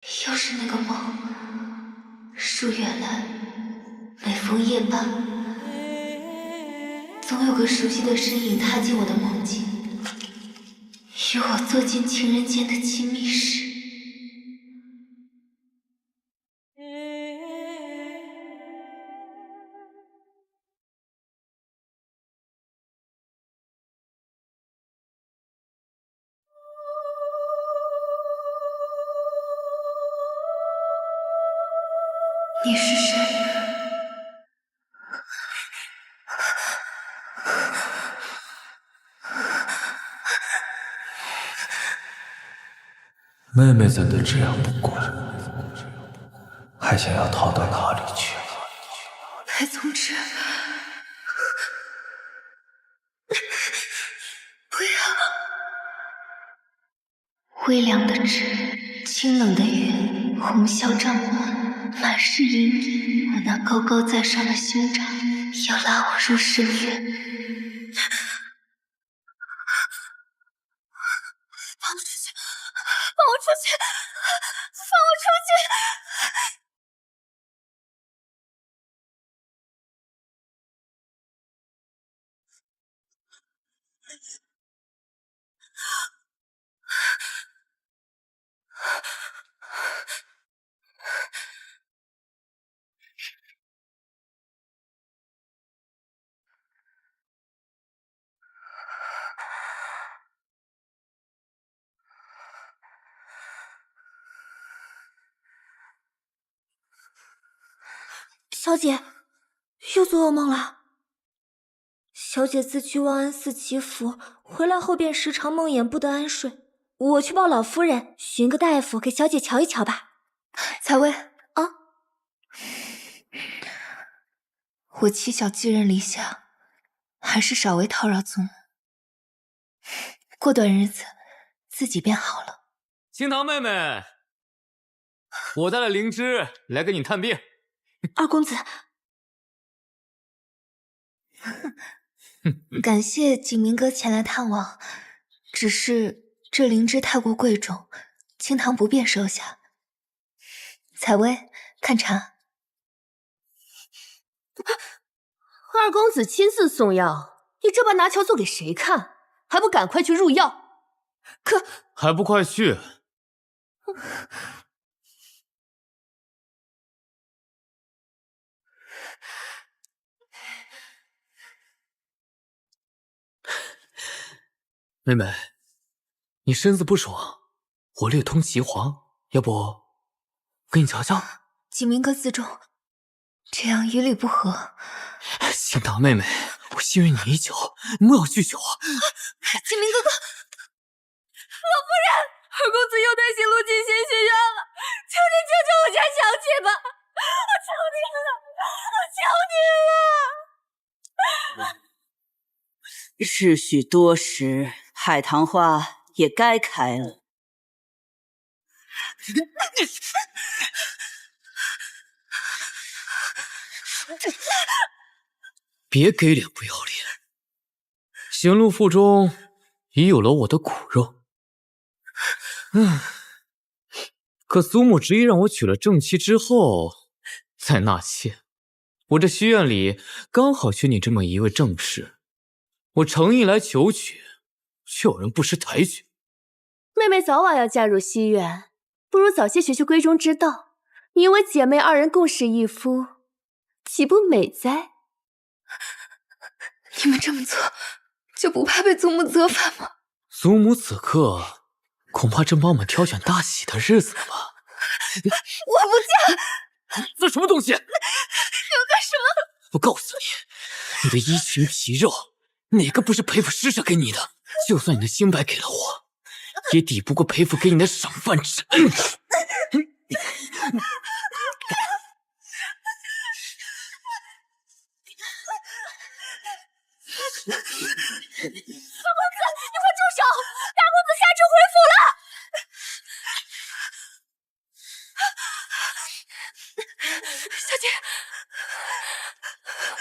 又是那个梦，数月来，每逢夜半，总有个熟悉的身影踏进我的梦境，与我坐进情人间的亲密室。你是谁？妹妹怎的这样不乖？还想要逃到哪里去？白宗之，不要！微凉的纸，清冷的月，红霄帐满，满是阴影。我那高高在上的兄长要拉我入深渊。放我出去！放我出去！放我出去！小姐，又做噩梦了。小姐自去望安寺祈福，回来后便时常梦魇不得安睡。我去报老夫人，寻个大夫给小姐瞧一瞧吧。采薇啊，我妻小寄人篱下，还是少为叨扰祖母。过段日子，自己便好了。清堂妹妹，我带了灵芝来给你探病。二公子，感谢景明哥前来探望，只是这灵芝太过贵重，清堂不便收下。采薇，看茶。二公子亲自送药，你这般拿桥做给谁看？还不赶快去入药！可还不快去！妹妹，你身子不爽，我略通奇黄，要不给你瞧瞧？景明哥自重，这样于理不合。清堂妹妹，我信任你已久，莫要拒绝我。景明哥哥，老夫人，二公子又带行路进仙学院了，求你救救我家小姐吧！我求你了，我求你了！日许多时，海棠花也该开了。别给脸不要脸！行路腹中已有了我的骨肉。可祖母执意让我娶了正妻之后再纳妾，我这西院里刚好缺你这么一位正室，我诚意来求娶，却有人不识抬举。妹妹早晚要嫁入西院，不如早些学学闺中之道。你我姐妹二人共侍一夫，岂不美哉？你们这么做，就不怕被祖母责罚吗？祖母此刻恐怕正帮我们挑选大喜的日子了吧？我不嫁！这什么东西？你要干什么？我告诉你，你的衣裙皮肉，哪个不是裴府施舍给你的？就算你的清白给了我，也抵不过裴府给你的赏饭之恩。二公子，你快住手！大公子下旨回府了。小姐，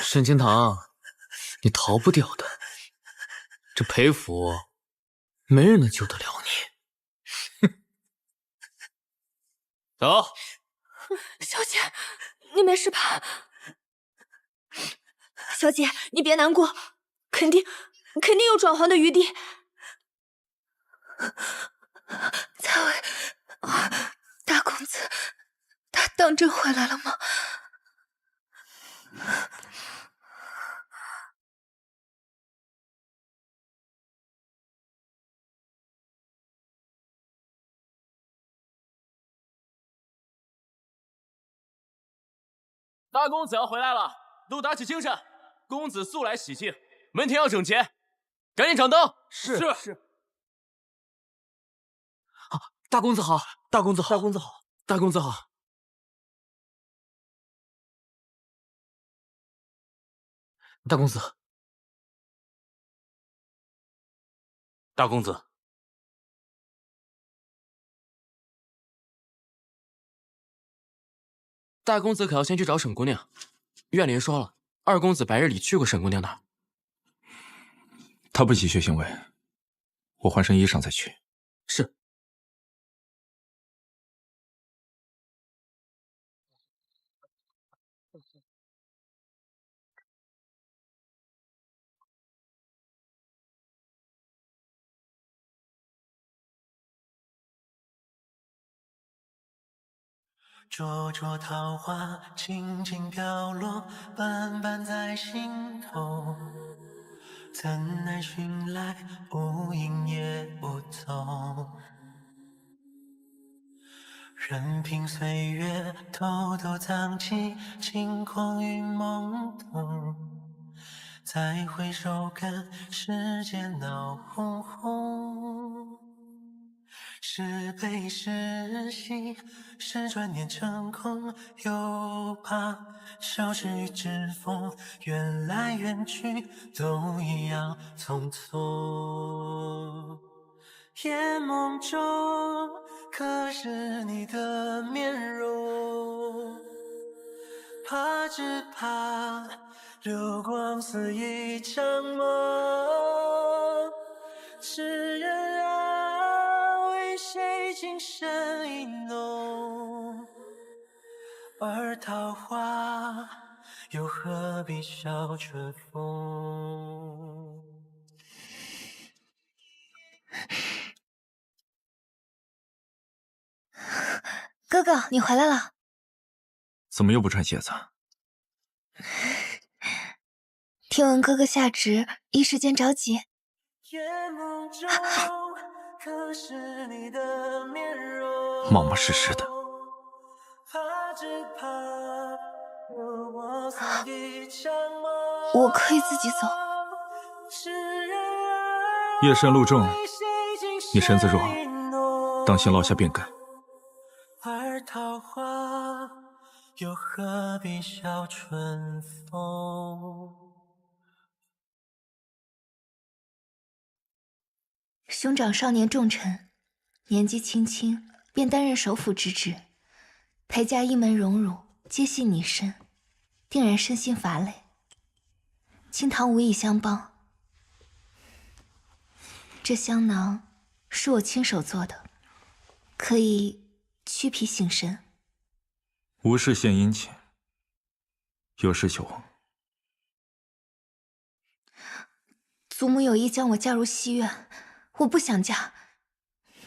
沈清堂，你逃不掉的。这裴府，没人能救得了你。走。小姐，你没事吧？小姐，你别难过，肯定有转圜的余地。蔡薇，大公子，他当真回来了吗？大公子要回来了，都打起精神！公子素来喜庆，门庭要整洁，赶紧掌灯！是。大公子好，大公子好，大公子好，大公子好。大公子，大公子，大公子可要先去找沈姑娘。院莲说了，二公子白日里去过沈姑娘那儿。他不喜血腥味，我换身衣裳再去。是。灼灼桃花轻轻飘落，瓣瓣在心头。怎奈寻来无影也无踪，任凭岁月偷偷藏起轻狂与懵懂，再回首看世间闹哄哄。是悲是喜，是转念成空，又怕消失于指缝，缘来缘去都一样匆匆。夜梦中可是你的面容，只怕流光似一场梦，痴人啊，为谁情深意浓？而桃花又何必笑春风？哥哥，你回来了。怎么又不穿鞋子？听闻哥哥下旨，一时间着急。冒冒失失的。我可以自己走。夜深路重，你身子弱，当心落下病根。而桃花又何必笑春风？兄长少年重臣，年纪轻轻便担任首辅之职，裴家一门荣辱皆系你身，定然身心乏累。清堂无以相帮，这香囊是我亲手做的，可以驱脾醒神。无事献殷勤，有事求我。祖母有意将我嫁入西院，我不想嫁。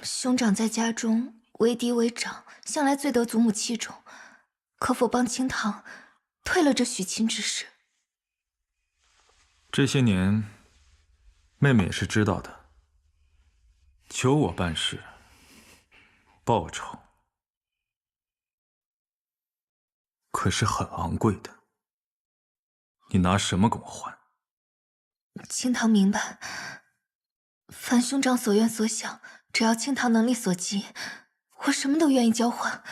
兄长在家中为嫡为长，向来最得祖母器重，可否帮清堂退了这许亲之事？这些年，妹妹也是知道的。求我办事，报酬可是很昂贵的。你拿什么跟我换？清堂明白，凡兄长所愿所想，只要清堂能力所及，我什么都愿意交换。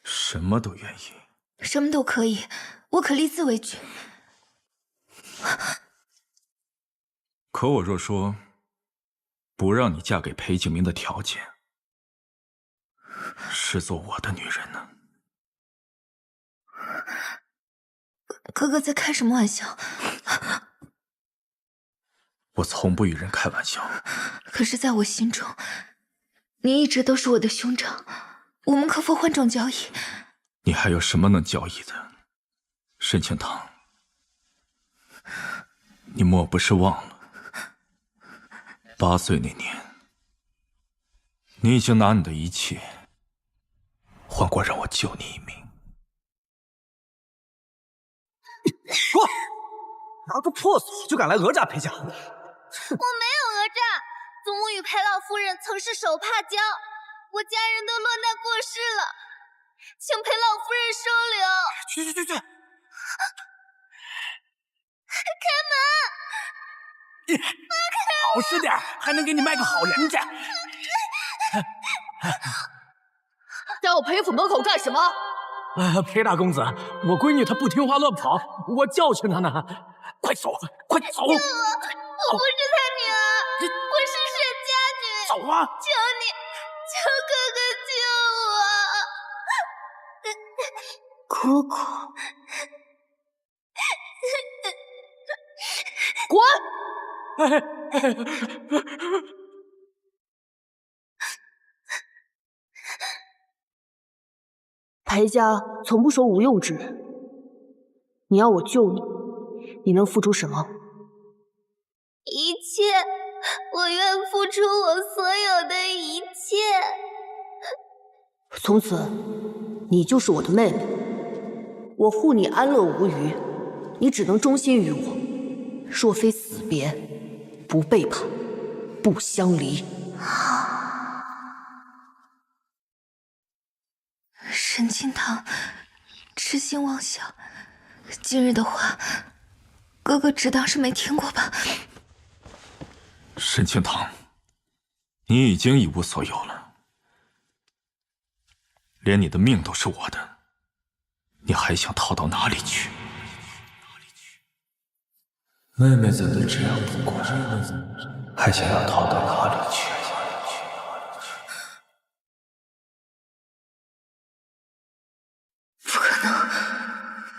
什么都愿意？什么都可以，我可立字为据。可我若说不让你嫁给裴景明的条件，是做我的女人呢？哥哥在开什么玩笑？我从不与人开玩笑。可是在我心中，你一直都是我的兄长，我们可否换种交易？你还有什么能交易的？沈清堂，你莫不是忘了8岁那年，你已经拿你的一切换过让我救你一命。说，拿个破锁就敢来讹诈裴家？我没有讹诈，祖母与裴老夫人曾是手帕交，我家人都落难过世了，请裴老夫人收留。去！开门！好使点，还能给你卖个好人家。在我裴府门口干什么？裴大公子，我闺女她不听话乱跑，我教训她呢。快走！救我！我不是她女儿，我是沈家女。走啊！求你，求哥哥救我！哥哥，滚！裴家从不收无用之人，你要我救你，你能付出什么？一切，我愿付出我所有的一切。从此，你就是我的妹妹，我护你安乐无虞，你只能忠心于我。若非死别，不背叛，不相离。沈清堂痴心妄想，今日的话，哥哥只当是没听过吧。沈清堂，你已经一无所有了，连你的命都是我的，你还想逃到哪里去？妹妹怎的这样不乖，还想要逃到哪里去？不可能，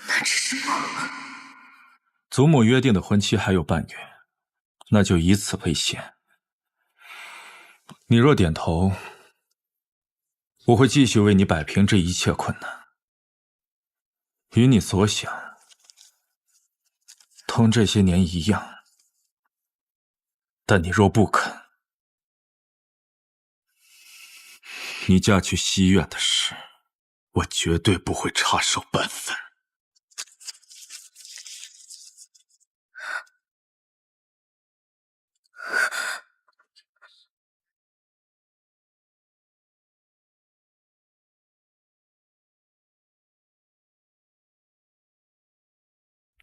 那只是梦。祖母约定的婚期还有半月，那就以此为限。你若点头，我会继续为你摆平这一切困难。与你所想，同这些年一样。但你若不肯，你嫁去西院的事，我绝对不会插手半分。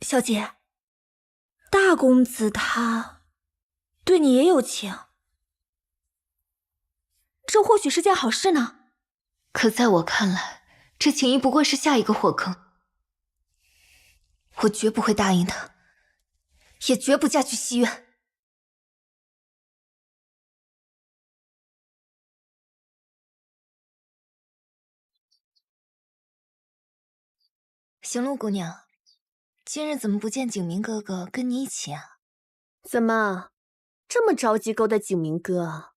小姐，大公子他对你也有情，这或许是件好事呢。可在我看来，这情谊不过是下一个火坑。我绝不会答应他，也绝不嫁去西院。行路姑娘，今日怎么不见景明哥哥跟你一起啊？怎么这么着急勾搭景明哥啊？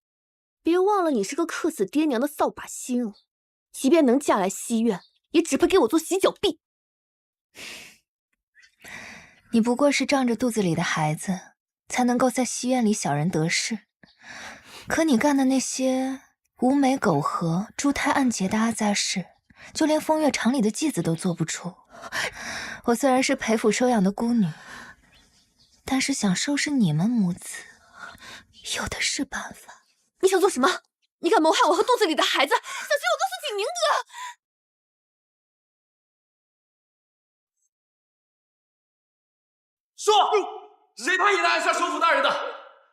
别忘了你是个克死爹娘的扫把星，即便能嫁来西院，也只配给我做洗脚婢。你不过是仗着肚子里的孩子，才能够在西院里小人得势。可你干的那些无美苟合、珠胎暗结的阿杂事，就连风月场里的继子都做不出。我虽然是裴府收养的孤女，但是想收拾你们母子，有的是办法。你想做什么？你敢谋害我和肚子里的孩子，小心我告诉景明哥！说，谁派你来暗杀首府大人的？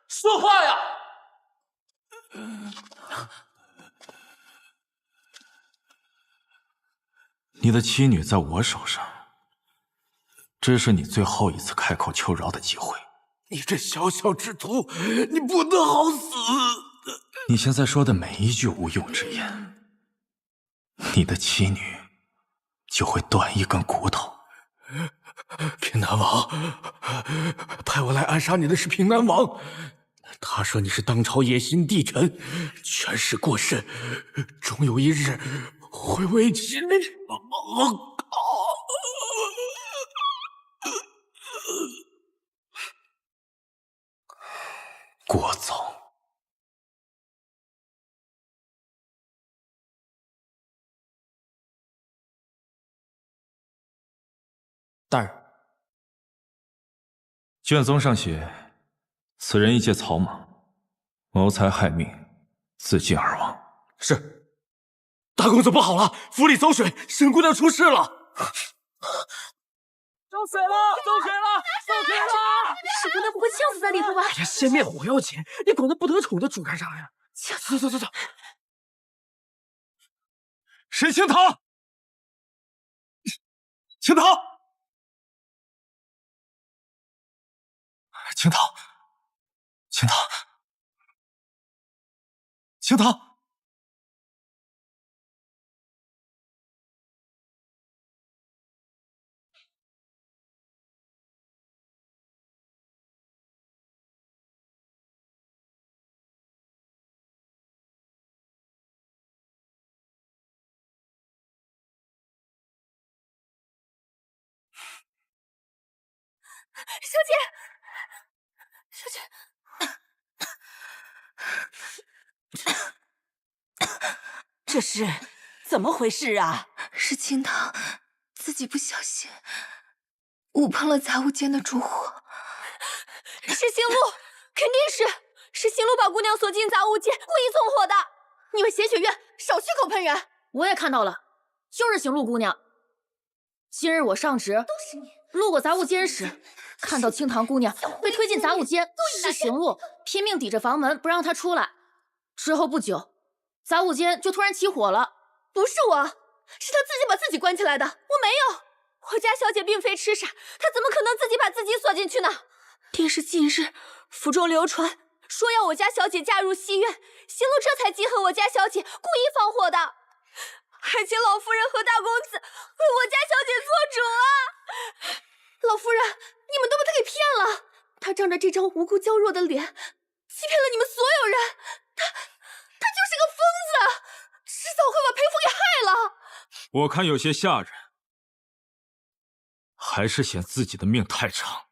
说话呀！你的妻女在我手上，这是你最后一次开口求饶的机会。你这小小之徒，你不得好死！你现在说的每一句无用之言，你的妻女就会断一根骨头。平南王派我来暗杀你的是平南王，他说你是当朝野心帝臣，权势过甚，终有一日会为其过早。大人，卷宗上写，此人一介草莽，谋财害命，自尽而亡。是。大公子不好了，府里走水，沈姑娘出事了。走水了！走水了！走水了！沈姑娘不会呛死在里头吧？哎呀，先灭火要紧，你管那不得宠的主干啥呀？走走走走。沈清堂，清堂，清堂，清堂，清堂。小姐，小姐，这是怎么回事啊？是清堂自己不小心误碰了杂物间的烛火。是行路，肯定是行路把姑娘锁进杂物间，故意纵火的。你们邪血院少血口喷人！我也看到了，就是行路姑娘。今日我上职，都是你。路过杂物间时，看到清堂姑娘被推进杂物间，是行路拼命抵着房门不让她出来。之后不久，杂物间就突然起火了。不是我，是她自己把自己关起来的，我没有。我家小姐并非痴傻，她怎么可能自己把自己锁进去呢？便是近日府中流传说要我家小姐嫁入西院，行路这才记恨我家小姐，故意放火的，还请老夫人和大公子为我家小姐做主啊！老夫人，你们都被他给骗了，他仗着这张无辜娇弱的脸，欺骗了你们所有人，他就是个疯子，迟早会把裴府给害了。我看有些吓人，还是嫌自己的命太长。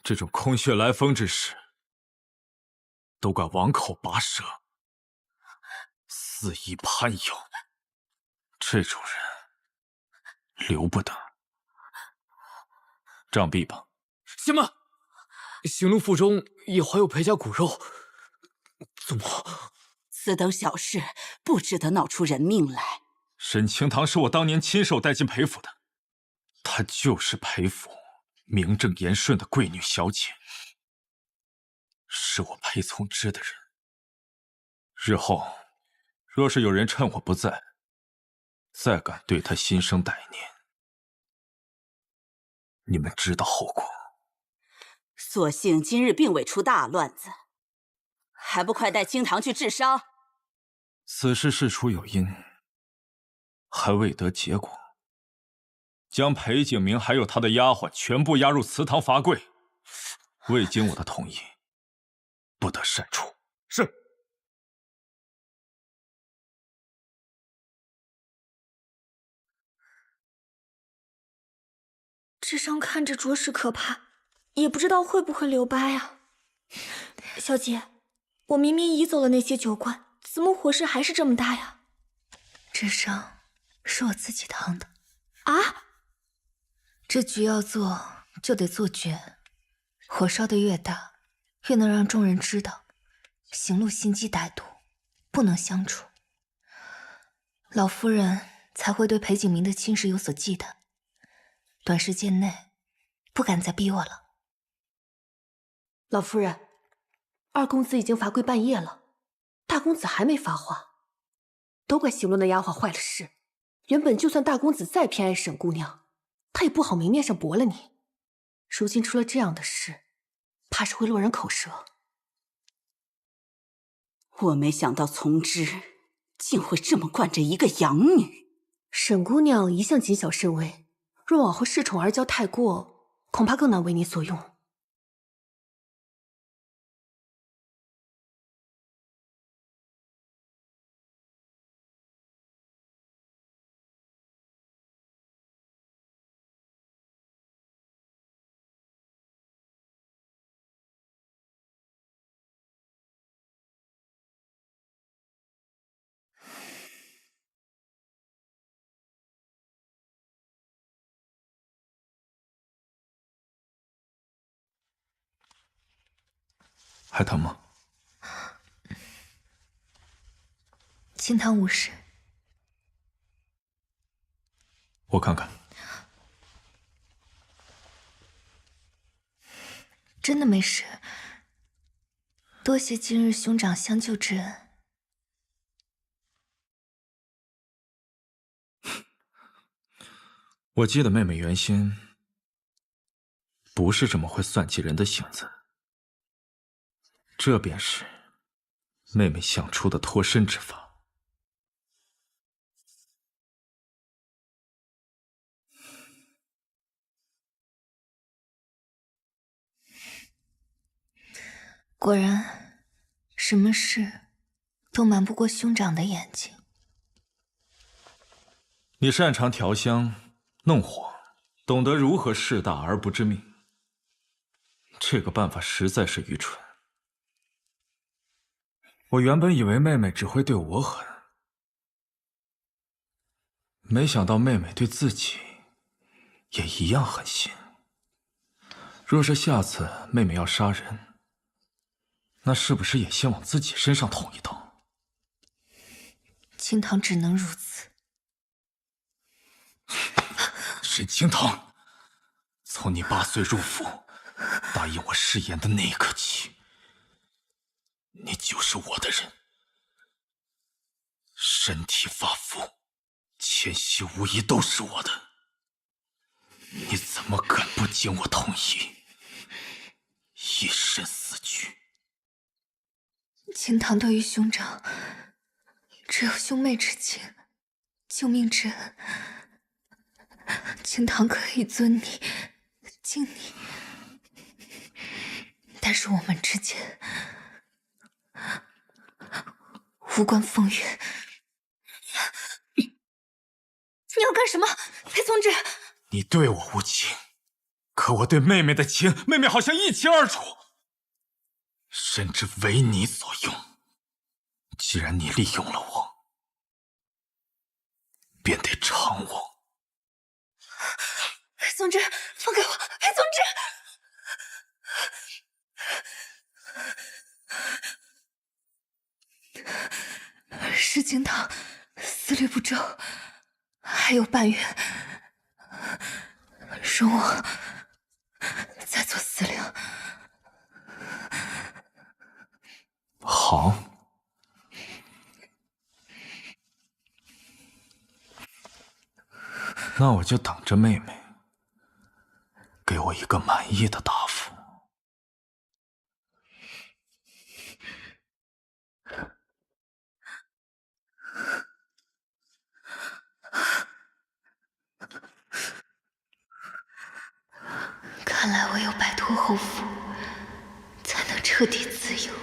这种空穴来风之事，都怪王口拔舌，肆意攀有，这种人留不得。杖毙吧！行吧。行路腹中也怀有裴家骨肉，祖母，此等小事不值得闹出人命来。沈清堂是我当年亲手带进裴府的，她就是裴府名正言顺的贵女小姐，是我裴从之的人。日后若是有人趁我不在，再敢对她心生歹念，你们知道后果。所幸今日并未出大乱子，还不快带清堂去治伤？此事事出有因，还未得结果。将裴景明还有他的丫鬟全部押入祠堂罚跪，未经我的同意，不得擅出。是。这伤看着着实可怕，也不知道会不会留疤呀。小姐，我明明移走了那些酒罐，怎么火势还是这么大呀？这伤是我自己烫的。啊？这局要做就得做绝，火烧得越大，越能让众人知道行路心机歹毒，不能相处。老夫人才会对裴景明的亲事有所忌惮，短时间内不敢再逼我了。老夫人，二公子已经罚跪半夜了，大公子还没发话，都怪行路那丫鬟坏了事。原本就算大公子再偏爱沈姑娘，他也不好明面上驳了你。如今出了这样的事，怕是会落人口舌。我没想到从之竟会这么惯着一个养女。沈姑娘一向谨小慎微，若往后恃宠而骄太过，恐怕更难为你所用。还疼吗？清汤无事。我看看。真的没事。多谢今日兄长相救之恩。我记得妹妹原先不是这么会算计人的性子，这便是妹妹想出的脱身之法。果然，什么事都瞒不过兄长的眼睛。你擅长调香、弄火，懂得如何事大而不致命。这个办法实在是愚蠢。我原本以为妹妹只会对我狠，没想到妹妹对自己也一样狠心。若是下次妹妹要杀人，那是不是也先往自己身上捅一刀？清堂只能如此。沈清堂，从你8岁入府，答应我誓言的那一刻起，你就是我的人。身体发肤，千玺无疑都是我的。你怎么敢不经我同意，以身死去？清堂对于兄长只有兄妹之情，救命之恩。清堂可以尊你、敬你，但是我们之间无关风月。你要干什么？裴从之！你对我无情，可我对妹妹的情，妹妹好像一清二楚，甚至为你所用。既然你利用了我，便得偿我。裴从之，放开我！裴从之！石敬瑭思虑不周，还有半月，容我再做思量。好，那我就等着妹妹给我一个满意的答复。看来唯有摆脱后父，才能彻底自由。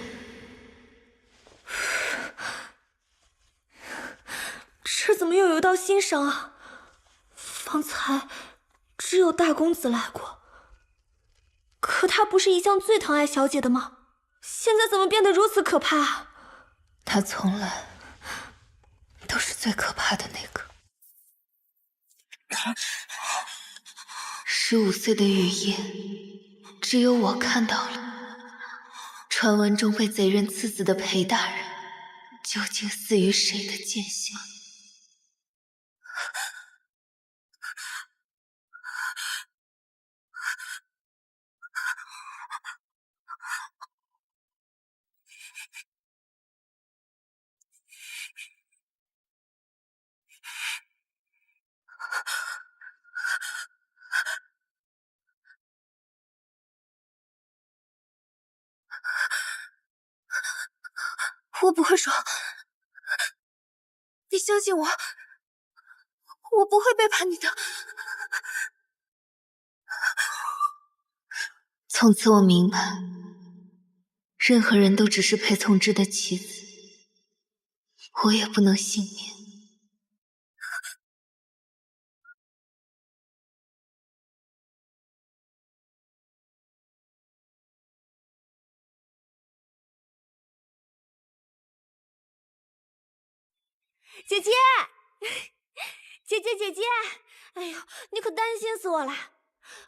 这怎么又有一道新伤啊？方才只有大公子来过，可他不是一向最疼爱小姐的吗？现在怎么变得如此可怕啊？他从来都是最可怕的那个。15岁的雨夜，只有我看到了。传闻中被贼人刺死的裴大人，究竟死于谁的剑下？我不会说，你相信我，我不会背叛你的。从此我明白，任何人都只是裴从之的棋子，我也不能幸免。姐姐，姐姐，哎呦，你可担心死我了！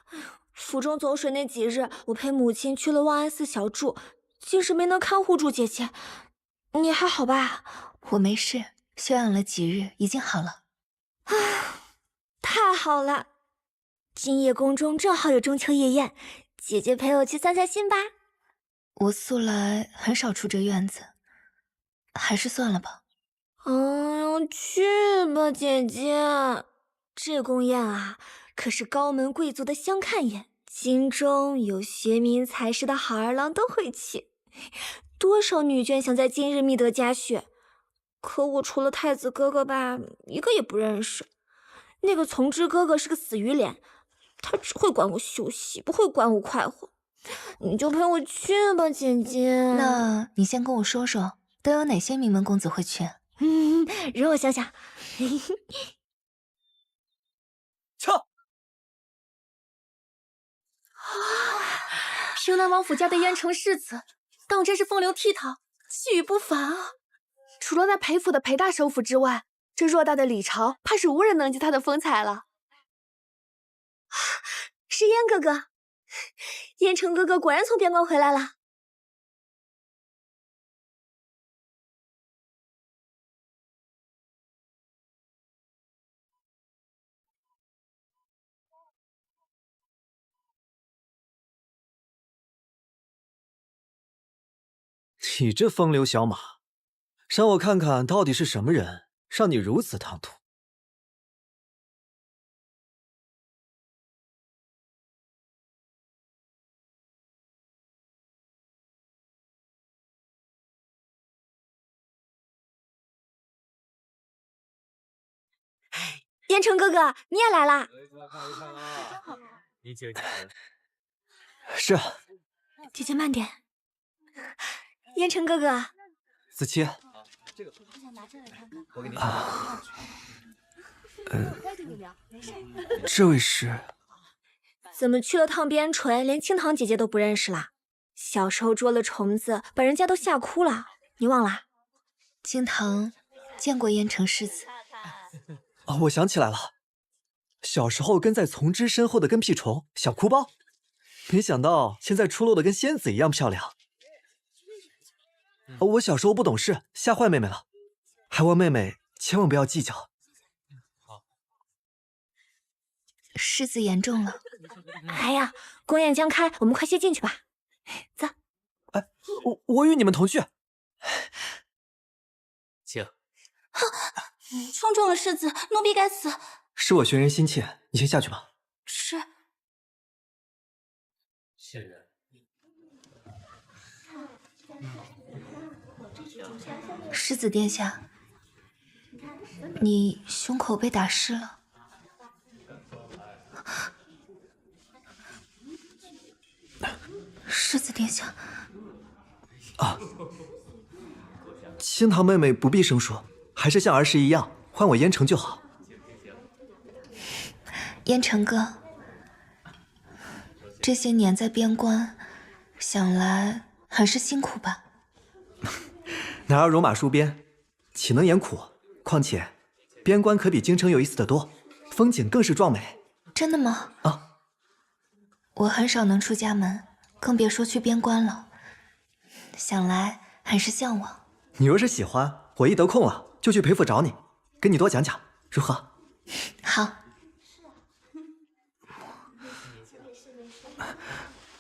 哎呦，府中走水那几日，我陪母亲去了望安寺小住，竟是没能看护住姐姐。你还好吧？我没事，休养了几日，已经好了。太好了！今夜宫中正好有中秋夜宴，姐姐陪我去散散心吧。我素来很少出这院子，还是算了吧。去吧，姐姐。这宫宴啊，可是高门贵族的相看宴，京中有学名才识的好儿郎都会去。多少女眷想在今日觅得佳婿，可我除了太子哥哥吧，一个也不认识。那个从之哥哥是个死鱼脸，他只会管我休息，不会管我快活。你就陪我去吧，姐姐。那你先跟我说说，都有哪些名门公子会去？容我想想。撤！平南王府家的燕城世子，当真是风流倜傥，气宇不凡啊！除了那裴府的裴大首府之外，这偌大的李朝，怕是无人能及他的风采了。是燕哥哥，燕城哥哥果然从边关回来了。你这风流小马，让我看看到底是什么人让你如此唐突。燕城哥哥，你也来啦？你姐姐是啊，姐姐慢点。燕城哥哥，子期，这位是？怎么去了趟边陲，连青堂姐姐都不认识啦？小时候捉了虫子，把人家都吓哭了，你忘啦？青堂见过燕城世子。哦，我想起来了，小时候跟在从之身后的跟屁虫小哭包，没想到现在出落的跟仙子一样漂亮。我小时候不懂事，吓坏妹妹了，还望妹妹千万不要计较。世子言重了。哎呀，宫宴将开，我们快些进去吧。走。哎，我与你们同去。请。冲撞了世子，奴婢该死。是我寻人心切，你先下去吧。是。仙人。世子殿下，你胸口被打湿了。世子殿下。啊，青堂妹妹不必生疏，还是像儿时一样唤我燕城就好。燕城哥，这些年在边关，想来很是辛苦吧？男儿戎马戍边，岂能言苦？况且边关可比京城有意思得多，风景更是壮美。真的吗？啊，我很少能出家门，更别说去边关了。想来很是向往。你若是喜欢，我一得空了就去裴府找你，跟你多讲讲，如何？好。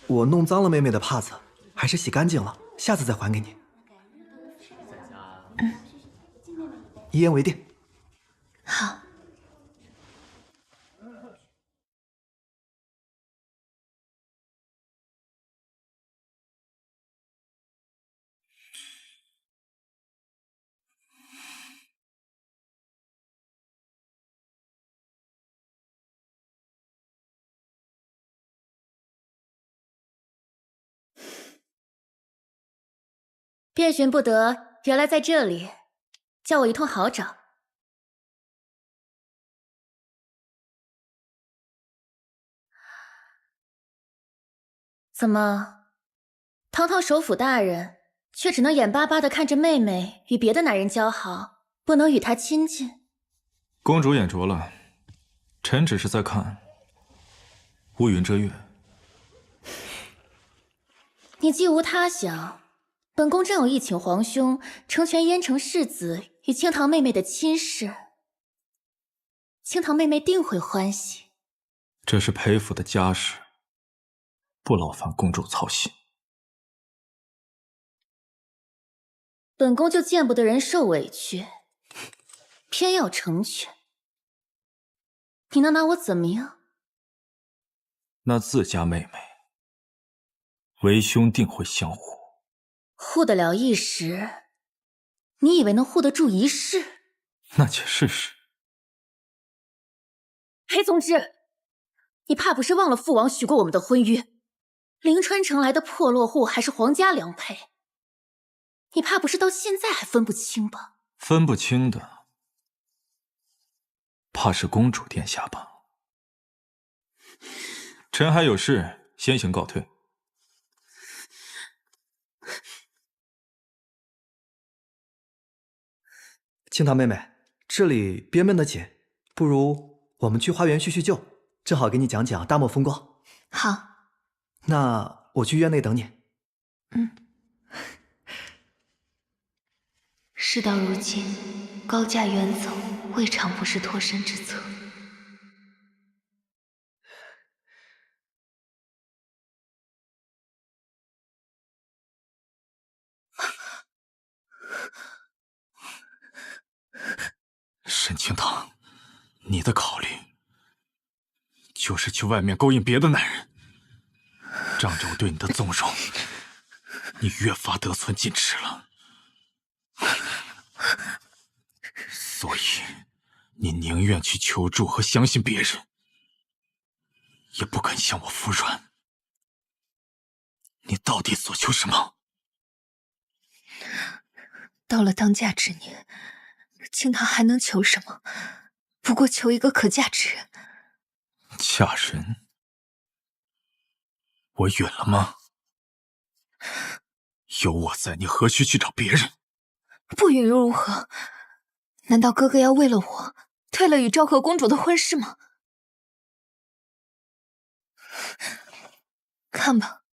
我弄脏了妹妹的帕子，还是洗干净了，下次再还给你。一言为定。好。遍寻不得，原来在这里，叫我一通好找。怎么，堂堂首辅大人，却只能眼巴巴的看着妹妹与别的男人交好，不能与她亲近？公主眼拙了，臣只是在看乌云遮月。你既无他想，本宫正有意请皇兄成全燕城世子与清堂妹妹的亲事，清堂妹妹定会欢喜。这是裴府的家事，不劳烦公主操心。本宫就见不得人受委屈，偏要成全。你能拿我怎么样？那自家妹妹，为兄定会相护。护得了一时，你以为能护得住一世？那且试试。裴宗之，你怕不是忘了父王许过我们的婚约？灵川城来的破落户还是皇家良配？你怕不是到现在还分不清吧？分不清的，怕是公主殿下吧？臣还有事，先行告退。清堂妹妹，这里憋闷得紧，不如我们去花园叙叙旧，正好给你讲讲大漠风光。好，那我去院内等你。事到如今，高驾远走，未尝不是脱身之策。沈清堂，你的考虑就是去外面勾引别的男人，仗着我对你的纵容，你越发得寸进尺了。所以，你宁愿去求助和相信别人，也不肯向我服软。你到底所求什么？到了当嫁之年，清堂还能求什么？不过求一个可嫁之人。嫁人？我允了吗？有我在，你何须去找别人？不允又如何？难道哥哥要为了我退了与昭和公主的婚事吗？看吧，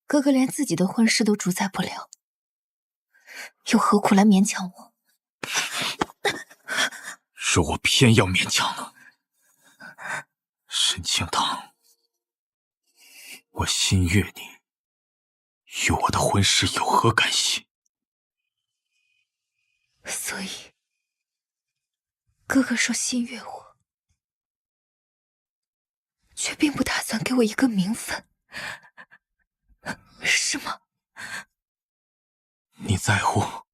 哥哥连自己的婚事都主宰不了，又何苦来勉强我？若我偏要勉强呢？沈清堂，我心悦你，与我的婚事有何干系？所以，哥哥说心悦我，却并不打算给我一个名分，是吗？你在乎？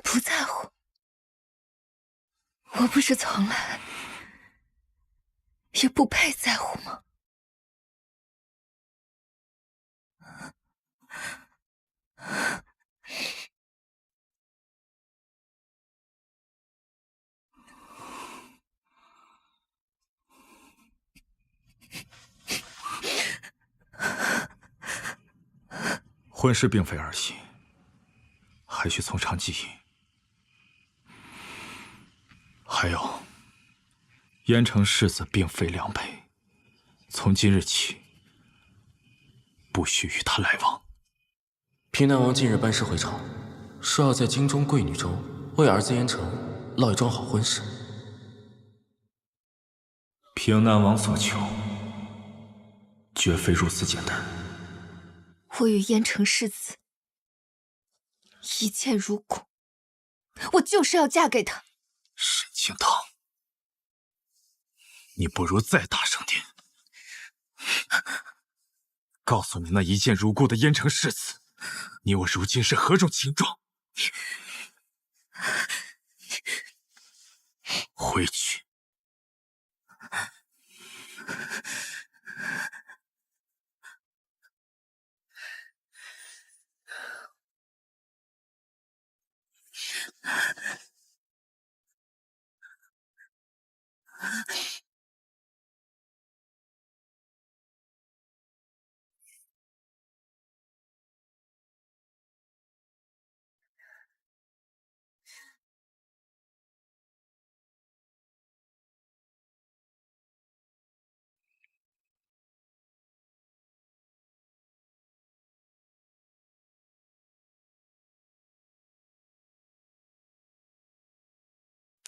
不在乎。我不是从来也不配在乎吗？婚事并非儿戏，还需从长计议。还有，燕城世子并非良配，从今日起，不许与他来往。平南王近日班师回朝，说要在京中贵女州为儿子燕城落一桩好婚事。平南王所求，绝非如此简单。我与燕城世子一见如故，我就是要嫁给他。沈清堂，你不如再大声点，告诉你那一见如故的燕城世子，你我如今是何种情状？回去。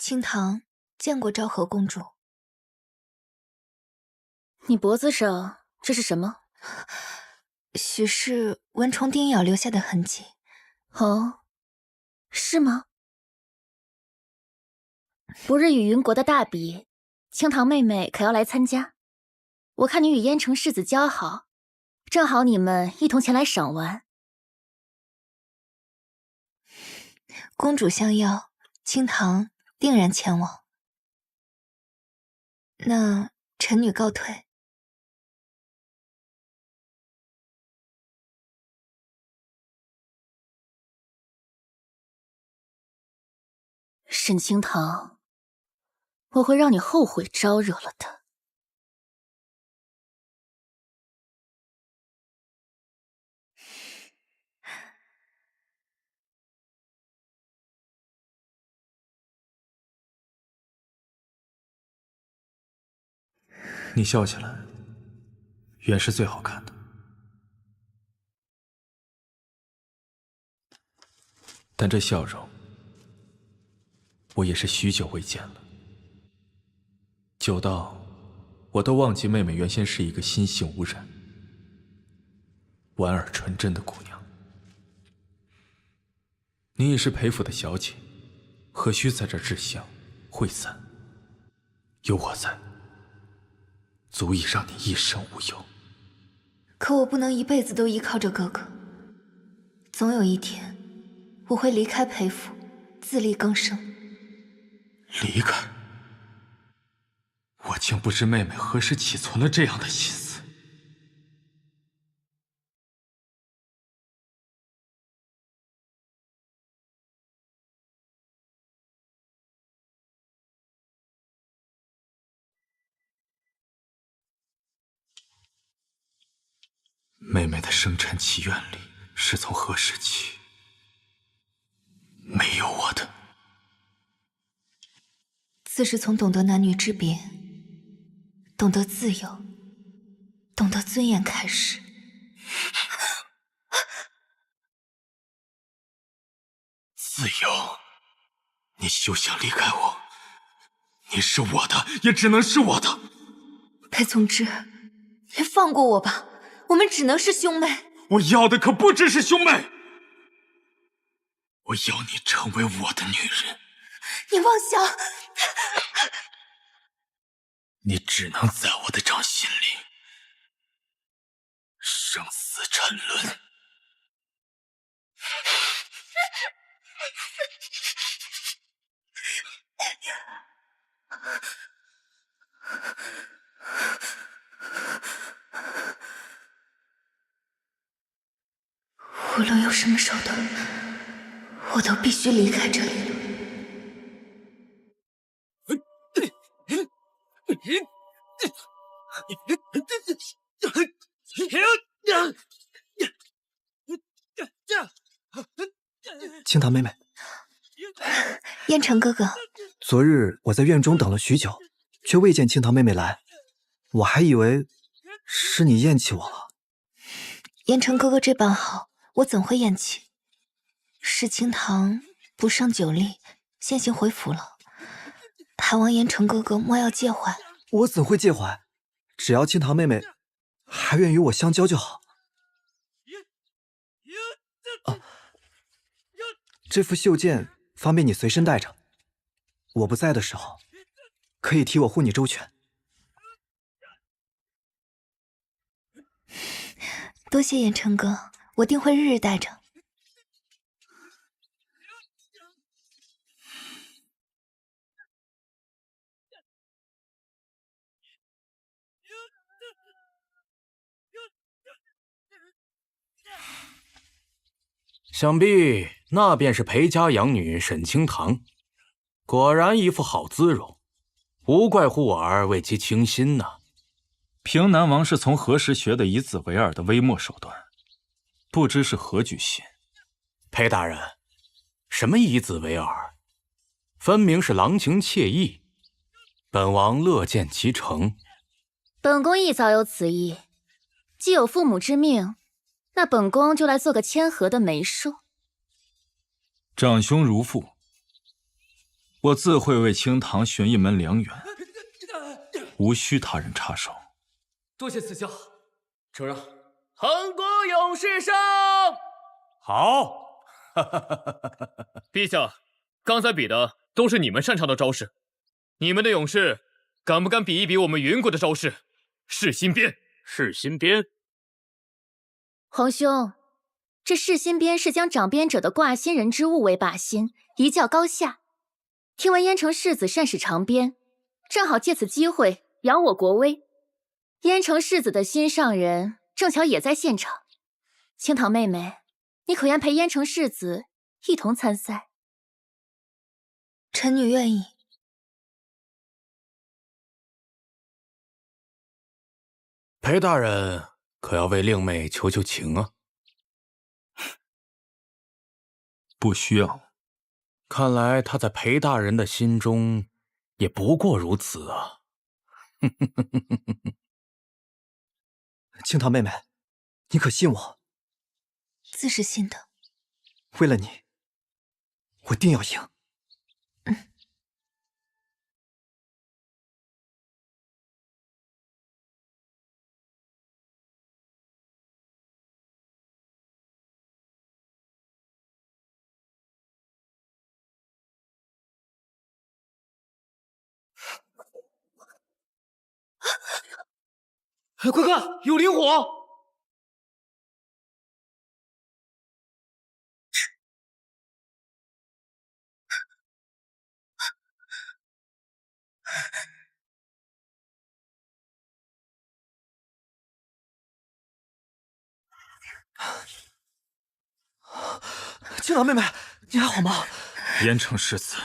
清堂见过昭和公主。你脖子上这是什么？许是蚊虫叮咬留下的痕迹。哦，是吗？不日与云国的大比，清堂妹妹可要来参加？我看你与燕城世子交好，正好你们一同前来赏玩。公主相邀，清堂定然前往。那臣女告退。沈清堂，我会让你后悔招惹了他。你笑起来，原是最好看的。但这笑容，我也是许久未见了，久到我都忘记妹妹原先是一个心性无染、婉尔纯真的姑娘。你已是裴府的小姐，何须在这掷香会散？有我在，足以让你一生无忧。可我不能一辈子都依靠着哥哥，总有一天，我会离开裴府，自力更生。离开？我竟不知妹妹何时起存了这样的心思。妹妹的生辰祈愿里是从何时起没有我的？自是从懂得男女之别，懂得自由，懂得尊严开始。自由？你休想离开我！你是我的，也只能是我的。裴从之，你放过我吧，我们只能是兄妹。我要的可不只是兄妹，我要你成为我的女人。你妄想！你只能在我的掌心里生死沉沦。无论用什么手段，我都必须离开这里。清堂妹妹，燕城哥哥，昨日我在院中等了许久，却未见清堂妹妹来，我还以为是你厌弃我了。燕城哥哥这般好，我怎会厌弃？是清堂不胜酒力，先行回府了。还望燕城哥哥莫要介怀。我怎会介怀？只要清堂妹妹还愿与我相交就好。这副袖剑方便你随身带着，我不在的时候，可以替我护你周全。多谢燕城哥，我定会日日带着。想必那便是裴家养女沈清堂，果然一副好姿容，无怪乎我儿为其倾心呢。平南王是从何时学的以子为饵的微末手段？不知是何居心。裴大人，什么以子为饵？分明是郎情妾意，本王乐见其成。本宫亦早有此意，既有父母之命，那本宫就来做个谦和的媒妁。长兄如父，我自会为清堂寻一门良缘，无需他人插手。多谢赐教，承让。恒国勇士胜！好，陛下，刚才比的都是你们擅长的招式，你们的勇士敢不敢比一比我们云国的招式？噬心鞭，噬心鞭。皇兄，这噬心鞭是将掌鞭者的挂心人之物为靶心，一较高下。听闻燕城世子善使长鞭，正好借此机会扬我国威。燕城世子的心上人正巧也在现场，清堂妹妹，你可愿陪燕城世子一同参赛？臣女愿意。裴大人可要为令妹求求情啊！不需要。看来他在裴大人的心中也不过如此啊。清堂妹妹，你可信我？自是信的。为了你，我定要赢。快看，有灵火！清堂妹妹，你还好吗？燕城世子，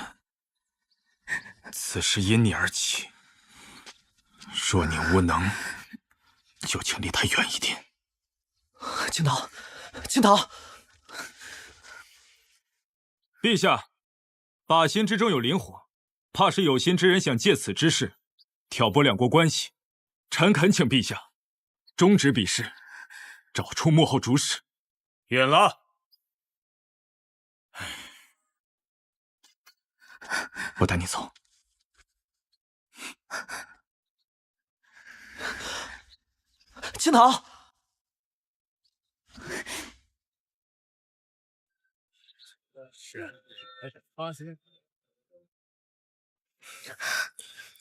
此事因你而起，若你无能，就请离他远一点。清堂，清堂，陛下，靶心之中有灵火，怕是有心之人想借此之事挑拨两国关系。臣恳请陛下终止比试，找出幕后主使。允了。我带你走。清堂，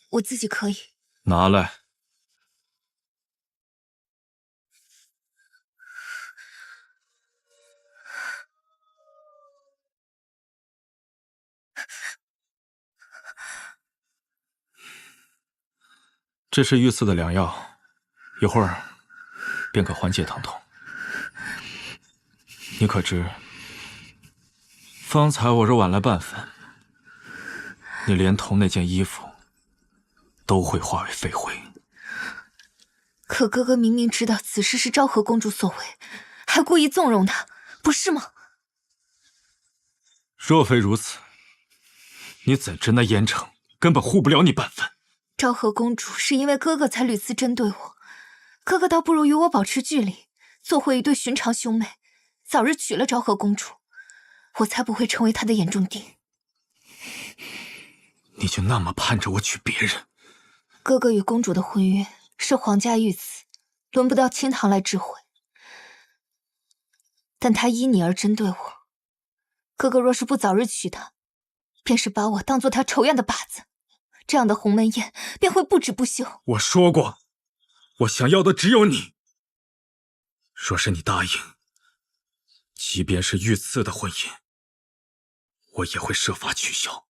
我自己可以。拿来。这是御赐的良药，一会儿便可缓解疼痛。你可知，方才我若晚来半分，你连同那件衣服都会化为飞灰。可哥哥明明知道此事是昭和公主所为，还故意纵容她，不是吗？若非如此，你怎知那燕城根本护不了你半分？昭和公主是因为哥哥才屡次针对我，哥哥倒不如与我保持距离，做回一对寻常兄妹，早日娶了昭和公主，我才不会成为她的眼中钉。你就那么盼着我娶别人？哥哥与公主的婚约是皇家御赐，轮不到清堂来知会。但他依你而针对我，哥哥若是不早日娶她，便是把我当做他仇怨的靶子。这样的鸿门宴便会不止不休。我说过，我想要的只有你。若是你答应，即便是御赐的婚姻，我也会设法取消。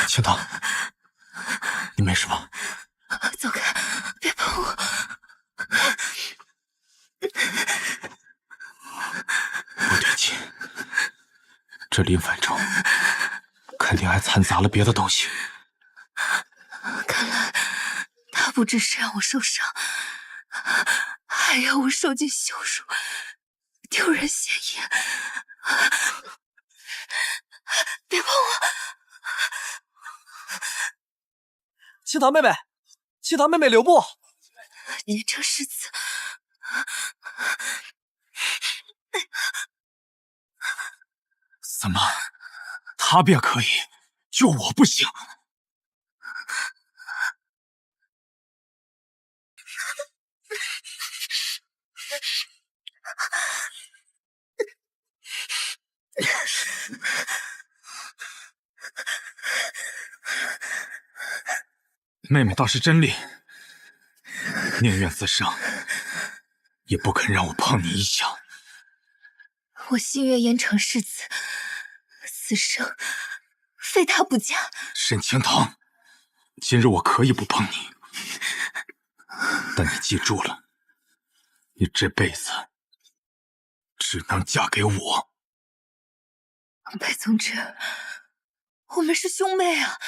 清堂，你没事吧？走开，别碰我！不对劲，这临粉中肯定还掺杂了别的东西。看来他不只是让我受伤，还要我受尽羞辱，丢人现眼。青桃妹妹，青桃妹妹留步！言承世子，怎么，他便可以，就我不行？妹妹倒是真厉害，宁愿自伤，也不肯让我碰你一下。我心悦言承世子，此生非他不嫁。沈清棠，今日我可以不碰你，但你记住了，你这辈子只能嫁给我。裴宗之，我们是兄妹啊，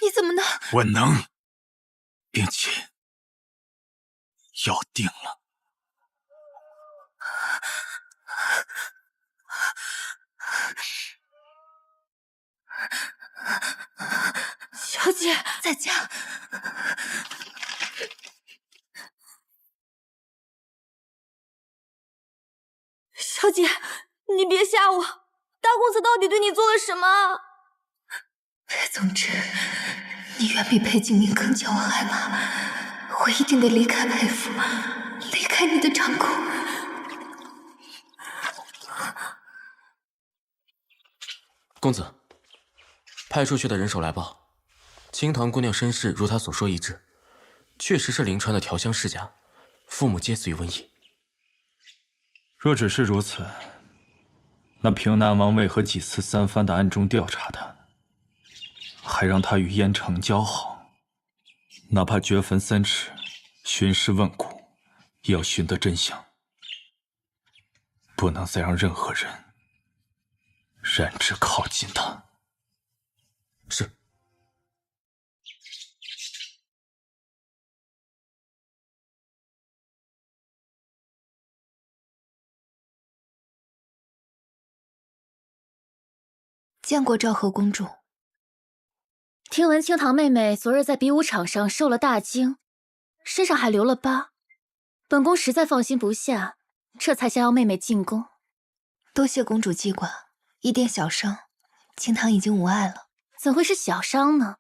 你怎么能……我能，并且要定了。小姐，在家。小姐，你别吓我，大公子到底对你做了什么？裴宗之，你远比裴景明更叫我害怕，我一定得离开裴府，离开你的掌控。公子，派出去的人手来报，青棠姑娘身世如他所说一致，确实是临川的调香世家，父母皆死于瘟疫。若只是如此，那平南王为何几次三番的暗中调查他，还让他与燕城交好？哪怕掘坟3尺，寻尸问骨，也要寻得真相，不能再让任何人染指靠近他。是。见过昭和公主。听闻青棠妹妹昨日在比武场上受了大惊，身上还留了疤，本宫实在放心不下，这才想要妹妹进宫。多谢公主记挂，一点小伤，青棠已经无碍了。怎会是小伤呢？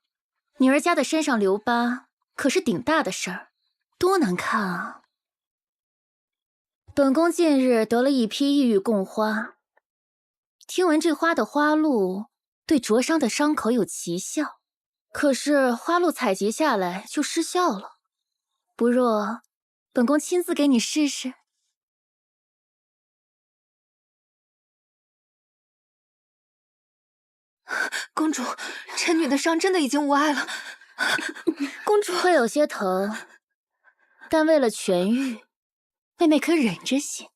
女儿家的身上留疤，可是顶大的事儿，多难看啊！本宫近日得了一批异域贡花，听闻这花的花露对灼伤的伤口有奇效，可是花露采集下来就失效了。不若本宫亲自给你试试。公主，臣女的伤真的已经无碍了。公主会有些疼，但为了痊愈，妹妹可忍着些。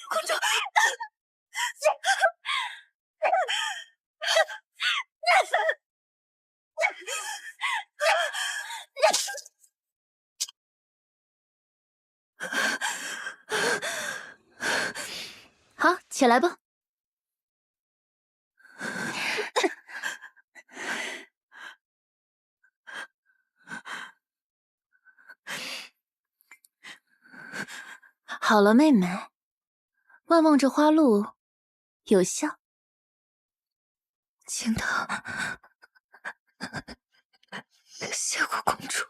公主，好，起来吧。好了，妹妹，万望这花露有效。青棠，谢过公主。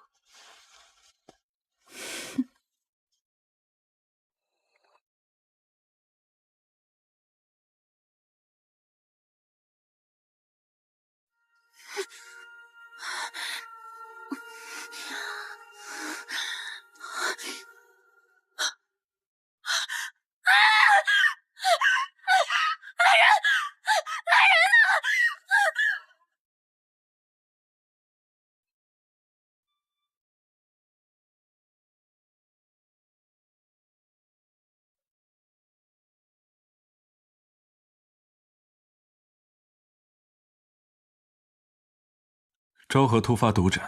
昭和突发毒疹，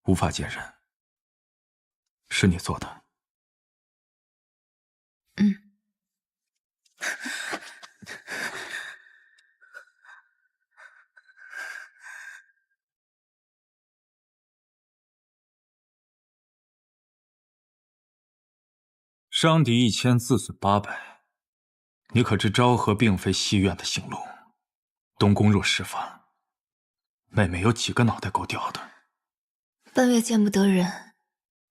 无法见人，是你做的。嗯。伤敌1000，自损800。你可知昭和并非西院的行路？东宫若施法，妹妹有几个脑袋够掉的？半月见不得人，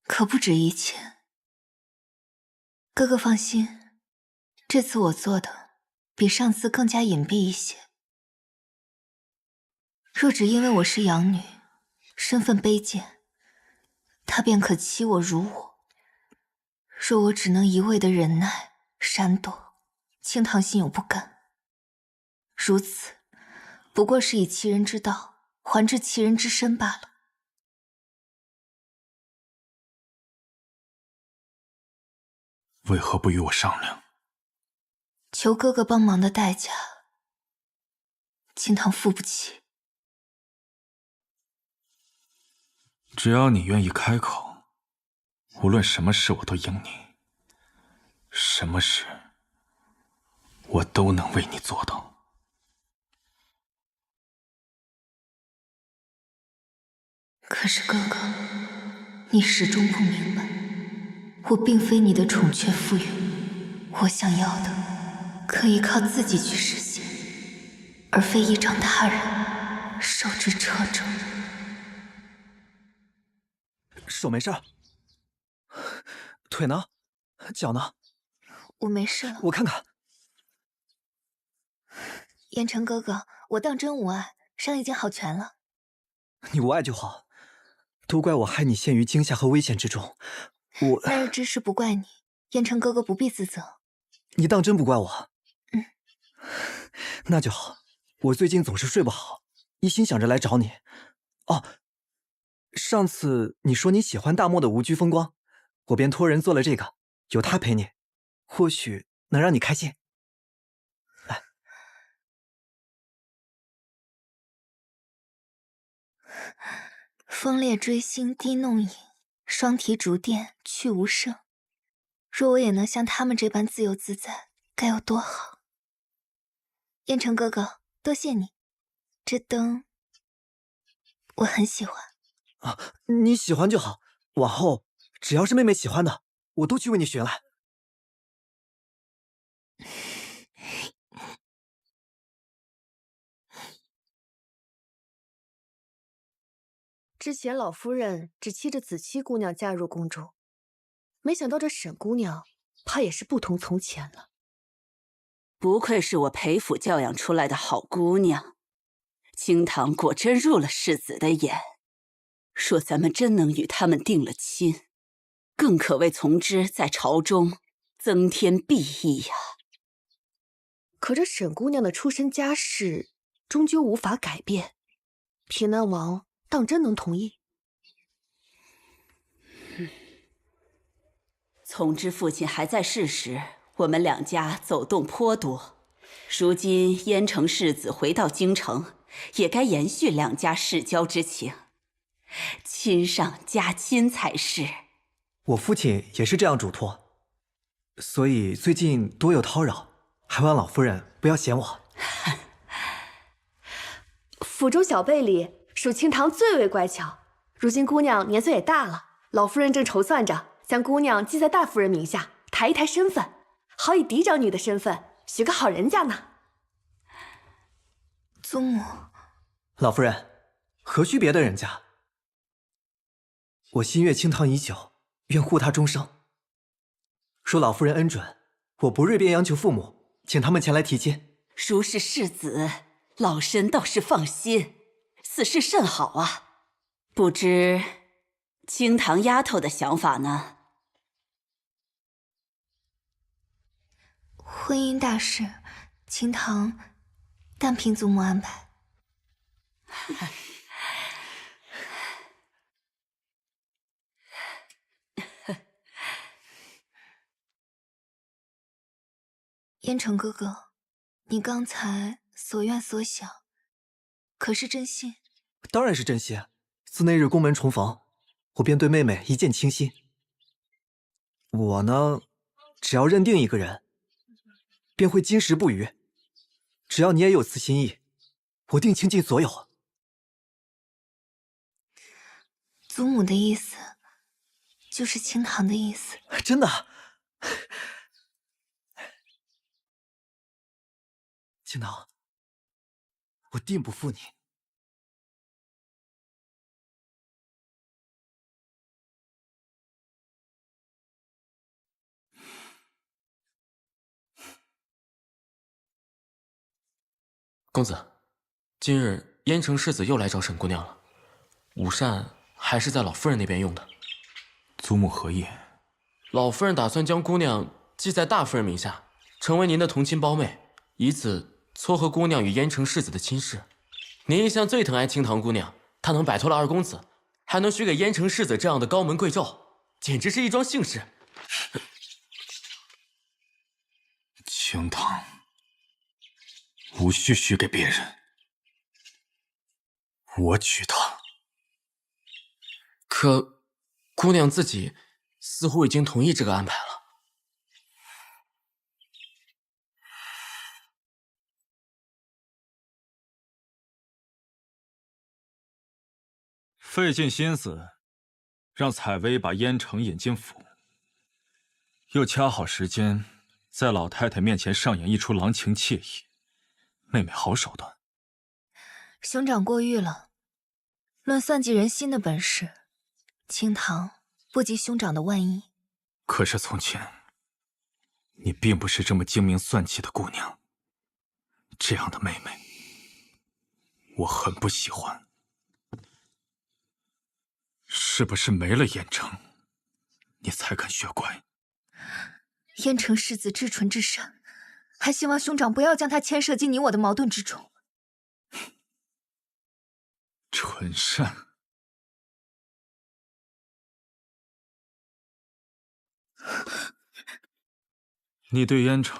可不止1000。哥哥放心，这次我做的比上次更加隐蔽一些。若只因为我是养女，身份卑贱，他便可欺我辱我。若我只能一味的忍耐闪躲，清堂心有不甘。如此，不过是以其人之道还治其人之身罢了。为何不与我商量？求哥哥帮忙的代价，清堂付不起。只要你愿意开口，无论什么事我都应你，什么事我都能为你做到。可是哥哥，你始终不明白，我并非你的宠雀浮云，我想要的可以靠自己去实现，而非依仗他人，手之掣肘。手没事，腿呢？脚呢？我没事了。我看看。燕城哥哥，我当真无碍，伤已经好全了。你无碍就好，都怪我害你陷于惊吓和危险之中。那日之事不怪你，燕城哥哥不必自责。你当真不怪我？嗯，那就好。我最近总是睡不好，一心想着来找你。哦，上次你说你喜欢大漠的无拘风光，我便托人做了这个，有他陪你，或许能让你开心。来，风烈追星滴弄影，双提竹垫去无声。若我也能像他们这般自由自在，该有多好！燕城哥哥，多谢你，这灯我很喜欢。啊，你喜欢就好，往后只要是妹妹喜欢的，我都去为你寻来。之前老夫人只期着子期姑娘嫁入宫中，没想到这沈姑娘怕也是不同从前了。不愧是我裴府教养出来的好姑娘，清堂果真入了世子的眼。若咱们真能与他们定了亲，更可为从之在朝中增添裨益呀。可这沈姑娘的出身家世终究无法改变，平南王当真能同意？从之父亲还在世时，我们两家走动颇多。如今燕城世子回到京城，也该延续两家世交之情，亲上加亲才是。我父亲也是这样嘱托，所以最近多有叨扰，还望老夫人不要嫌我。府中小辈里，属清堂最为乖巧。如今姑娘年岁也大了，老夫人正筹算着将姑娘记在大夫人名下，抬一抬身份，好以嫡长女的身份许个好人家呢。祖母，老夫人，何须别的人家？我心悦清堂已久，愿护她终生。若老夫人恩准，我不锐便央求父母，请他们前来提亲。如是世子，老身倒是放心，此事甚好啊。不知清堂丫头的想法呢？婚姻大事，清堂但凭祖母安排。燕城哥哥，你刚才所愿所想，可是真心？当然是真心。自那日宫门重逢，我便对妹妹一见倾心。我呢，只要认定一个人，便会金石不渝。只要你也有此心意，我定倾尽所有。祖母的意思，就是清堂的意思。真的？青堂，我定不负你。公子，今日燕城世子又来找沈姑娘了，午膳还是在老夫人那边用的。祖母何意？老夫人打算将姑娘记在大夫人名下，成为您的同亲胞妹，以此撮合姑娘与燕城世子的亲事。您一向最疼爱清堂姑娘，她能摆脱了二公子，还能许给燕城世子这样的高门贵胄，简直是一桩幸事。清堂无需许给别人，我娶她。可姑娘自己似乎已经同意这个安排了。费尽心思让采薇把燕城引进府，又掐好时间在老太太面前上演一出郎情妾意，妹妹好手段。兄长过誉了，论算计人心的本事，清堂不及兄长的万一。可是从前，你并不是这么精明算计的姑娘，这样的妹妹，我很不喜欢。是不是没了燕城，你才肯学乖？燕城世子至纯至善，还希望兄长不要将他牵涉进你我的矛盾之中。纯善。你对燕城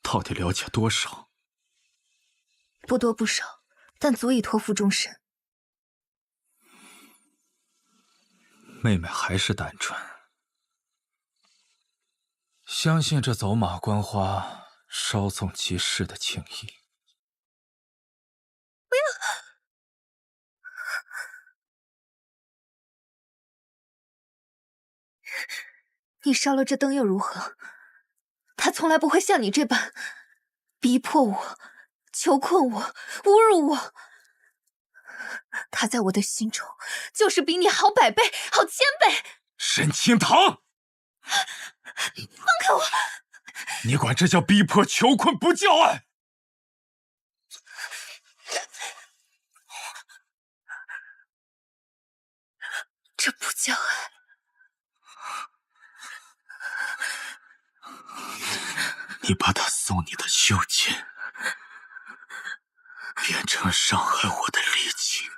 到底了解多少？不多不少，但足以托付终身。妹妹还是单纯，相信这走马观花、稍纵即逝的情谊。不要！你烧了这灯又如何？他从来不会像你这般逼迫我、囚困我、侮辱我。他在我的心中就是比你好100倍、好1000倍。沈清堂，放开我！你管这叫逼迫、囚困，不叫爱？这不叫爱。你把他送你的袖剑，变成伤害我的利器。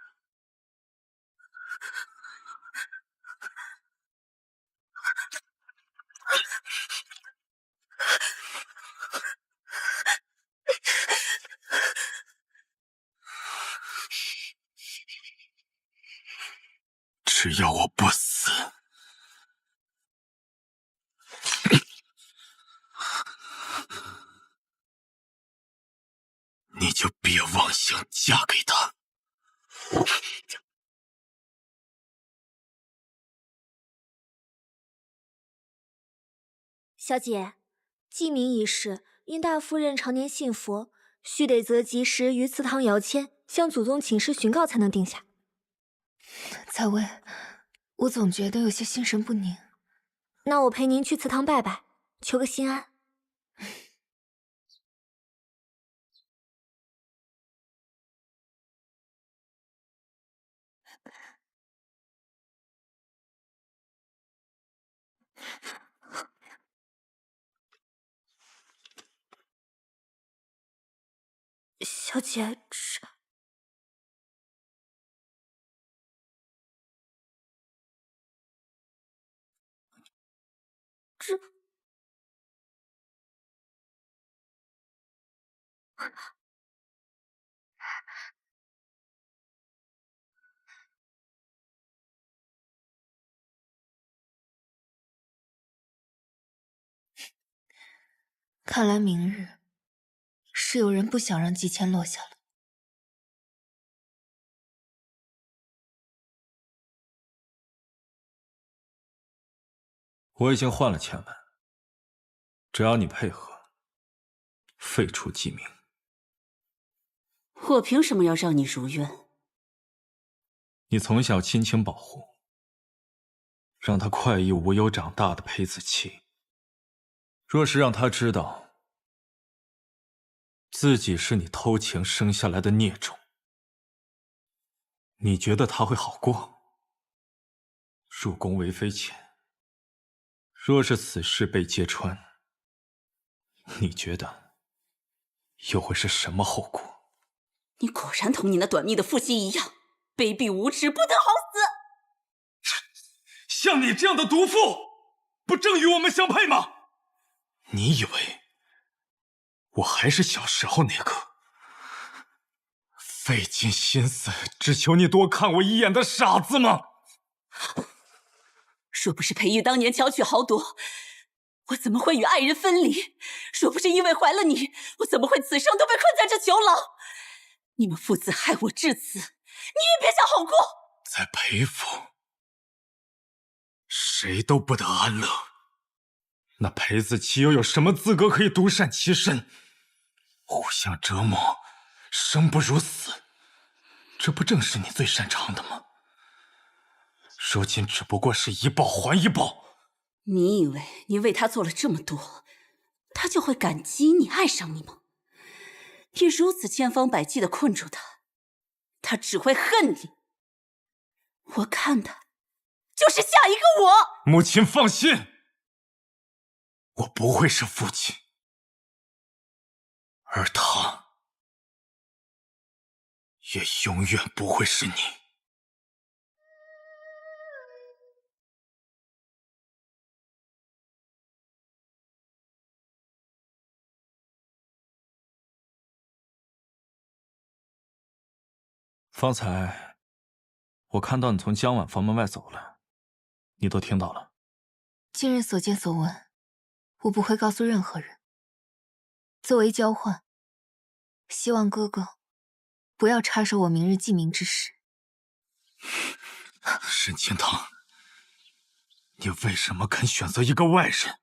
只要我不死，你就别妄想嫁给他。小姐，记名一事，因大夫人常年信佛，须得择吉时于祠堂摇签，向祖宗请示询告，才能定下。采薇，我总觉得有些心神不宁。那我陪您去祠堂拜拜，求个心安。小姐，这看来明日是有人不想让季谦落下了。我已经换了前文，只要你配合，废除记名。我凭什么要让你如愿？你从小亲情保护，让他快意无忧长大的裴子期，若是让他知道自己是你偷情生下来的孽种，你觉得他会好过？入宫为妃前，若是此事被揭穿，你觉得又会是什么后果？你果然同你那短命的父亲一样，卑鄙无耻，不得好死！像你这样的毒妇，不正与我们相配吗？你以为我还是小时候那个费尽心思只求你多看我一眼的傻子吗？若不是裴玉当年巧取豪夺，我怎么会与爱人分离？若不是因为怀了你，我怎么会此生都被困在这囚牢？你们父子害我至此，你也别想好过。在裴府，谁都不得安乐。那裴子期又有什么资格可以独善其身？互相折磨，生不如死，这不正是你最擅长的吗？如今只不过是一报还一报。你以为你为他做了这么多，他就会感激你、爱上你吗？你如此千方百计地困住他，他只会恨你。我看的就是下一个我。母亲放心，我不会是父亲，而他也永远不会是你。方才我看到你从江晚房门外走了，你都听到了。今日所见所闻，我不会告诉任何人。作为交换，希望哥哥不要插手我明日记名之事。沈清堂，你为什么肯选择一个外人，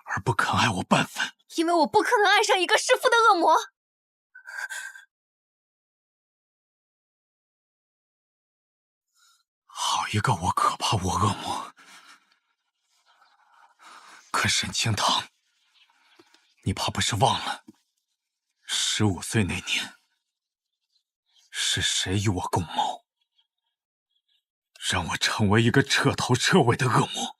而不肯爱我半分？因为我不可能爱上一个弑父的恶魔。好一个我可怕我恶魔！可沈清堂，你怕不是忘了15岁那年是谁与我共谋，让我成为一个彻头彻尾的恶魔？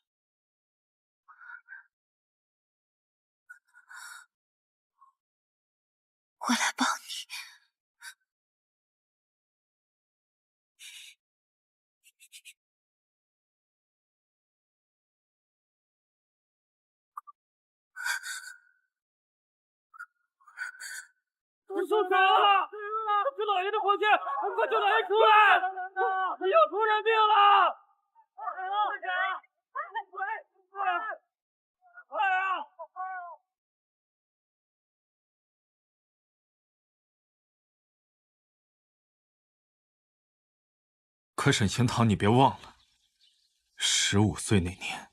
我来帮你。受伤了！救老爷的火箭，快救老爷出来！又出人命了！是谁？快啊！可沈清堂，你别忘了，15岁那年，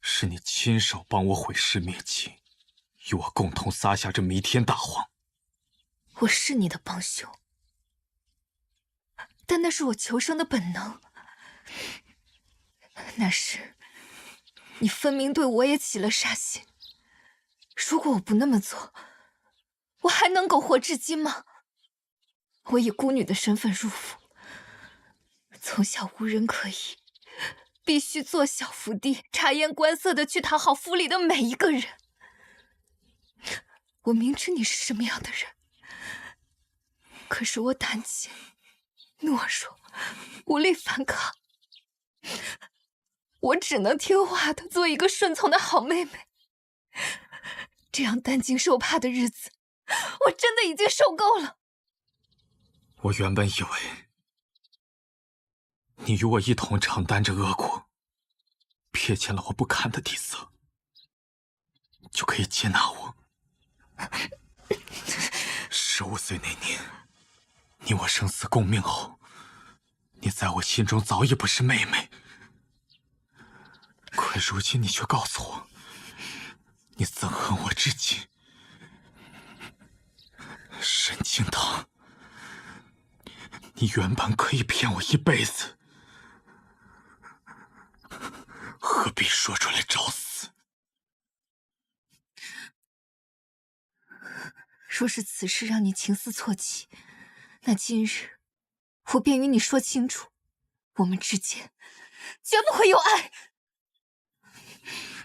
是你亲手帮我毁尸灭迹，与我共同撒下这弥天大谎。我是你的帮凶，但那是我求生的本能。那时，你分明对我也起了杀心。如果我不那么做，我还能苟活至今吗？我以孤女的身份入府，从小无人可依，必须做小伏地，察言观色的去讨好府里的每一个人。我明知你是什么样的人。可是我胆怯、懦弱，无力反抗，我只能听话的做一个顺从的好妹妹。这样担惊受怕的日子，我真的已经受够了。我原本以为，你与我一同承担着恶果，瞥见了我不堪的底色，就可以接纳我， 15岁那年，你我生死共命后，你在我心中早已不是妹妹。可如今你却告诉我，你憎恨我至今。沈清堂，你原本可以骗我一辈子，何必说出来找死？若是此事让你情思错起，那今日我便与你说清楚，我们之间绝不会有爱。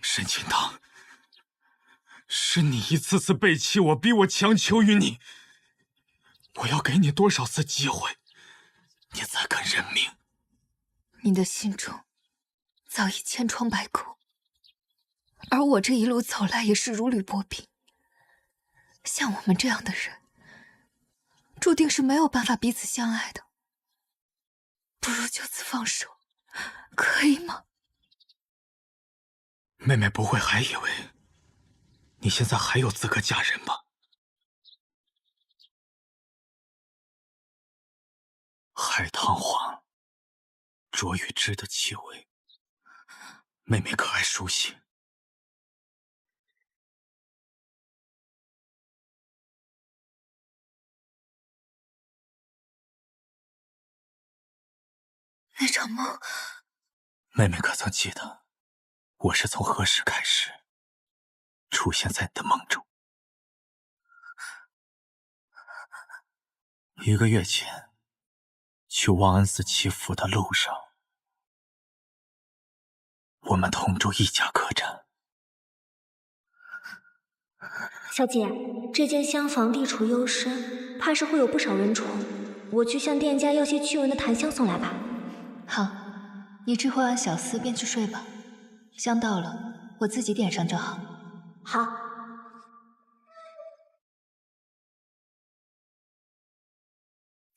沈清堂，是你一次次背弃我，逼我强求于你。我要给你多少次机会，你才肯认命？你的心中早已千疮百孔，而我这一路走来也是如履薄冰。像我们这样的人，注定是没有办法彼此相爱的。不如就此放手，可以吗？妹妹不会还以为你现在还有资格嫁人吧？海棠花、卓玉芝的气味，妹妹可还熟悉？那场梦，妹妹可曾记得我是从何时开始出现在你的梦中？1个月前，去望安寺祈福的路上，我们同住一家客栈。小姐，这间厢房地处幽深，怕是会有不少人宠。我去向店家要些驱蚊的檀香送来吧。好，你知会完小厮便去睡吧。香到了，我自己点上就好。好。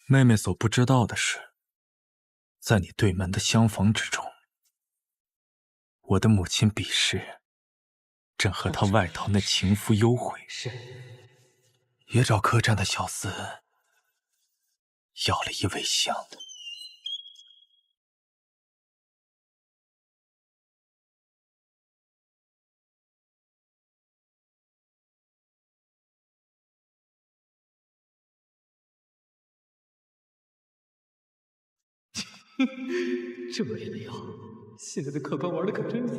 妹妹所不知道的是，在你对门的厢房之中，我的母亲彼时正和她外头那情夫幽会，也找客栈的小厮要了一味香。这么烈的药，现在的客官玩的可真惨。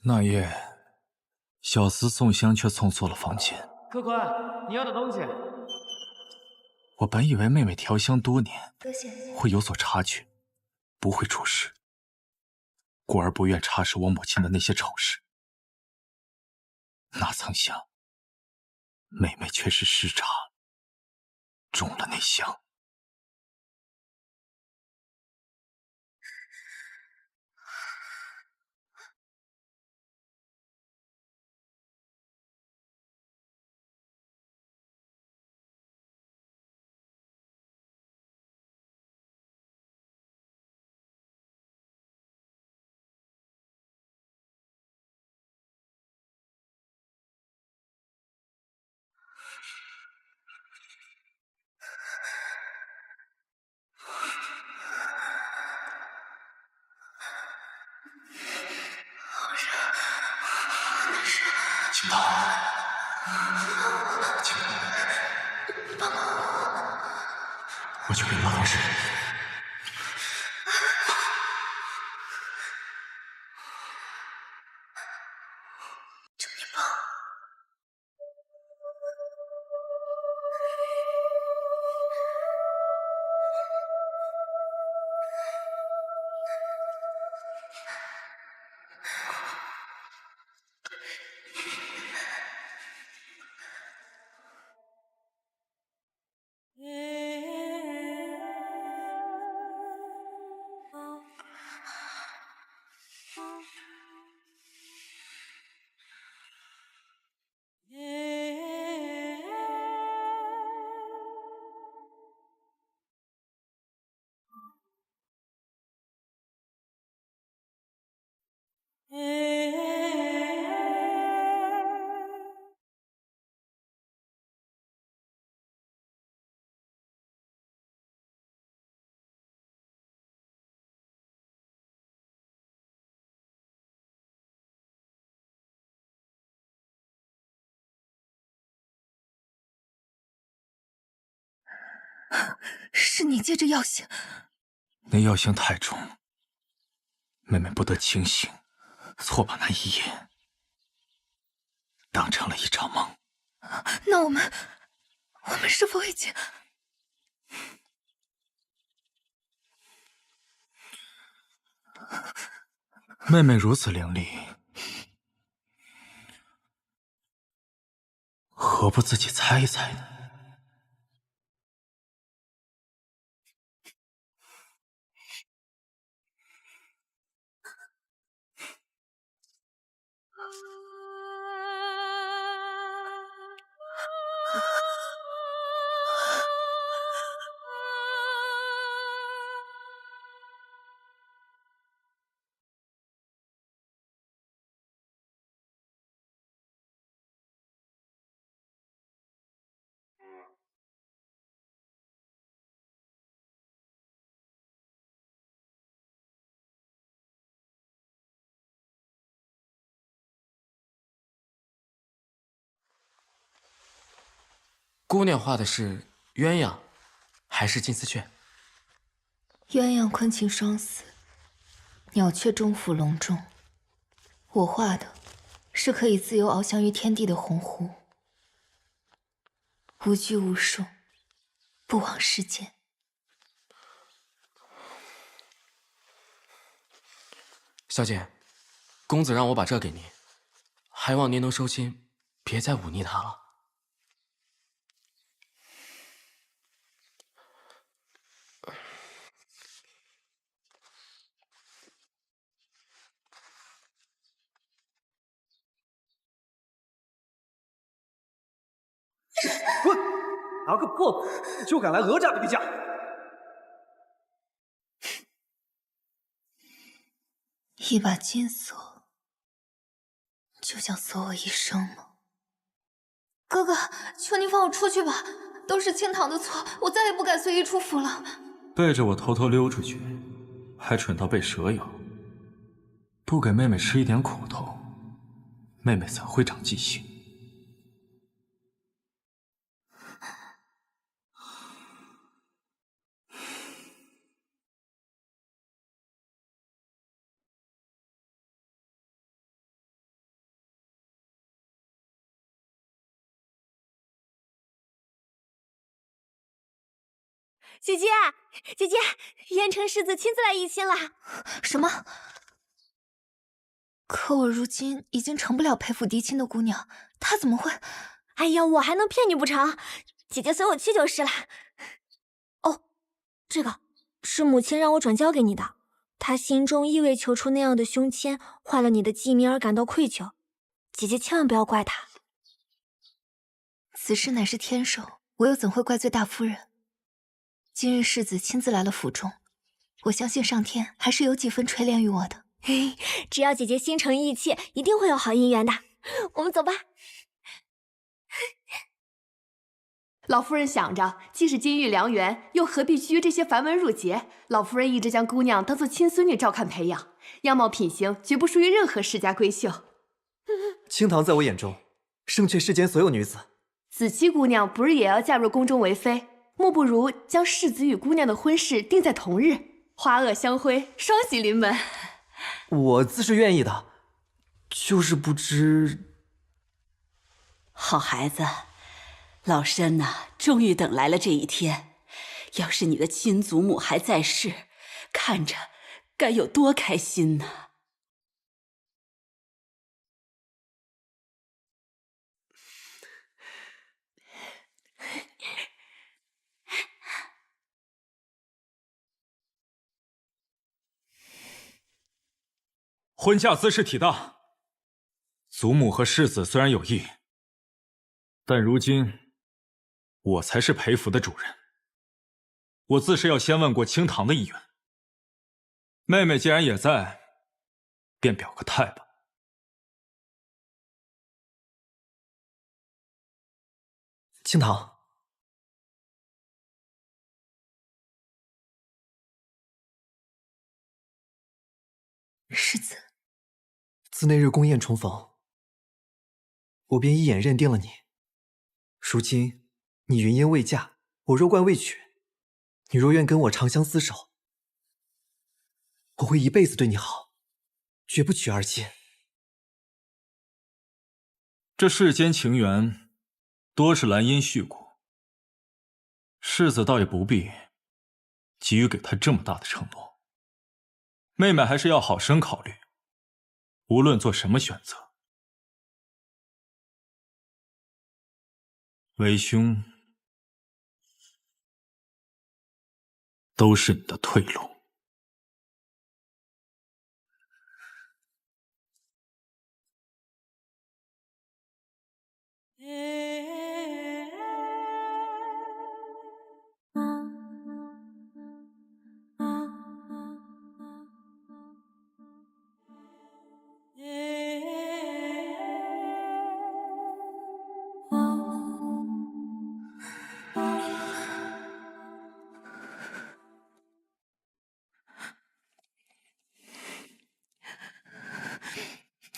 那夜，小厮送香却送错了房间。客官，你要的东西。我本以为妹妹调香多年，多谢。会有所察觉，不会出事，故而不愿插手我母亲的那些丑事。哪曾想，妹妹却是失察，中了那香。青桃，青桃，帮帮我！我去给你拿点水。求你帮我！是你借着药性。那药性太重，妹妹不得清醒，错把那一夜当成了一场梦。那我们是否已经……妹妹如此伶俐，何不自己猜一猜呢？姑娘画的是鸳鸯，还是金丝雀？鸳鸯昆禽双死，鸟雀中伏笼中。我画的是可以自由翱翔于天地的鸿鹄，无拘无束，不枉世间。小姐，公子让我把这给您，还望您能收心，别再忤逆他了。滚！拿个破狗就敢来讹诈陛下！一把金锁，就想锁我一生吗？哥哥，求你放我出去吧，都是青堂的错，我再也不敢随意出府了。背着我偷偷溜出去，还蠢到被蛇咬，不给妹妹吃一点苦头，妹妹怎会长记性？姐姐，姐姐，燕城世子亲自来议亲了。什么？可我如今已经成不了陪府嫡亲的姑娘，她怎么会……哎呀，我还能骗你不成？姐姐随我去就是了。哦，这个是母亲让我转交给你的，她心中意为求出那样的胸签，坏了你的记名而感到愧疚。姐姐千万不要怪她。此事乃是天授，我又怎会怪罪大夫人？今日世子亲自来了府中，我相信上天还是有几分垂怜于我的。嘿，只要姐姐心诚意切，一定会有好姻缘的。我们走吧。老夫人想着，既是金玉良缘，又何必拘这些繁文缛节？老夫人一直将姑娘当做亲孙女照看培养，样貌品行绝不输于任何世家闺秀。青堂在我眼中，胜却世间所有女子。子期姑娘不是也要嫁入宫中为妃？莫不如将世子与姑娘的婚事定在同日，花萼相辉，双喜临门。我自是愿意的，就是不知……好孩子，老身呐，终于等来了这一天。要是你的亲祖母还在世，看着该有多开心呢！婚嫁兹事体大，祖母和世子虽然有意，但如今我才是陪府的主人，我自是要先问过青堂的意愿。妹妹既然也在，便表个态吧。青堂，世子。自那日宫宴重逢，我便一眼认定了你。如今你云烟未嫁，我弱冠未娶，你若愿跟我长相厮守，我会一辈子对你好，绝不娶二妾。这世间情缘，多是兰因絮骨。世子倒也不必急于给他这么大的承诺。妹妹还是要好生考虑，无论做什么选择，为兄都是你的退路。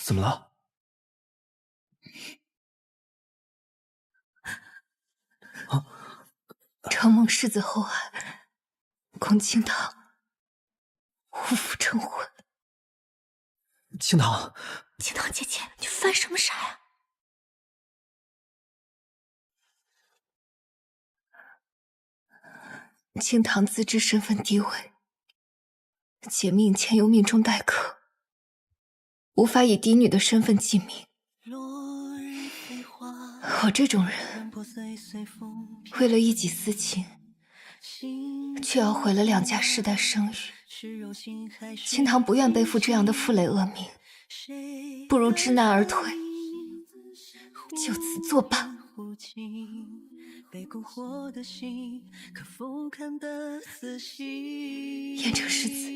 怎么了？承蒙世子厚爱，恐清堂无福成婚。清堂，清堂姐姐，你犯什么傻呀？清堂自知身份低微，且命前有命中待客，无法以嫡女的身份继命。我这种人，为了一己私情，却要毁了两家世代声誉。清堂不愿背负这样的负累恶名，不如知难而退，就此作罢。燕城世子，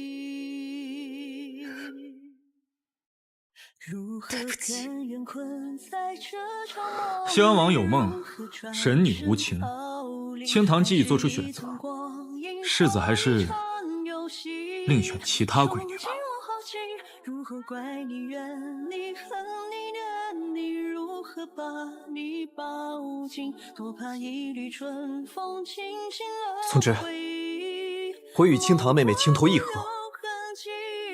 对不起。西安王有梦，神女无情。清堂既已做出选择，世子还是另选其他闺女吧。如何怪你怨你恨你念你，如何把你抱紧，多怕一缕春风轻轻从之，我与清堂妹妹情投意合，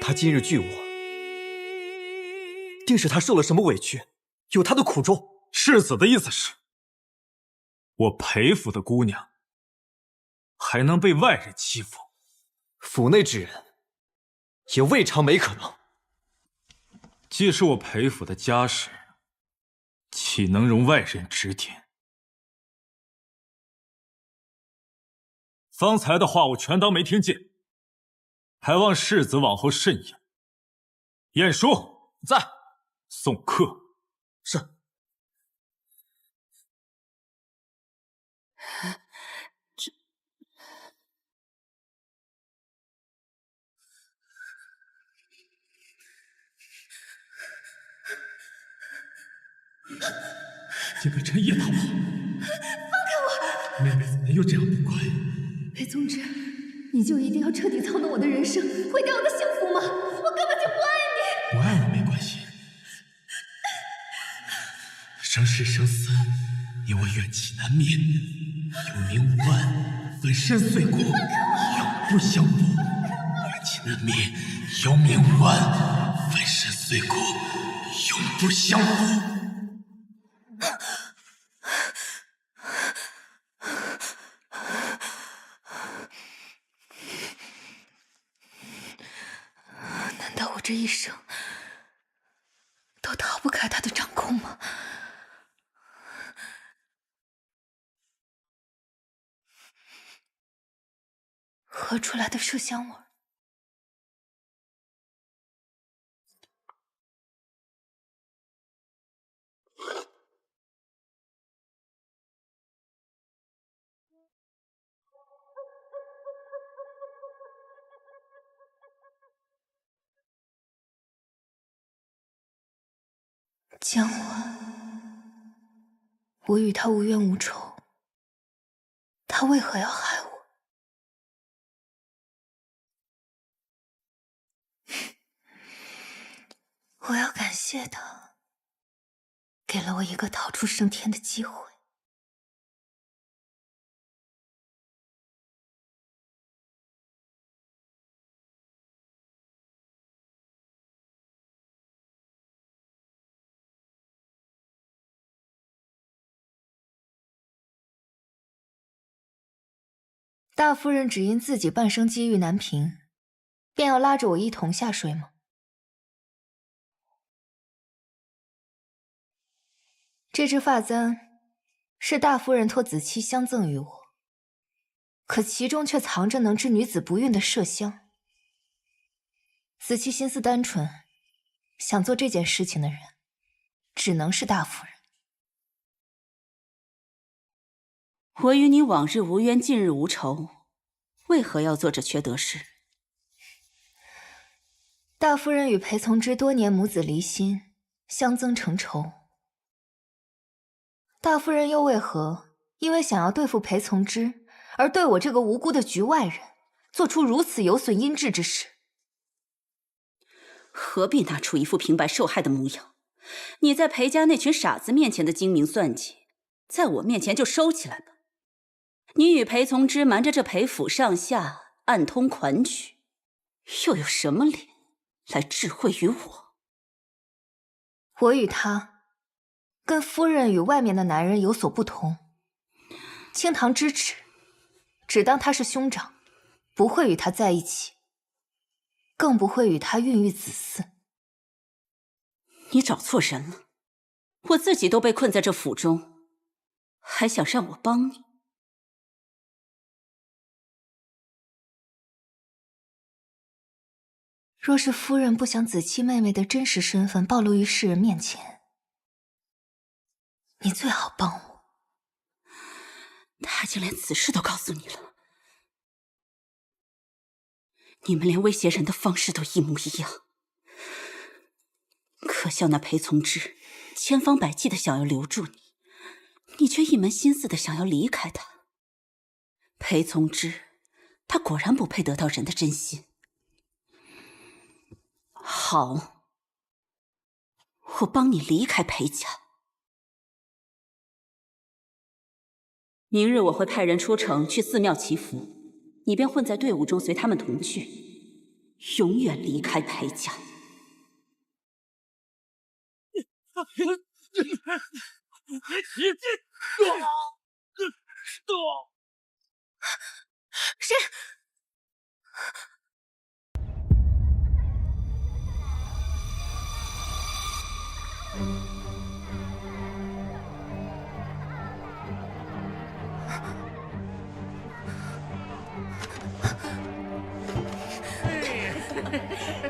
她今日拒我，定是她受了什么委屈，有她的苦衷。世子的意思是，我裴府的姑娘还能被外人欺负？府内之人也未尝没可能。既是我裴府的家事，岂能容外人指点？方才的话我全当没听见，还望世子往后慎言。晏殊在，送客。是。这个真也逃跑！放开我！妹妹怎么又这样不乖？裴宗之，你就一定要彻底操弄我的人生，毁掉我的幸福吗？我根本就不爱你！不爱我没关系，生生生死，你我怨气难泯，有名无万，粉身碎骨，永不相负。怨气难泯，有名无万，粉身碎骨，永不相负。难道我这一生都逃不开他的掌控吗？喝出来的麝香味儿，江晚，我与他无冤无仇，他为何要害我？我要感谢他，给了我一个逃出升天的机会。大夫人只因自己半生机遇难平，便要拉着我一同下水吗？这支发簪是大夫人托子期相赠于我，可其中却藏着能治女子不孕的麝香。子期心思单纯，想做这件事情的人，只能是大夫人。我与你往日无冤，近日无仇，为何要做这缺德事？大夫人与裴从之多年母子离心，相增成仇。大夫人又为何因为想要对付裴从之，而对我这个无辜的局外人，做出如此有损阴质之事？何必拿出一副平白受害的模样？你在裴家那群傻子面前的精明算计，在我面前就收起来吧。你与裴从之瞒着这裴府上下暗通款曲，又有什么脸来智慧于我？我与他，跟夫人与外面的男人有所不同。清堂支持，只当他是兄长，不会与他在一起，更不会与他孕育子嗣。你找错人了，我自己都被困在这府中，还想让我帮你？若是夫人不想子期妹妹的真实身份暴露于世人面前，你最好帮我。他竟连此事都告诉你了，你们连威胁人的方式都一模一样。可笑那裴从之千方百计的想要留住你，你却一门心思的想要离开他。裴从之，他果然不配得到人的真心。好，我帮你离开裴家。明日我会派人出城去寺庙祈福，你便混在队伍中，随他们同去，永远离开裴家。谁？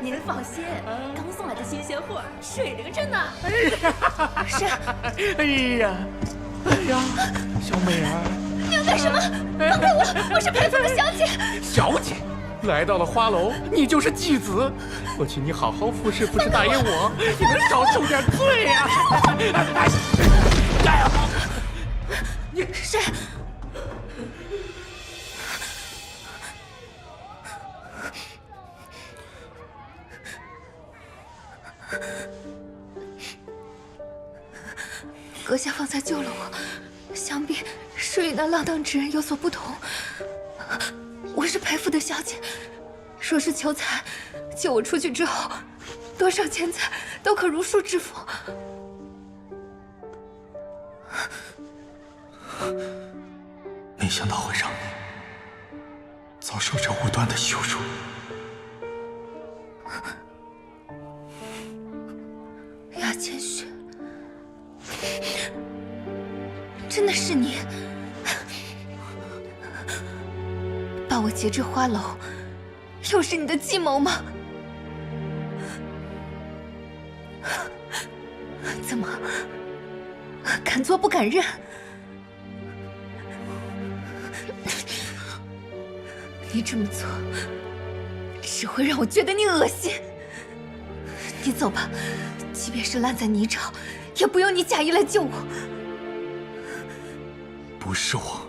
您放心，刚送来的新鲜货，水灵着呢。是。哎呀，小美儿，你要干什么？放开我！我是裴府的小姐。小姐，来到了花楼，你就是继子。我请你好好服侍服侍大爷我，你能少受点罪呀！加油！你谁？阁下方才救了我，想必是与那浪荡之人有所不同。我是裴府的小姐，若是求财，救我出去之后，多少钱财都可如数支付。没想到会让你遭受这无端的羞辱。雅千雪，真的是你把我劫至花楼，又是你的计谋吗？怎么敢做不敢认？你这么做只会让我觉得你恶心。你走吧，即便是烂在泥沼，也不用你假意来救我。不是我。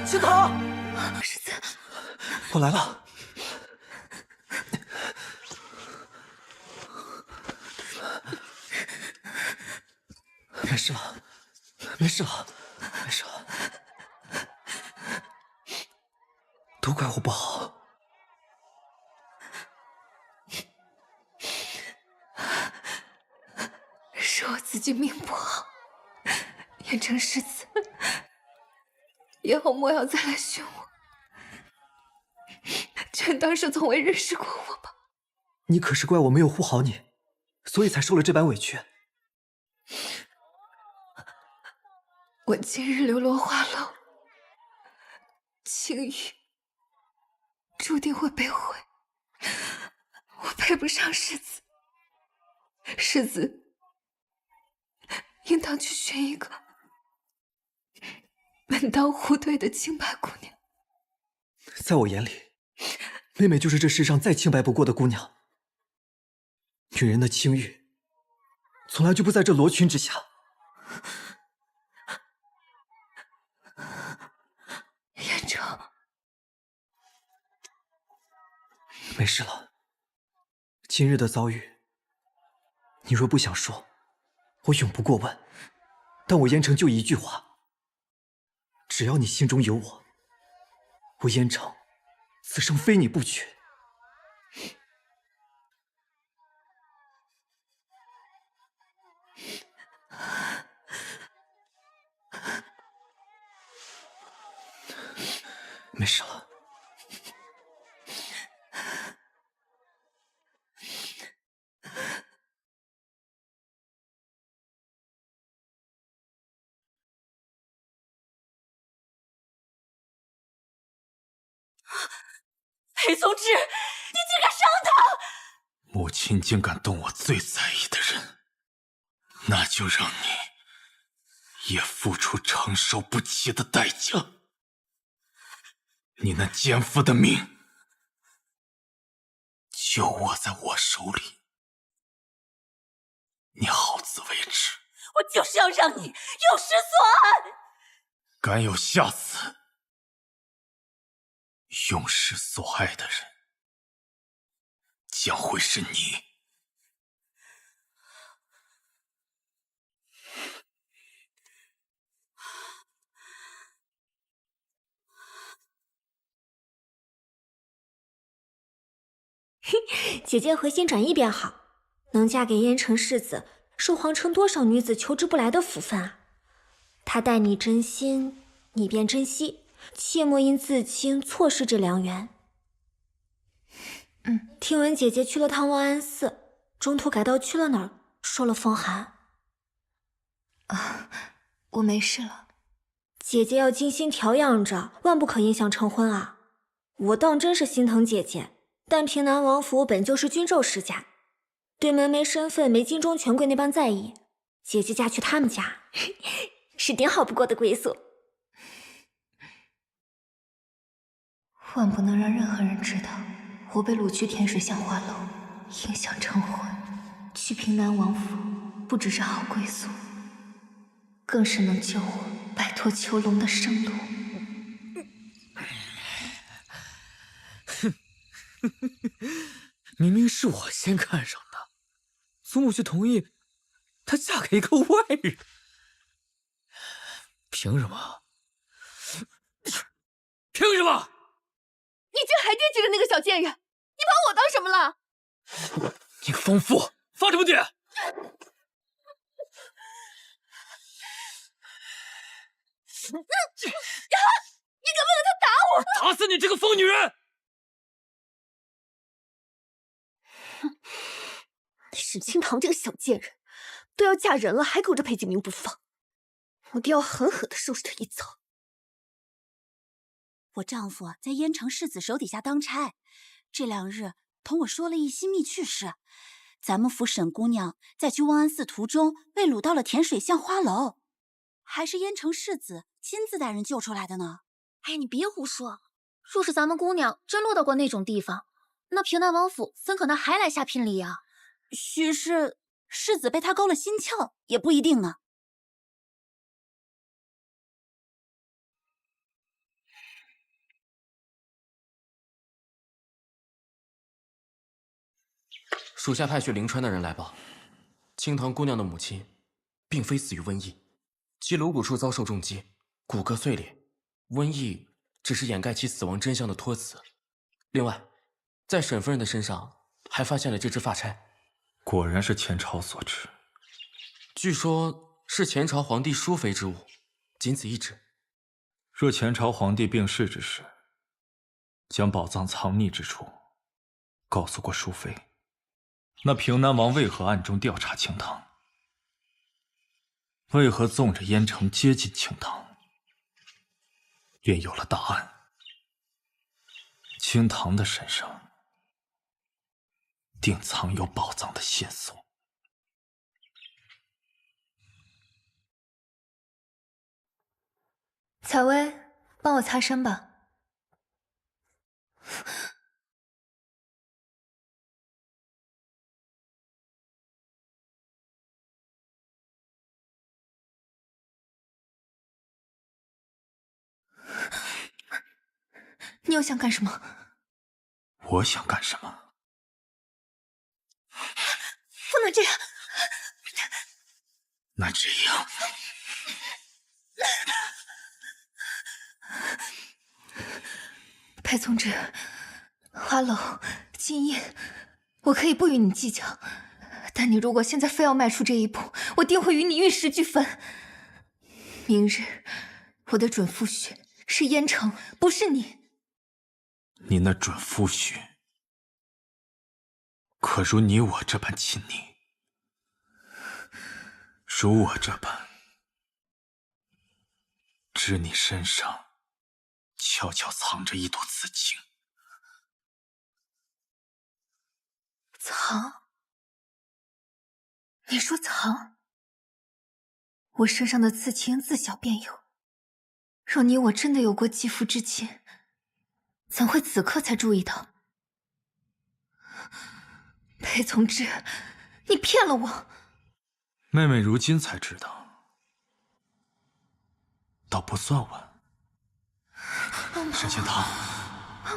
青桃，世子，我来了。没事了，没事了，没事了。都怪我不好。是我自己命不好，燕城世子，以后莫要再来寻我，全当是从未认识过我吧。你可是怪我没有护好你，所以才受了这般委屈。我今日流落花楼，青玉注定会被毁。我配不上世子，世子应当去寻一个门当户对的清白姑娘。在我眼里，妹妹就是这世上再清白不过的姑娘。女人的清誉，从来就不在这罗裙之下。燕城，没事了。今日的遭遇，你若不想说，我永不过问。但我燕城就一句话：只要你心中有我，我燕城此生非你不娶。没事了。裴宗志，你竟敢伤他！母亲竟敢动我最在意的人，那就让你也付出承受不起的代价。你那奸夫的命，就握在我手里，你好自为之。我就是要让你永失所安！敢有下次永失所爱的人，将会是你。姐姐回心转意便好，能嫁给燕城世子，是皇城多少女子求之不来的福分啊！他待你真心，你便珍惜，切莫因自轻错失这良缘。听闻姐姐去了趟万安寺，中途改道去了哪儿，受了风寒。我没事了。姐姐要精心调养着，万不可影响成婚啊！我当真是心疼姐姐。但平南王府本就是君胄世家，对门楣身份没京中权贵那般在意。姐姐嫁去他们家，是顶好不过的归宿。万不能让任何人知道我被掳去甜水巷花楼，影响成婚。去平南王府，不只是好归宿，更是能救我摆脱囚笼的生路。明明是我先看上的，祖母却同意她嫁给一个外人，凭什么？凭什么？你竟还惦记着那个小贱人！你把我当什么了？你个疯妇，发什么癫？你敢为了他打我？打死你这个疯女人！沈清堂这个小贱人，都要嫁人了，还勾着裴景明不放，我定要狠狠地收拾他一遭。我丈夫在燕城世子手底下当差，这2日同我说了一新密趣事。咱们府沈姑娘在去望安寺途中被掳到了甜水巷花楼，还是燕城世子亲自带人救出来的呢。哎，你别胡说！若是咱们姑娘真落到过那种地方，那平南王府怎可能还来下聘礼啊？许是世子被他勾了心窍，也不一定呢。属下派去灵川的人来报，清堂姑娘的母亲并非死于瘟疫，其颅骨处遭受重击，骨骼碎裂，瘟疫只是掩盖其死亡真相的托词。另外，在沈夫人的身上还发现了这只发钗，果然是前朝所制。据说是前朝皇帝淑妃之物，仅此一指。若前朝皇帝病逝之时，将宝藏藏匿之处告诉过淑妃，那平南王为何暗中调查清堂？为何纵着燕城接近清堂？便有了答案。清堂的身上定藏有宝藏的线索。采薇，帮我擦身吧。你又想干什么？我想干什么？不能这样。那这样，裴从之，花楼、金印，我可以不与你计较，但你如果现在非要迈出这一步，我定会与你玉石俱焚。明日，我的准夫婿是燕城，不是你。你那准夫婿，可如你我这般亲昵？如我这般，知你身上悄悄藏着一朵刺青。藏？你说藏？我身上的刺青自小便有，若你我真的有过肌肤之亲，怎会此刻才注意到？裴从之，你骗了我！妹妹如今才知道，倒不算晚。沈清堂，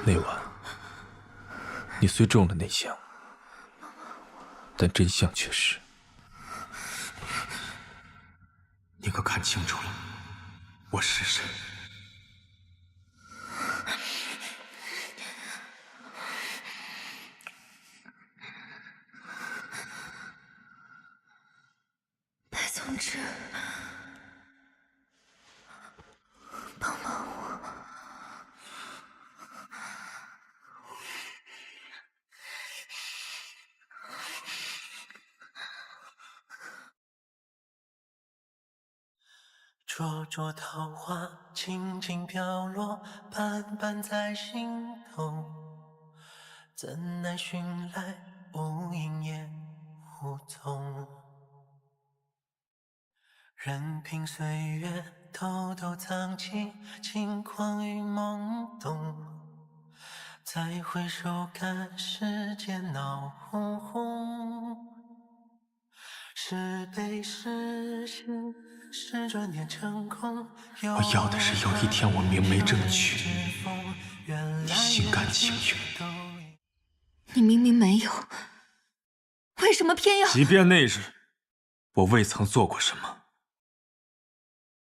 那晚你虽中了内香，但真相却是……你可看清楚了，我是谁？裴从之，帮帮我！灼灼桃花，轻轻飘落，瓣瓣在心头。怎奈寻来无影也无踪。任凭岁月偷偷藏起轻狂与懵懂，再回首看世间闹哄哄。是悲是喜，是转念成空。我要的是有一天我明媒正娶，你心甘情愿。你明明没有，为什么偏要？即便那日我未曾做过什么，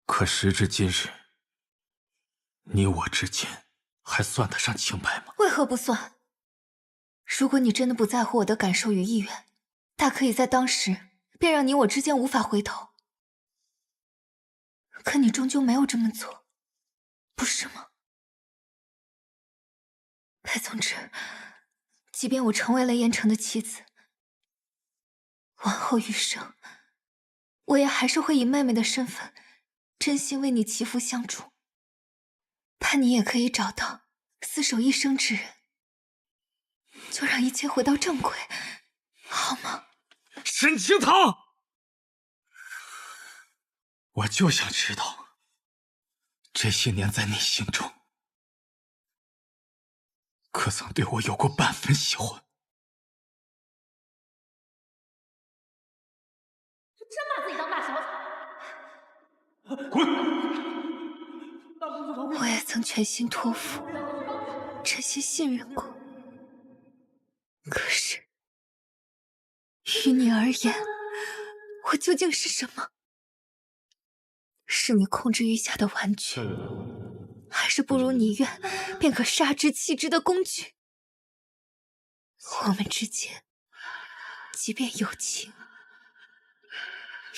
可时至今日，你我之间还算得上清白吗？为何不算？如果你真的不在乎我的感受与意愿，大可以在当时便让你我之间无法回头。可你终究没有这么做，不是吗？裴从之，即便我成为了燕城的妻子，往后余生，我也还是会以妹妹的身份，真心为你祈福相助，盼你也可以找到厮守一生之人，就让一切回到正轨，好吗？沈清堂，我就想知道，这些年在你心中，可曾对我有过半分喜欢？真把自己当大小草！滚！我也曾全心托付，真心信任过，可是于你而言，我究竟是什么？是你控制欲下的玩具，还是不如你愿，便可杀之弃之的工具。我们之间，即便有情，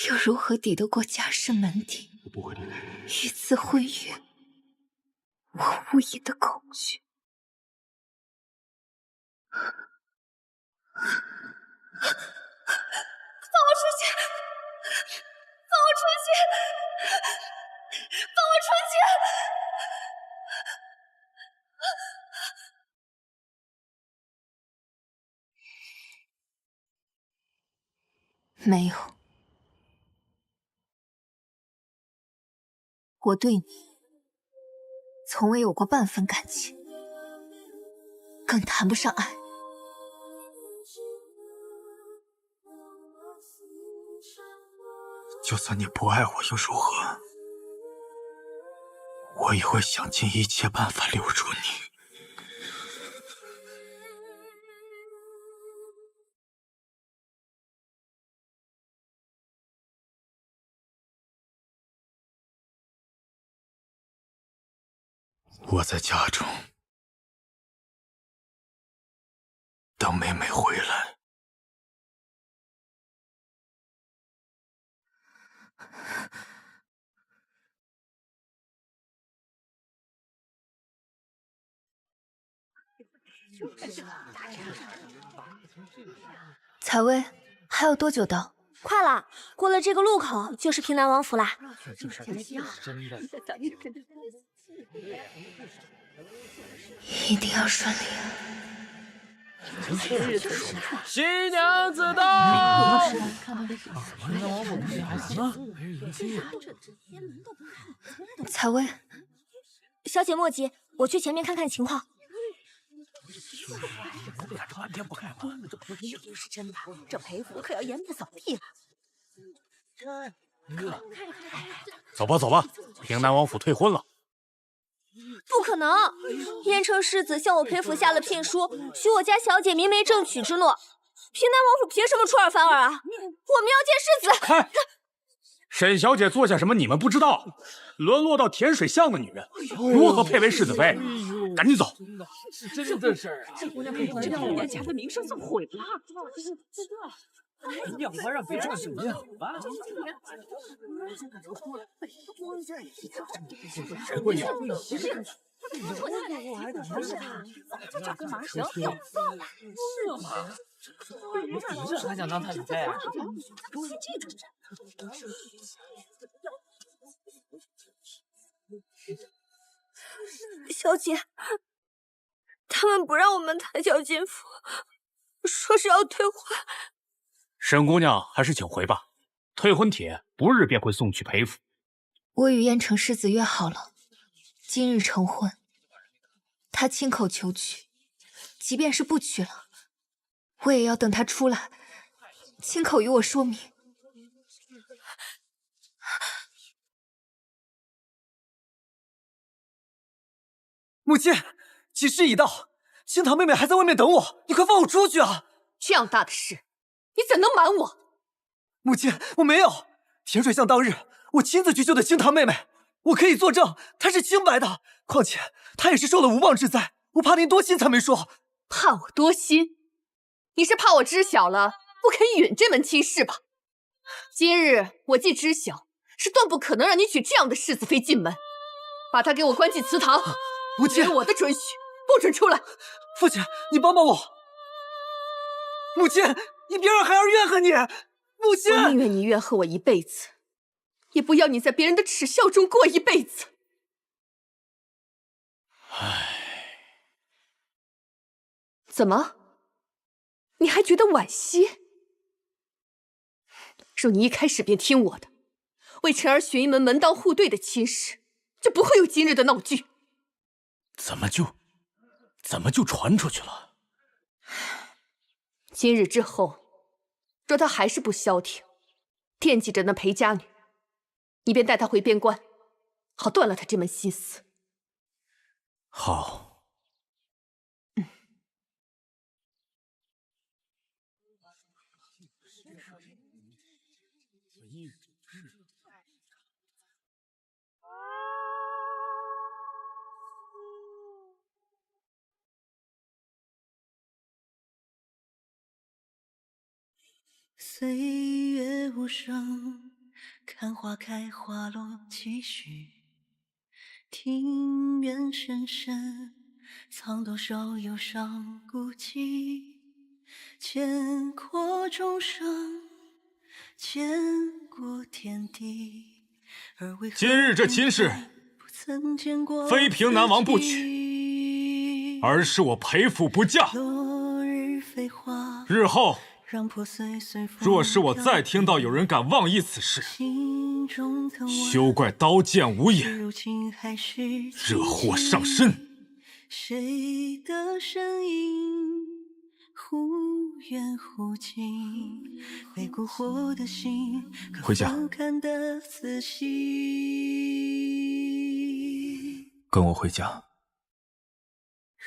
又如何抵得过家世门第？与此婚约，我无疑的恐惧。放我出去！放我出去！放我出去！没有，我对你从未有过半分感情，更谈不上爱。就算你不爱我又如何？我也会想尽一切办法留住你。我在家中等妹妹回来。采薇，还有多久到？快了，过了这个路口就是平南王府啦。一定要顺利啊！新娘子到！采薇，小姐莫急，我去前面看看情况。是真的，这裴府可要颜面扫地了。走吧，走吧，平南王府退婚了。不可能！燕城世子向我裴府下了聘书，许我家小姐明媒正娶之诺。平南王府凭什么出尔反尔啊？我们要见世子！开！沈小姐做下什么你们不知道？沦落到甜水巷的女人，如何配为世子妃？赶紧走！是真的事儿啊！这姑娘可把我们家的名声送毁了。要不然让别人怎么样吧？谁会要？这叫干嘛？行，是吗？这还想当太子妃啊？小姐，他们不让我们抬轿进府，说是要退婚。沈姑娘还是请回吧，退婚帖不日便会送去裴府。我与燕城世子约好了，今日成婚。他亲口求娶，即便是不娶了，我也要等他出来，亲口与我说明。母亲，吉时已到，青堂妹妹还在外面等我，你快放我出去啊！这样大的事，你怎能瞒我？母亲，我没有。甜水巷当日，我亲自去救的青堂妹妹，我可以作证，她是清白的。况且她也是受了无妄之灾，我怕您多心才没说。怕我多心？你是怕我知晓了不肯允这门亲事吧？今日我既知晓，是断不可能让你娶这样的世子妃进门。把她给我关进祠堂。母亲，没有我的准许，不准出来。父亲，你帮帮我。母亲，你别让孩儿怨恨你。母亲，我宁愿你怨恨我一辈子，也不要你在别人的耻笑中过一辈子。唉，怎么？你还觉得惋惜？若你一开始便听我的，为晨儿选一门门当户对的亲事，就不会有今日的闹剧。怎么就传出去了？今日之后，若他还是不消停，惦记着那裴家女，你便带他回边关，好断了他这门心思。好。岁月无声，看花开花落几许。庭院深深，藏多少忧伤孤寂。见过众生，见过天地，而为何今日这亲事，不曾见过非平南王不娶，而是我陪父不嫁。落日飞花，日后让破碎随风若是我再听到有人敢妄议此事，心中曾问休怪刀剑无眼，如今还是惹祸上身。谁的身影忽远忽近，被蛊惑的心可回家否看得仔细？跟我回家。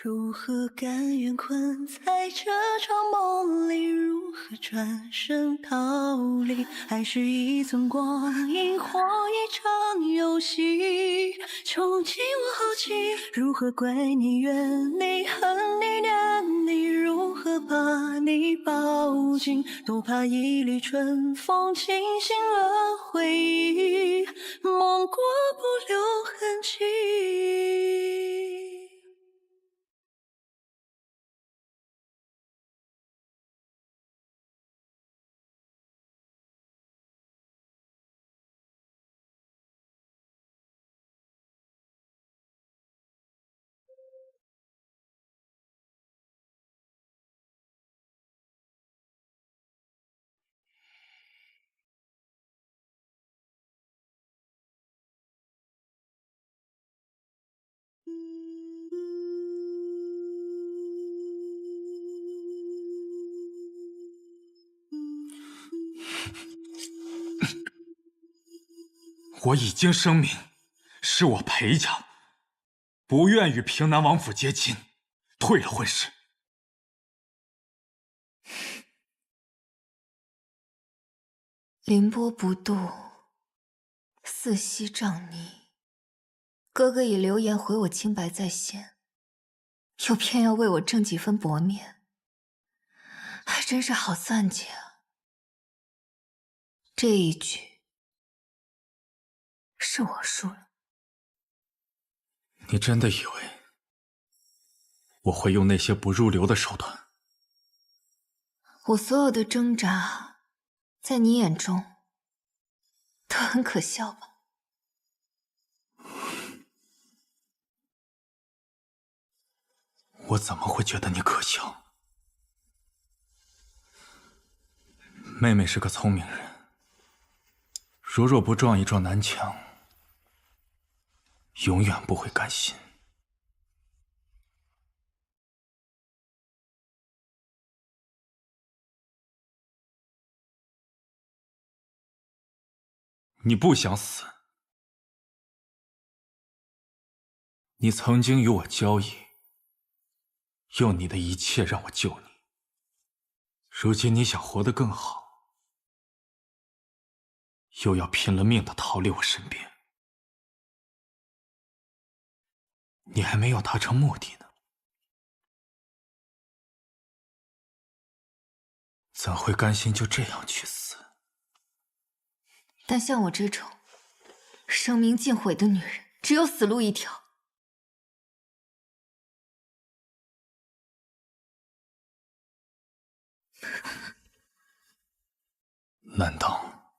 如何甘愿困在这场梦里？如何转身逃离？还是一寸光阴或一场游戏？穷尽我好奇，如何怪你怨你恨你念你？如何把你抱紧？都怕一缕春风惊醒了回忆，梦过不留痕迹。我已经声明，是我裴家不愿与平南王府结亲，退了婚事。凌波不渡，四溪障泥。哥哥以流言毁我清白在先，又偏要为我挣几分薄面，还真是好算计啊！这一局是我输了。你真的以为我会用那些不入流的手段？我所有的挣扎，在你眼中都很可笑吧？我怎么会觉得你可笑？妹妹是个聪明人，若不撞一撞南墙，永远不会甘心。你不想死，你曾经与我交易，用你的一切让我救你。如今你想活得更好，又要拼了命的逃离我身边。你还没有达成目的呢，怎会甘心就这样去死？但像我这种生命尽毁的女人，只有死路一条。难道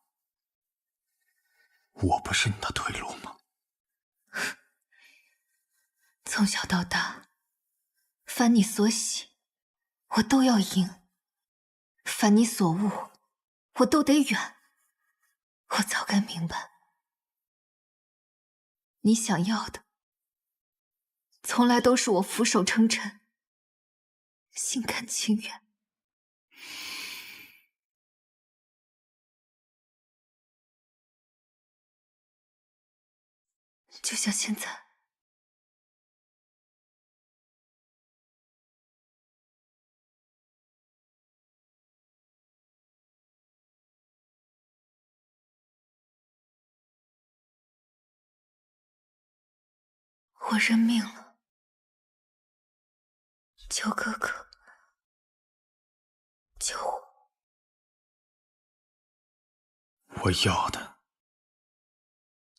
我不是你的退路吗？从小到大，凡你所喜，我都要赢；凡你所恶，我都得远。我早该明白，你想要的，从来都是我俯首称臣，心甘情愿。就像现在，我认命了，求哥哥救我。我要的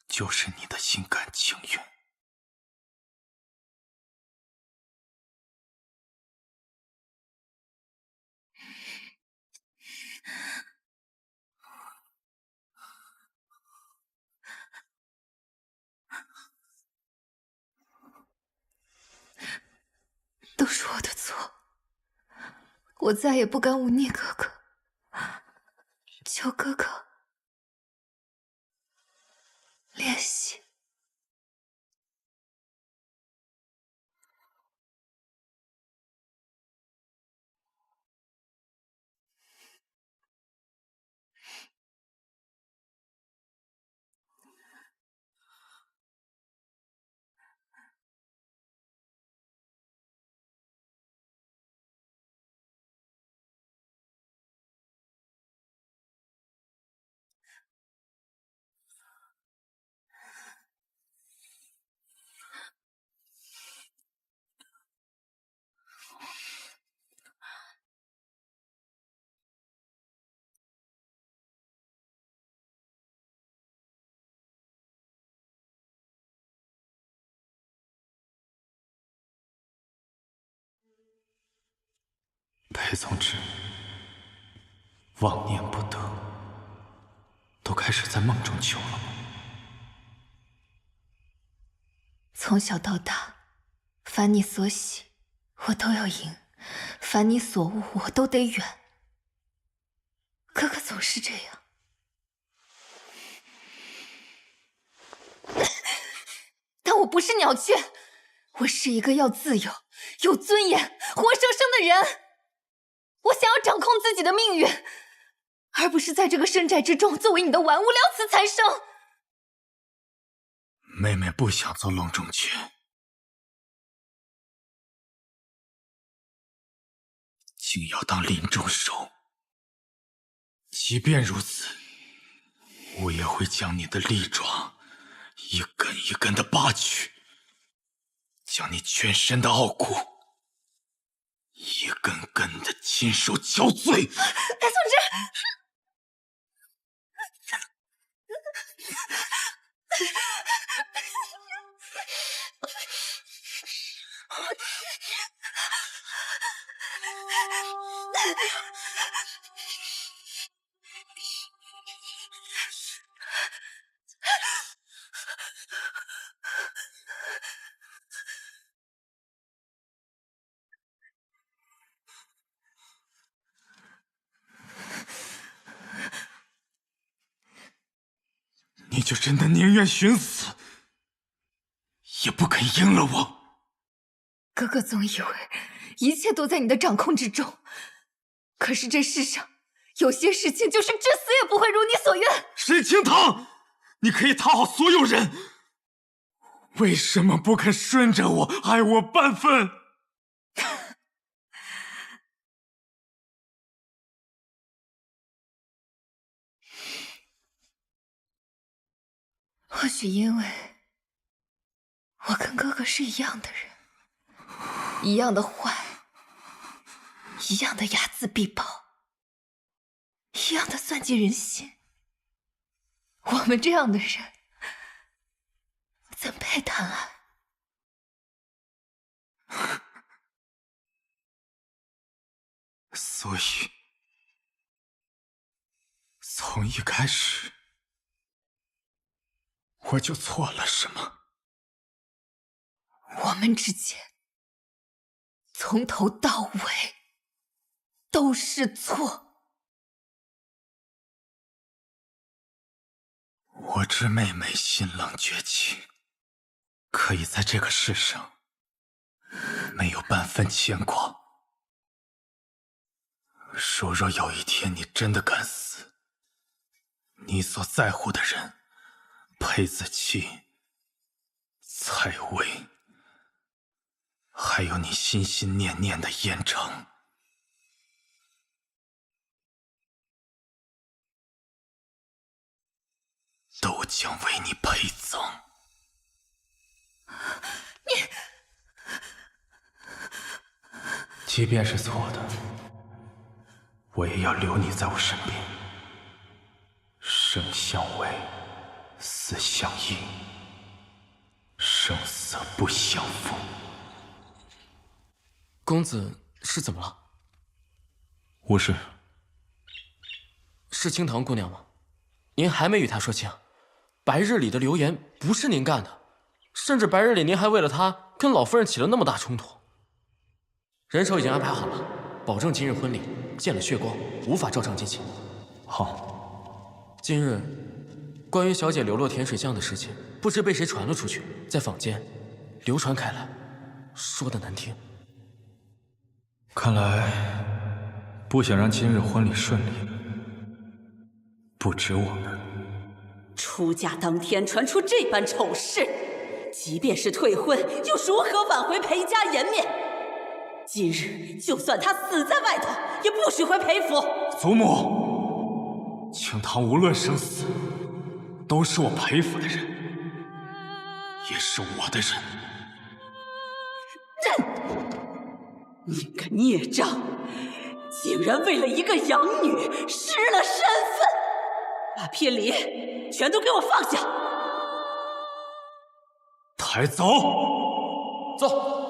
就是你的心甘情愿。都是我的错，我再也不敢忤逆哥哥，求哥哥怜惜。裴总之，妄念不得，都开始在梦中求了吗？从小到大，凡你所喜，我都要迎；凡你所恶，我都得远。哥哥总是这样。但我不是鸟雀，我是一个要自由、有尊严、活生生的人。我想要掌控自己的命运，而不是在这个深寨之中作为你的玩物，聊此残生。妹妹不想做笼中雀，竟要当林中兽。即便如此，我也会将你的利爪一根一根的扒去，将你全身的傲骨一根根的亲手嚼碎。裴总之，你就真的宁愿寻死，也不肯应了我？哥哥总以为一切都在你的掌控之中，可是这世上有些事情就是至死也不会如你所愿。沈清堂，你可以讨好所有人，为什么不肯顺着我，爱我半分？或许因为我跟哥哥是一样的人，一样的坏，一样的睚眦必报，一样的算计人心。我们这样的人怎配谈爱？所以，从一开始我就错了，是吗？我们之间从头到尾都是错。我知妹妹心冷绝情，可以在这个世上没有半分牵挂。若有一天你真的敢死，你所在乎的人裴子期、蔡薇，还有你心心念念的燕城，都将为你陪葬。即便是错的，我也要留你在我身边。生相违，死相依，生死不相负。公子是怎么了？无事。是清堂姑娘吗？您还没与她说清。白日里的流言不是您干的，甚至白日里您还为了她跟老夫人起了那么大冲突。人手已经安排好了，保证今日婚礼见了血光，无法照常进行。好。今日关于小姐流落甜水巷的事情，不知被谁传了出去，在坊间流传开来，说的难听。看来不想让今日婚礼顺利，不止我们。出嫁当天传出这般丑事，即便是退婚，又如何挽回裴家颜面？今日就算他死在外头，也不许回裴府。祖母，清堂无论生死，都是我裴府的人，也是我的人。你个孽障，竟然为了一个养女失了身份！把聘礼全都给我放下！抬走！走！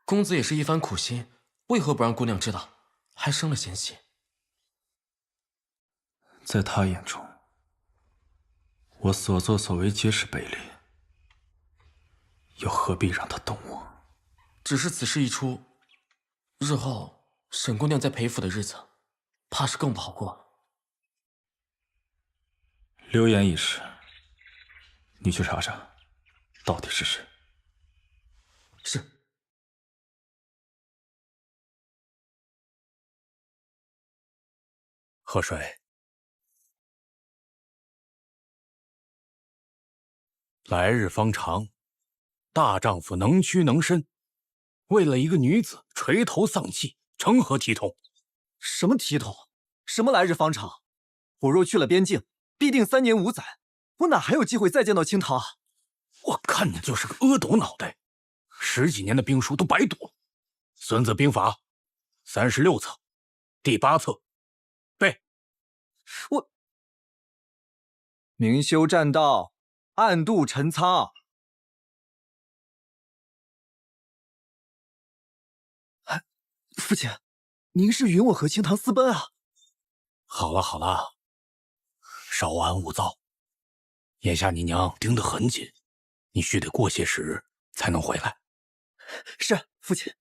公子也是一番苦心，为何不让姑娘知道，还生了嫌隙？在他眼中，我所作所为皆是卑劣，又何必让他动我？只是此事一出，日后沈姑娘在裴府的日子，怕是更不好过了。流言一事，你去查查，到底是谁？是。喝水。来日方长，大丈夫能屈能伸，为了一个女子垂头丧气，成何体统？什么体统？什么来日方长？我若去了边境，必定3年5载，我哪还有机会再见到清堂？我看你就是个阿斗脑袋，10几年的兵书都白读了。《孙子兵法》36册，第8册，背。我明修栈道，暗度陈仓。父亲，您是允我和清堂私奔啊？好了好了，稍安勿躁。眼下你娘盯得很紧，你须得过些时才能回来。是，父亲。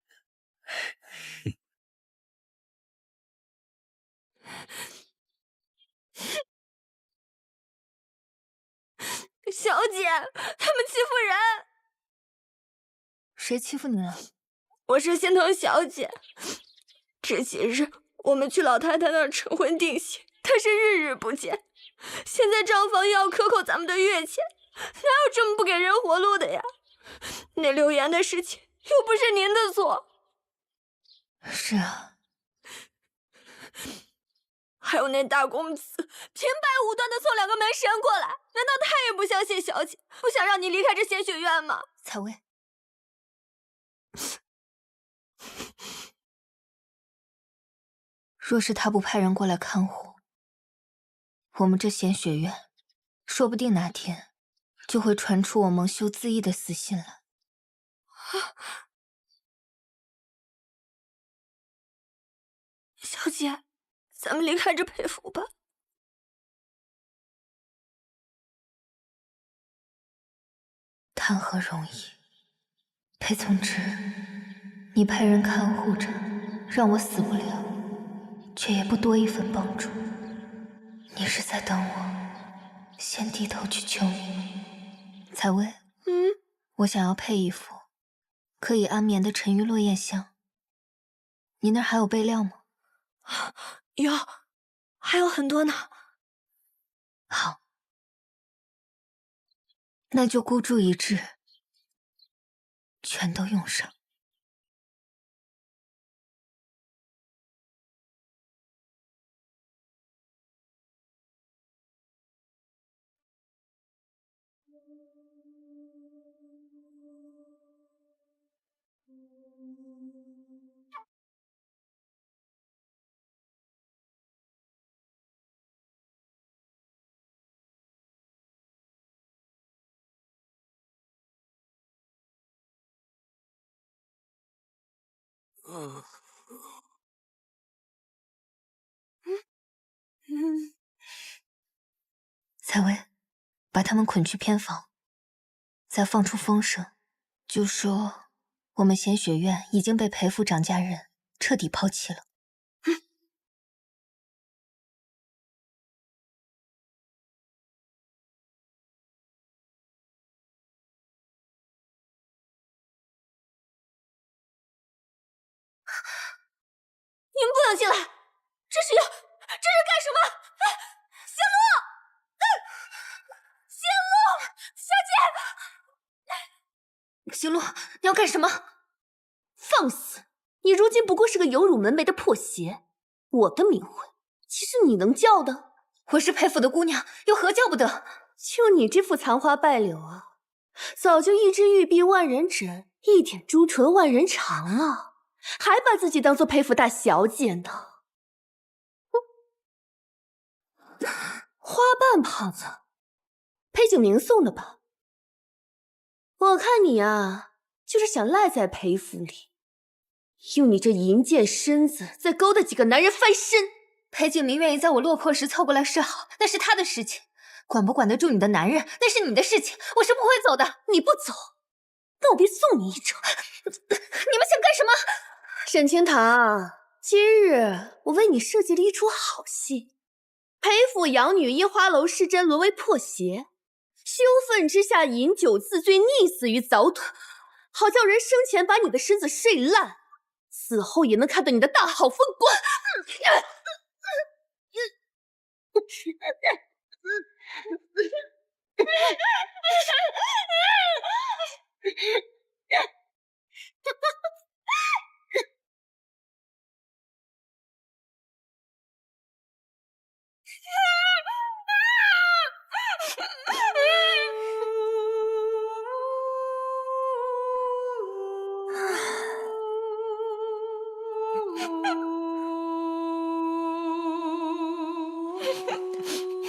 小姐，他们欺负人！谁欺负你了？我是心疼小姐。这几日我们去老太太那儿成婚定亲，她是日日不见。现在账房又要克扣咱们的月钱，哪有这么不给人活路的呀？那流言的事情又不是您的错。是啊。还有那大公子平白无端的送2个门神过来，难道他也不相信小姐，不想让你离开这仙学院吗？采薇，若是他不派人过来看护，我们这仙学院说不定哪天就会传出我蒙羞自缢的死信来。小姐，咱们离开这裴府吧。谈何容易？裴从之，你派人看护着，让我死不了，却也不多一份帮助。你是在等我先低头去求你？采薇，我想要配一副可以安眠的沉鱼落雁香。你那儿还有备料吗？有，还有很多呢。好，那就孤注一掷，全都用上。采薇，把他们捆去偏房，再放出风声，就说我们贤学院已经被裴府长家人彻底抛弃了。你们不能进来！这是干什么？仙露，仙露，小姐，行路，你要干什么？放肆！你如今不过是个有辱门楣的破鞋，我的名讳岂是你能叫的？我是裴府的姑娘，又何叫不得？就你这副残花败柳啊，早就一支玉臂万人枕，一点朱唇万人尝了，还把自己当做裴府大小姐呢。花瓣胖子，裴景明送的吧？我看你啊，就是想赖在裴府里，用你这淫贱身子再勾搭几个男人翻身。裴景明愿意在我落魄时凑过来示好，那是他的事情，管不管得住你的男人，那是你的事情，我是不会走的。你不走，那我便送你一程。你们想干什么？沈清堂，今日我为你设计了一出好戏。裴府养女因花楼失贞沦为破鞋，羞愤之下饮酒自醉，溺死于藻土，好叫人生前把你的身子睡烂，死后也能看到你的大好风光。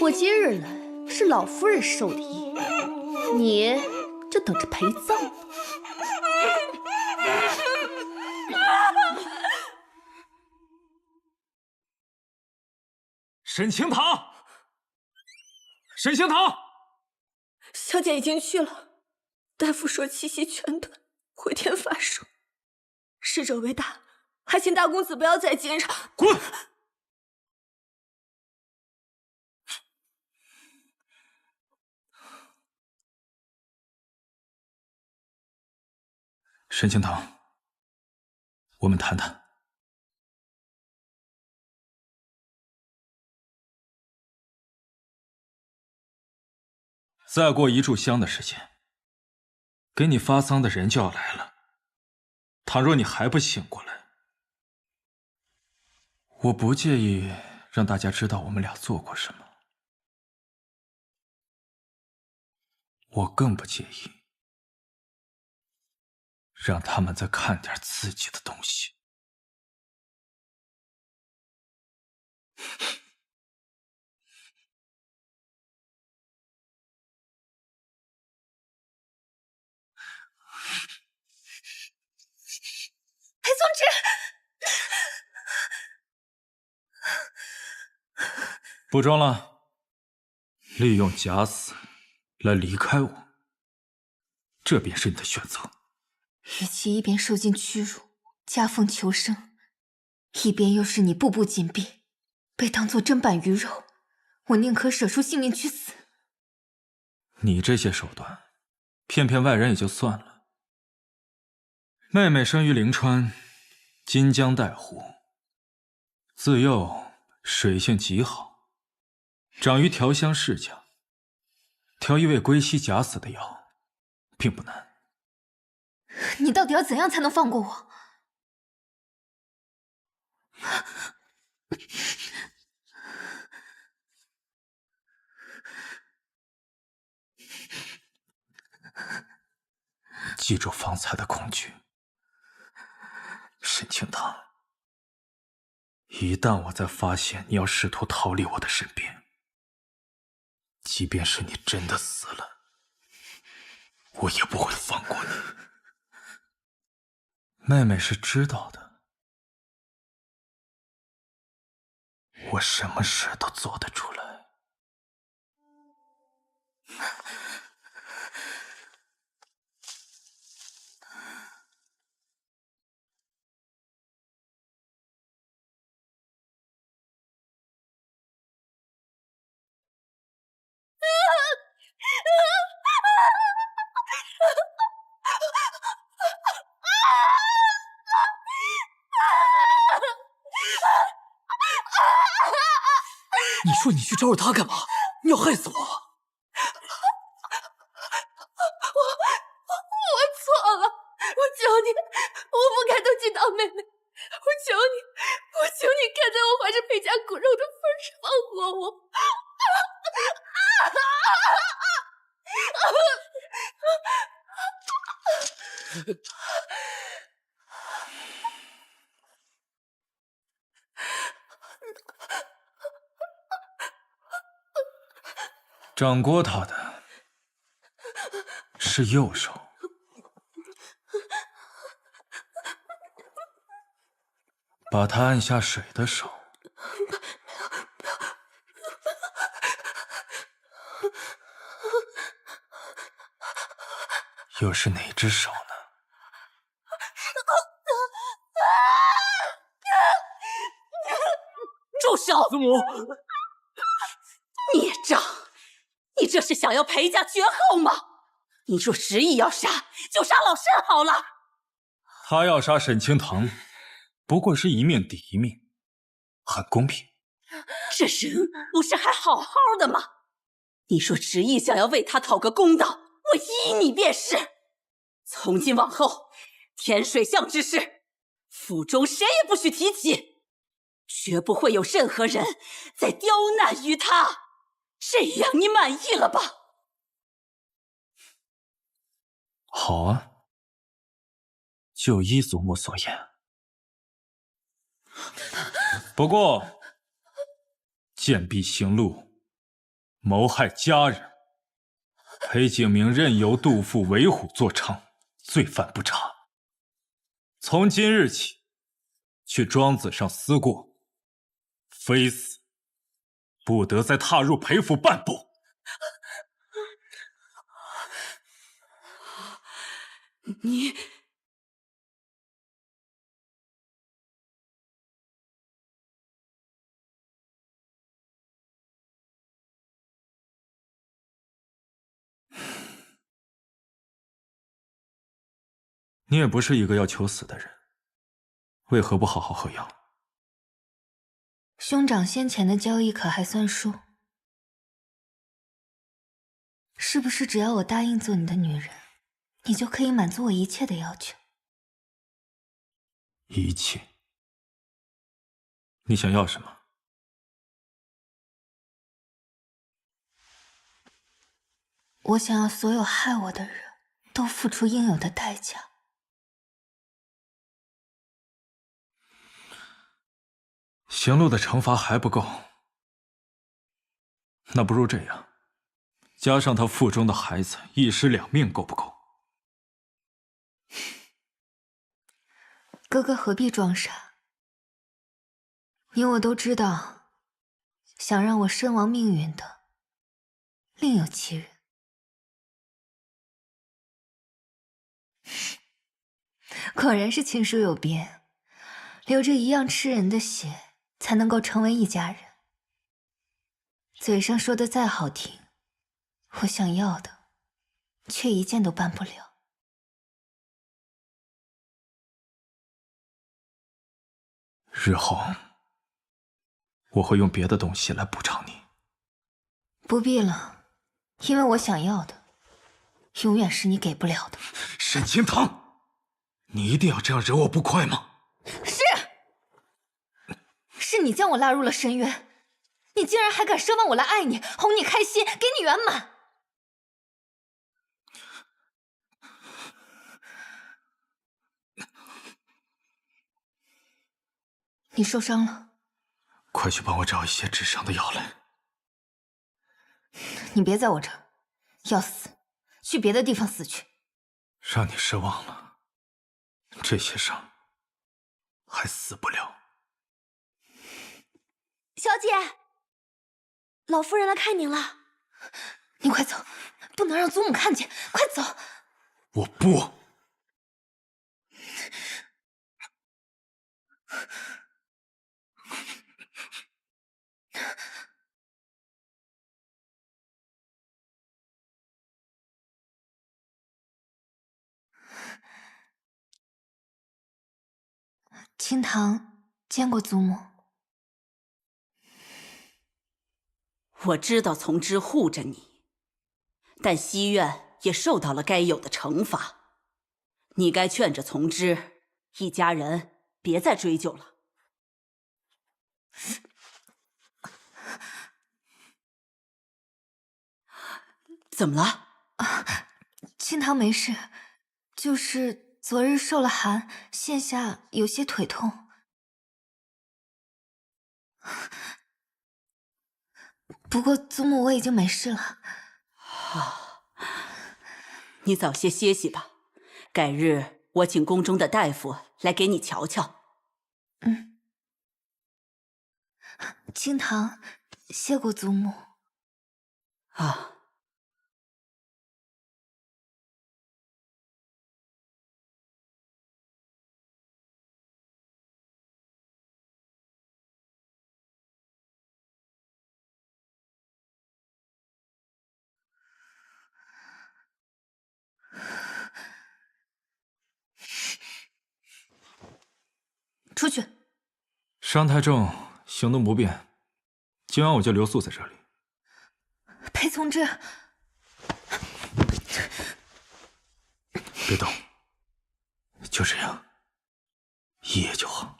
我今日来是老夫人授的意，你就等着陪葬吧。沈清堂，沈清堂，小姐已经去了，大夫说气息全断，回天乏术。逝者为大，还请大公子不要再惊扰。滚！沈清堂，我们谈谈。再过一炷香的时间，给你发丧的人就要来了。倘若你还不醒过来，我不介意让大家知道我们俩做过什么。我更不介意让他们再看点自己的东西。裴宗之，不装了，利用假死来离开我，这便是你的选择。与其一边受尽屈辱，夹缝求生，一边又是你步步紧逼，被当作砧板鱼肉，我宁可舍出性命去死。你这些手段，骗骗外人也就算了。妹妹生于灵川，金江带湖，自幼水性极好，长于调香世家，调一味归西假死的药，并不难。你到底要怎样才能放过我？记住方才的恐惧，沈清堂，一旦我再发现你要试图逃离我的身边，即便是你真的死了，我也不会放过你。妹妹是知道的，我什么事都做得出来。你说你去招惹他干嘛？你要害死我！我错了，我求你，我不该妒忌堂妹妹，我求你看在我怀着裴家骨肉的份上放过我。掌掴他的是右手，把他按下水的手又是哪只手呢？住手！子母，孽障！你这是想要裴家绝后吗？你若执意要杀，就杀老身好了。他要杀沈清堂，不过是一命抵一命，很公平。这人不是还好好的吗？你若执意想要为他讨个公道，我依你便是。从今往后，天水巷之事，府中谁也不许提起，绝不会有任何人再刁难于他。这样你满意了吧？好啊，就依祖母所言。不过，贱婢行路，谋害家人，裴景明任由杜父为虎作伥，罪犯不查。从今日起，去庄子上思过，非死不得再踏入裴府半步。你你也不是一个要求死的人，为何不好好喝药？兄长先前的交易可还算数？是不是只要我答应做你的女人，你就可以满足我一切的要求？一切？你想要什么？我想要所有害我的人都付出应有的代价。行路的惩罚还不够，那不如这样，加上他腹中的孩子，一尸两命，够不够？哥哥何必装傻？你我都知道，想让我身亡命陨的另有其人。果然是亲疏有别，流着一样吃人的血，才能够成为一家人。嘴上说的再好听，我想要的却一件都办不了。日后我会用别的东西来补偿你。不必了，因为我想要的永远是你给不了的。沈清堂，你一定要这样惹我不快吗？是你将我拉入了深渊，你竟然还敢奢望我来爱你，哄你开心，给你圆满。你受伤了，快去帮我找一些治伤的药来。你别在我这儿，要死去别的地方死去。让你失望了，这些伤还死不了。小姐，老夫人来看您了。你快走，不能让祖母看见，快走！我不。清堂见过祖母。我知道从之护着你，但西院也受到了该有的惩罚。你该劝着从之一家人别再追究了。怎么了？清堂没事，就是昨日受了寒，现下有些腿痛。不过祖母我已经没事了。你早些歇息吧，改日我请宫中的大夫来给你瞧瞧。清堂谢过祖母。啊。出去。伤太重，行动不便，今晚我就留宿在这里。裴从之，别动，就这样，一夜就好。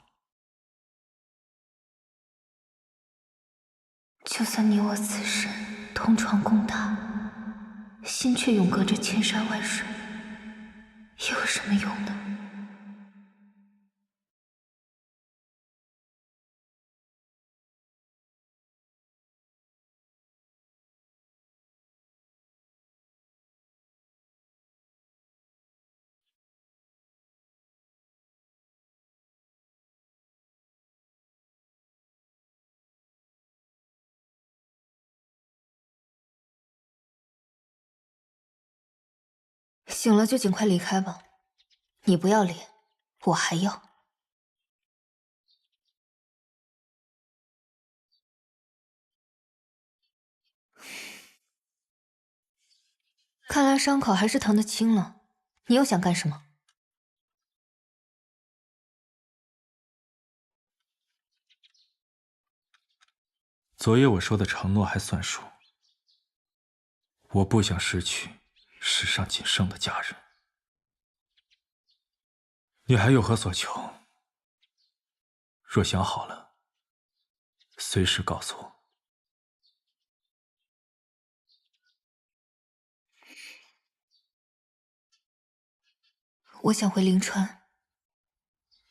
就算你我此生同床共榻，心却永隔着千山万水，又有什么用呢？醒了就尽快离开吧，你不要脸，我还要。看来伤口还是疼得轻了，你又想干什么？昨夜我说的承诺还算数，我不想失去世上仅剩的家人。你还有何所求？若想好了，随时告诉我。我想回临川，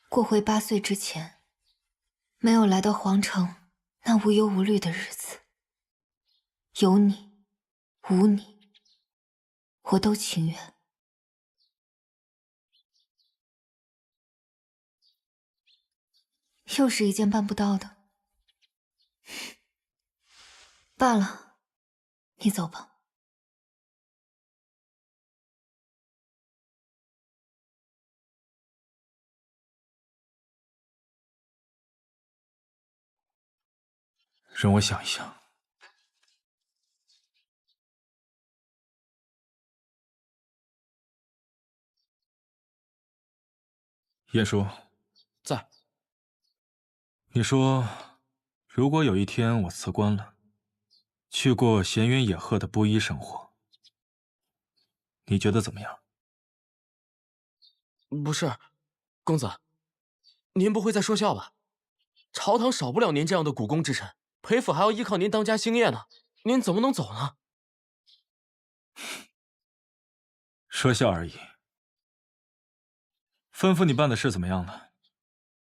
过回8岁之前没有来到皇城那无忧无虑的日子。有你，无你，我都情愿。又是一件办不到的。罢了，你走吧。让我想一想。晏殊，在。你说，如果有一天我辞官了，去过闲云野鹤的布衣生活，你觉得怎么样？不是，公子，您不会在说笑吧？朝堂少不了您这样的股肱之臣，裴府还要依靠您当家兴业呢，您怎么能走呢？说笑而已。吩咐你办的事怎么样了？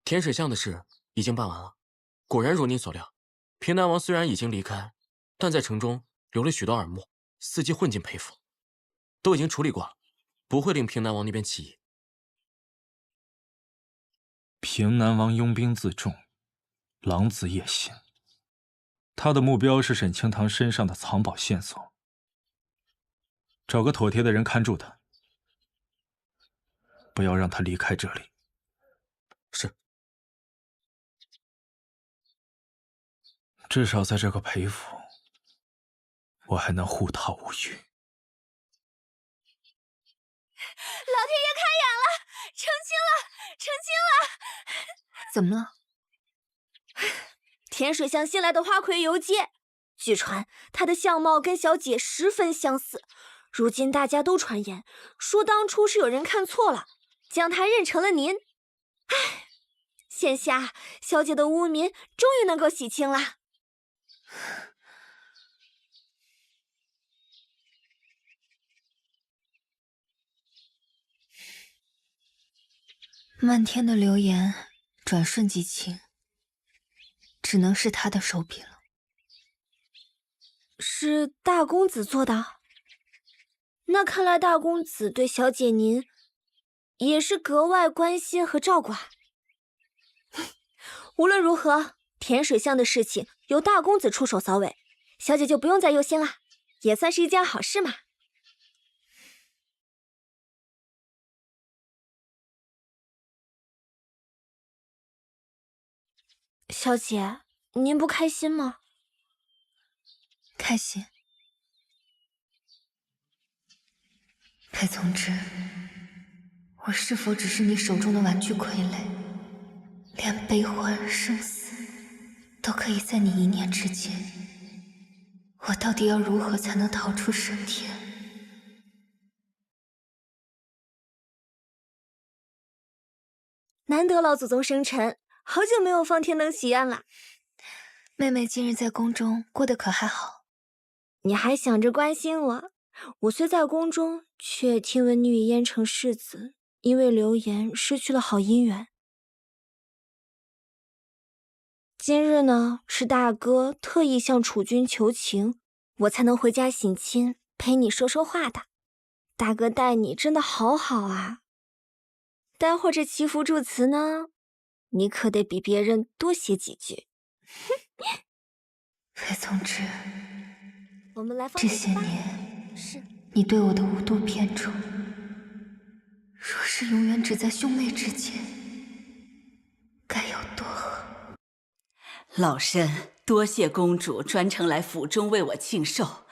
甜水巷的事已经办完了。果然如您所料，平南王虽然已经离开，但在城中留了许多耳目，伺机混进裴府，都已经处理过了，不会令平南王那边起疑。平南王拥兵自重，狼子野心。他的目标是沈清堂身上的藏宝线索，找个妥帖的人看住他，不要让他离开这里。是。至少在这个裴府，我还能护他无虞。老天爷开眼了，成亲了，成亲了！怎么了？甜水巷新来的花魁游街，据传她的相貌跟小姐十分相似。如今大家都传言说当初是有人看错了，将她认成了您。唉，现下小姐的污名终于能够洗清了。漫天的流言转瞬即清，只能是他的手笔了。是大公子做的？那看来大公子对小姐您也是格外关心和照顾啊。无论如何，甜水巷的事情由大公子出手扫尾，小姐就不用再忧心了，也算是一件好事嘛。小姐，您不开心吗？开心。裴从之，我是否只是你手中的玩具傀儡？连悲欢生死都可以在你一念之间。我到底要如何才能逃出升天？难得老祖宗生辰，好久没有放天灯许愿了。妹妹今日在宫中过得可还好？你还想着关心我？我虽在宫中，却听闻你与燕城世子因为流言失去了好姻缘。今日呢，是大哥特意向楚君求情，我才能回家省亲，陪你说说话的。大哥待你真的好好啊。待会儿这祈福祝词呢，你可得比别人多写几句。裴从之，我们来放这些年，你对我的无度偏宠，若是永远只在兄妹之间，该有多好。老身多谢公主专程来府中为我庆寿，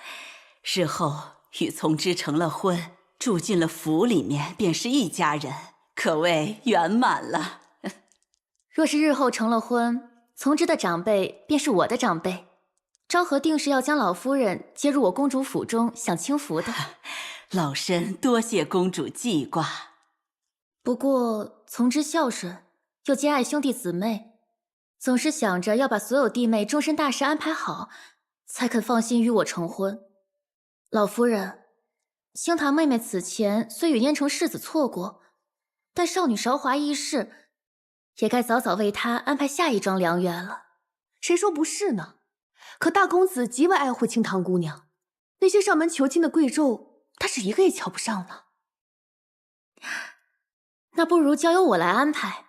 日后与从之成了婚，住进了府里面，便是一家人，可谓圆满了。若是日后成了婚，从之的长辈便是我的长辈，昭和定是要将老夫人接入我公主府中享清福的。老身多谢公主记挂。不过从之孝顺，又兼爱兄弟姊妹，总是想着要把所有弟妹终身大事安排好，才肯放心与我成婚。老夫人，星堂妹妹此前虽与燕城世子错过，但少女韶华易逝，也该早早为她安排下一桩良缘了。谁说不是呢？可大公子极为爱护清堂姑娘，那些上门求亲的贵胄，他是一个也瞧不上呢。那不如交由我来安排，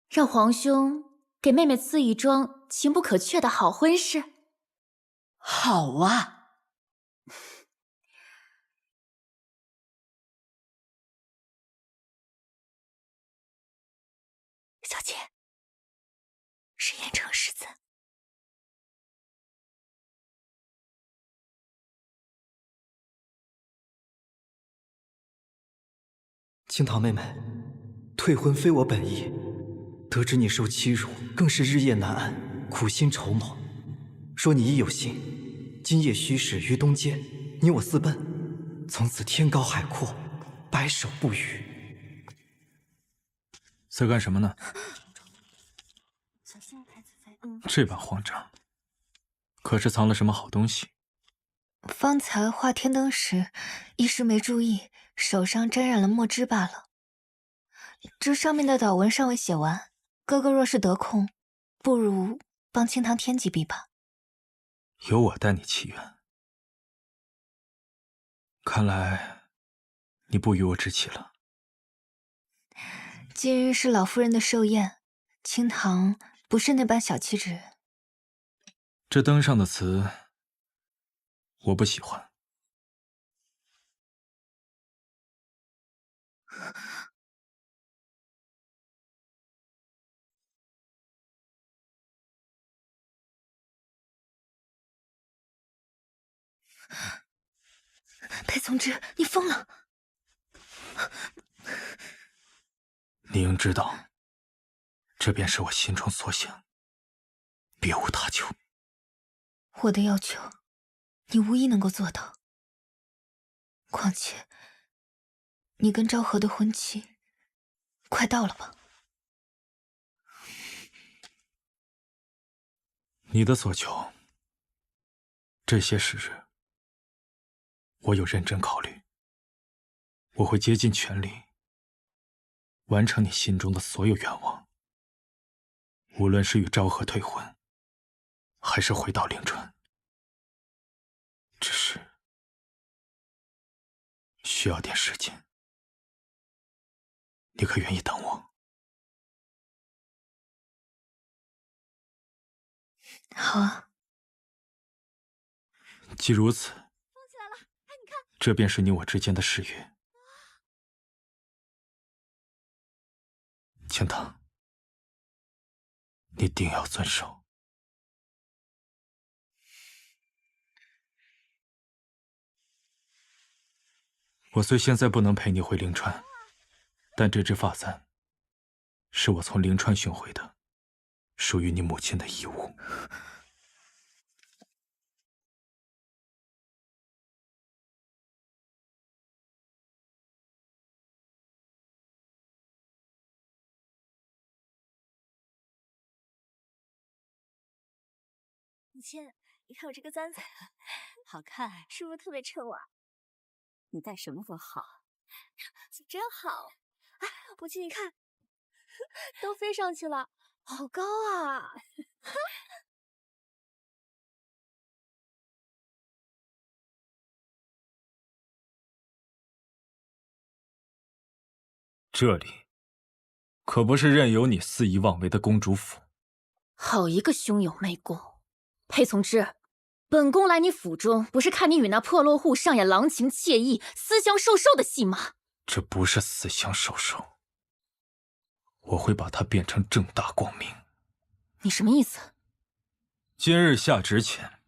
让皇兄给妹妹赐一桩情不可却的好婚事。好啊！小姐，是燕城世子。清堂妹妹，退婚非我本意，得知你受欺辱，更是日夜难安，苦心筹谋。若你亦有幸，今夜虚实于东间，你我私奔，从此天高海阔，白首不渝。在干什么呢？这般慌张，可是藏了什么好东西？方才画天灯时，一时没注意，手上沾染了墨汁罢了。这上面的祷文尚未写完，哥哥若是得空，不如帮清堂添几笔吧。由我带你祈愿。看来你不与我置气了。今日是老夫人的寿宴，清堂不是那般小气之人。这灯上的词，我不喜欢。裴从之，你疯了！你应知道，这便是我心中所想，别无他求。我的要求，你无疑能够做到。况且，你跟昭和的婚期快到了吧？你的所求，这些时日，我有认真考虑。我会竭尽全力，完成你心中的所有愿望。无论是与昭和退婚，还是回到灵川，只是需要点时间。你可愿意等我？好啊。既如此，这便是你我之间的誓约。清堂，你定要遵守。我虽现在不能陪你回灵川，但这只发簪是我从灵川寻回的，属于你母亲的遗物。母亲，你看我这个簪子，好看，是不是特别衬我？你戴什么都好。真好！哎，母亲，你看，都飞上去了，好高啊！这里可不是任由你肆意妄为的公主府。好一个兄友妹恭！裴从之，本宫来你府中，不是看你与那破落户上演郎情妾意、私相授受的戏码。这不是私相授受，我会把它变成正大光明。你什么意思？今日下旨前，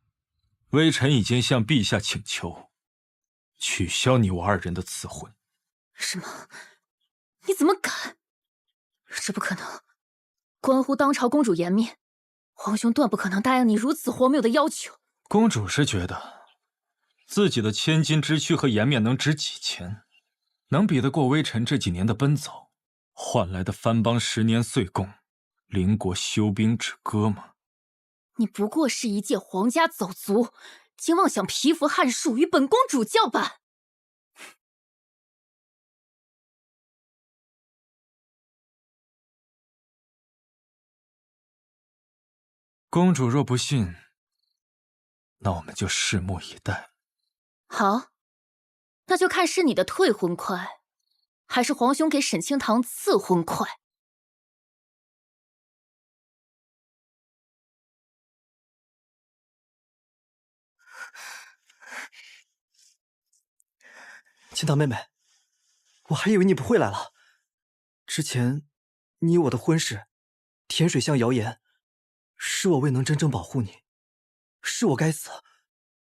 微臣已经向陛下请求，取消你我二人的赐婚。什么？你怎么敢？这不可能，关乎当朝公主颜面，皇兄断不可能答应你如此荒谬的要求。公主是觉得自己的千金之躯和颜面能值几钱？能比得过微臣这几年的奔走换来的藩邦10年岁贡、邻国休兵止戈吗？你不过是一介皇家走卒，竟妄想蚍蜉撼树与本公主叫板！公主若不信，那我们就拭目以待。好，那就看是你的退婚快，还是皇兄给沈清堂赐婚快。清堂妹妹，我还以为你不会来了。之前你我的婚事，甜水巷谣言，是我未能真正保护你，是我该死。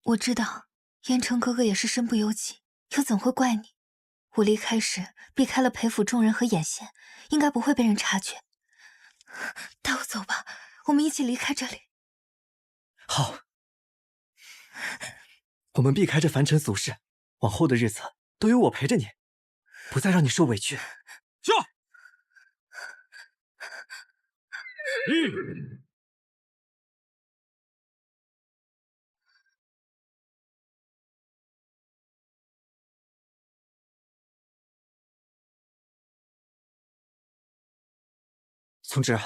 我知道，燕城哥哥也是身不由己，又怎会怪你？我离开时避开了裴府众人和眼线，应该不会被人察觉。带我走吧，我们一起离开这里。好，我们避开这凡尘俗世，往后的日子都有我陪着你，不再让你受委屈。下。从之，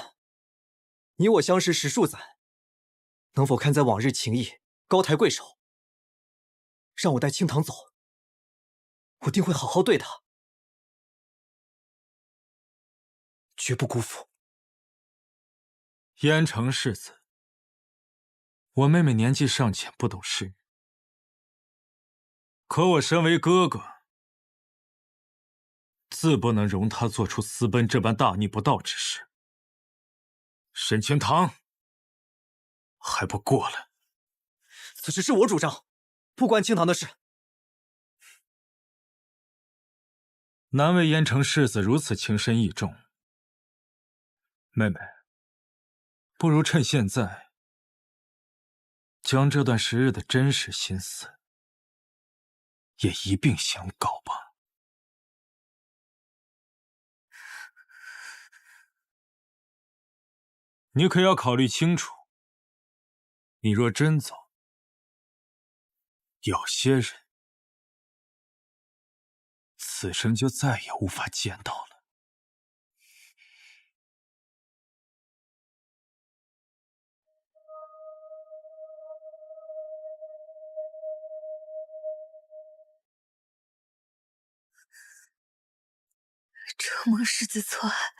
你我相识10数载，能否看在往日情谊，高抬贵手，让我带青堂走？我定会好好对她，绝不辜负。燕城世子，我妹妹年纪尚浅，不懂事，可我身为哥哥，自不能容她做出私奔这般大逆不道之事。沈清堂，还不过来！此事是我主张，不关青堂的事。难为燕城世子如此情深义重，妹妹，不如趁现在，将这段时日的真实心思也一并相告吧。你可要考虑清楚，你若真走，有些人此生就再也无法见到了。承蒙世子错爱，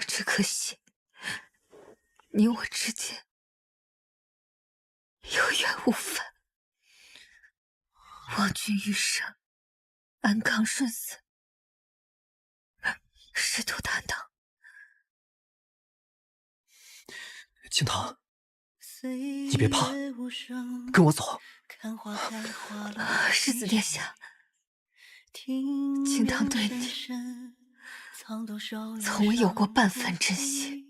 只可惜你我之间有缘无分。望君余生安康顺遂，仕途坦荡。青堂，你别怕，跟我走。世子殿下，青堂对你从未有过半分真心。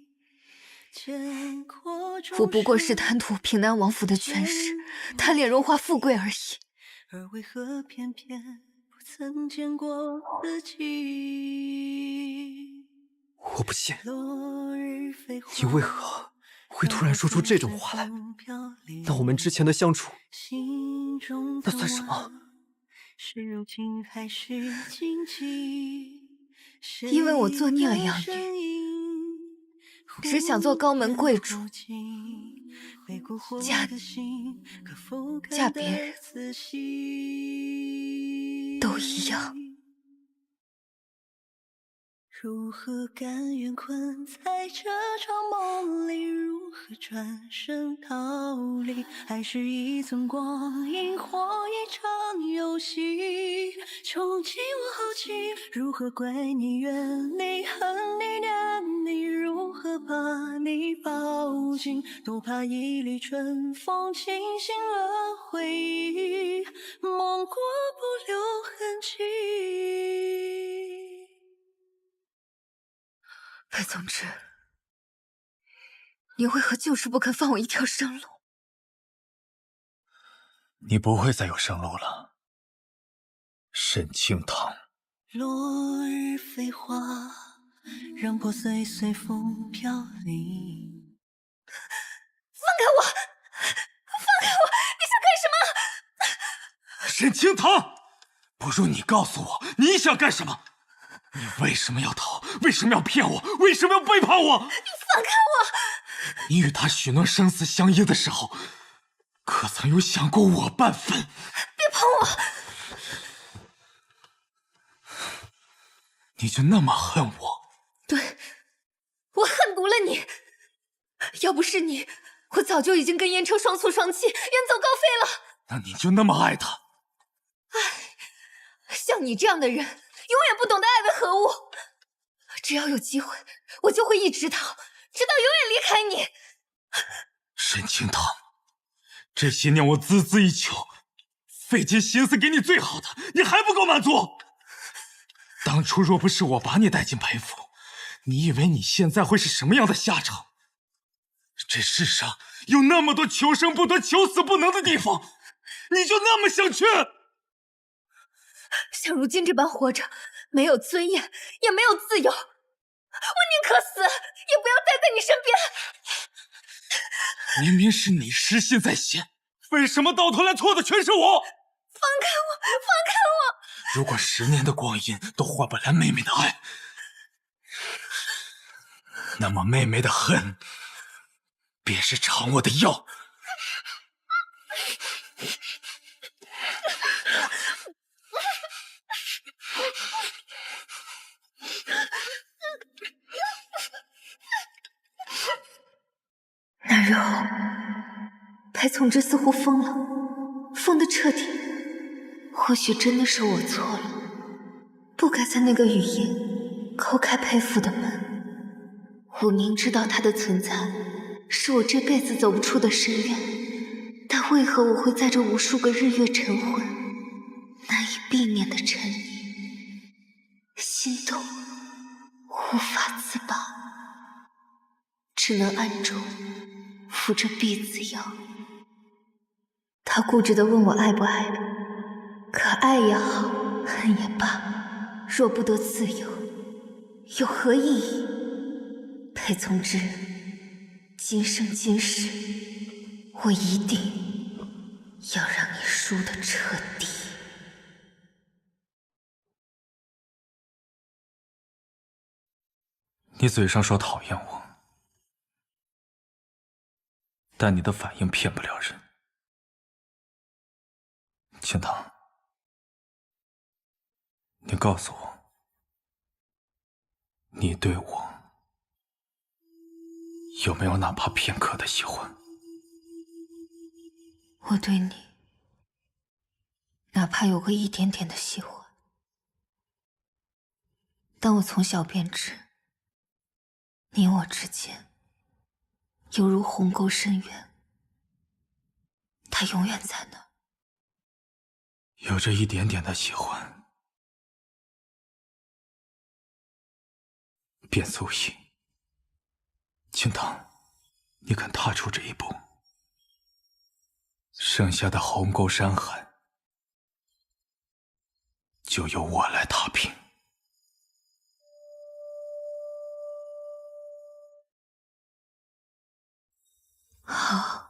我不过是贪图平南王府的权势，贪恋荣华富贵而已。而为何偏偏不曾见过自己？我不信，你为何会突然说出这种话来？那我们之前的相处，那算什么？因为我做腻了养女，只想做高门贵族，嫁你，嫁别人，都一样。如何甘愿困在这场梦里？如何转身逃离？还是一寸光阴或一场游戏？穷尽我好奇，如何归你？怨你，恨你，念你，如何把你抱紧？都怕一缕春风惊醒了回忆，梦过不留痕迹。白总之，你为何就是不肯放我一条生路？你不会再有生路了，沈清堂。落日飞花，让破碎随风飘零。放开我！放开我！你想干什么？沈清堂，不如你告诉我，你想干什么？你为什么要逃？为什么要骗我？为什么要背叛我？你放开我！你与他许诺生死相依的时候，可曾有想过我半分？别碰我！你就那么恨我？对，我恨毒了你。要不是你，我早就已经跟燕城双宿双栖，远走高飞了。那你就那么爱他？爱，像你这样的人，永远不懂得爱为何物。只要有机会，我就会一直逃，直到永远离开你。沈清堂，这些年我孜孜以求，费尽心思给你最好的，你还不够满足？当初若不是我把你带进裴府，你以为你现在会是什么样的下场？这世上有那么多求生不得、求死不能的地方，你就那么想去？像如今这般活着，没有尊严，也没有自由，我宁可死，也不要待在你身边。明明是你失信在先，为什么到头来错的全是我？放开我！放开我！如果10年的光阴都换不来妹妹的爱，那么妹妹的恨，便是尝我的药。那日后，裴从之似乎疯了，疯得彻底。或许真的是我错了，不该在那个雨夜叩开裴府的门。我明知道他的存在是我这辈子走不出的深渊，但为何我会在这无数个日月晨昏难以避免的沉溺，心动无法自拔，只能暗中服着避子药。他固执地问我爱不爱我，可爱也好，恨也罢，若不得自由，有何意义？裴从之，今生今世，我一定要让你输得彻底。你嘴上说讨厌我，但你的反应骗不了人。青棠，你告诉我，你对我有没有哪怕片刻的喜欢？我对你，哪怕有个一点点的喜欢，但我从小便知，你我之间犹如鸿沟深渊，它永远在那儿。有着一点点的喜欢，便足矣。青棠，你肯踏出这一步，剩下的鸿沟山海，就由我来踏平。好。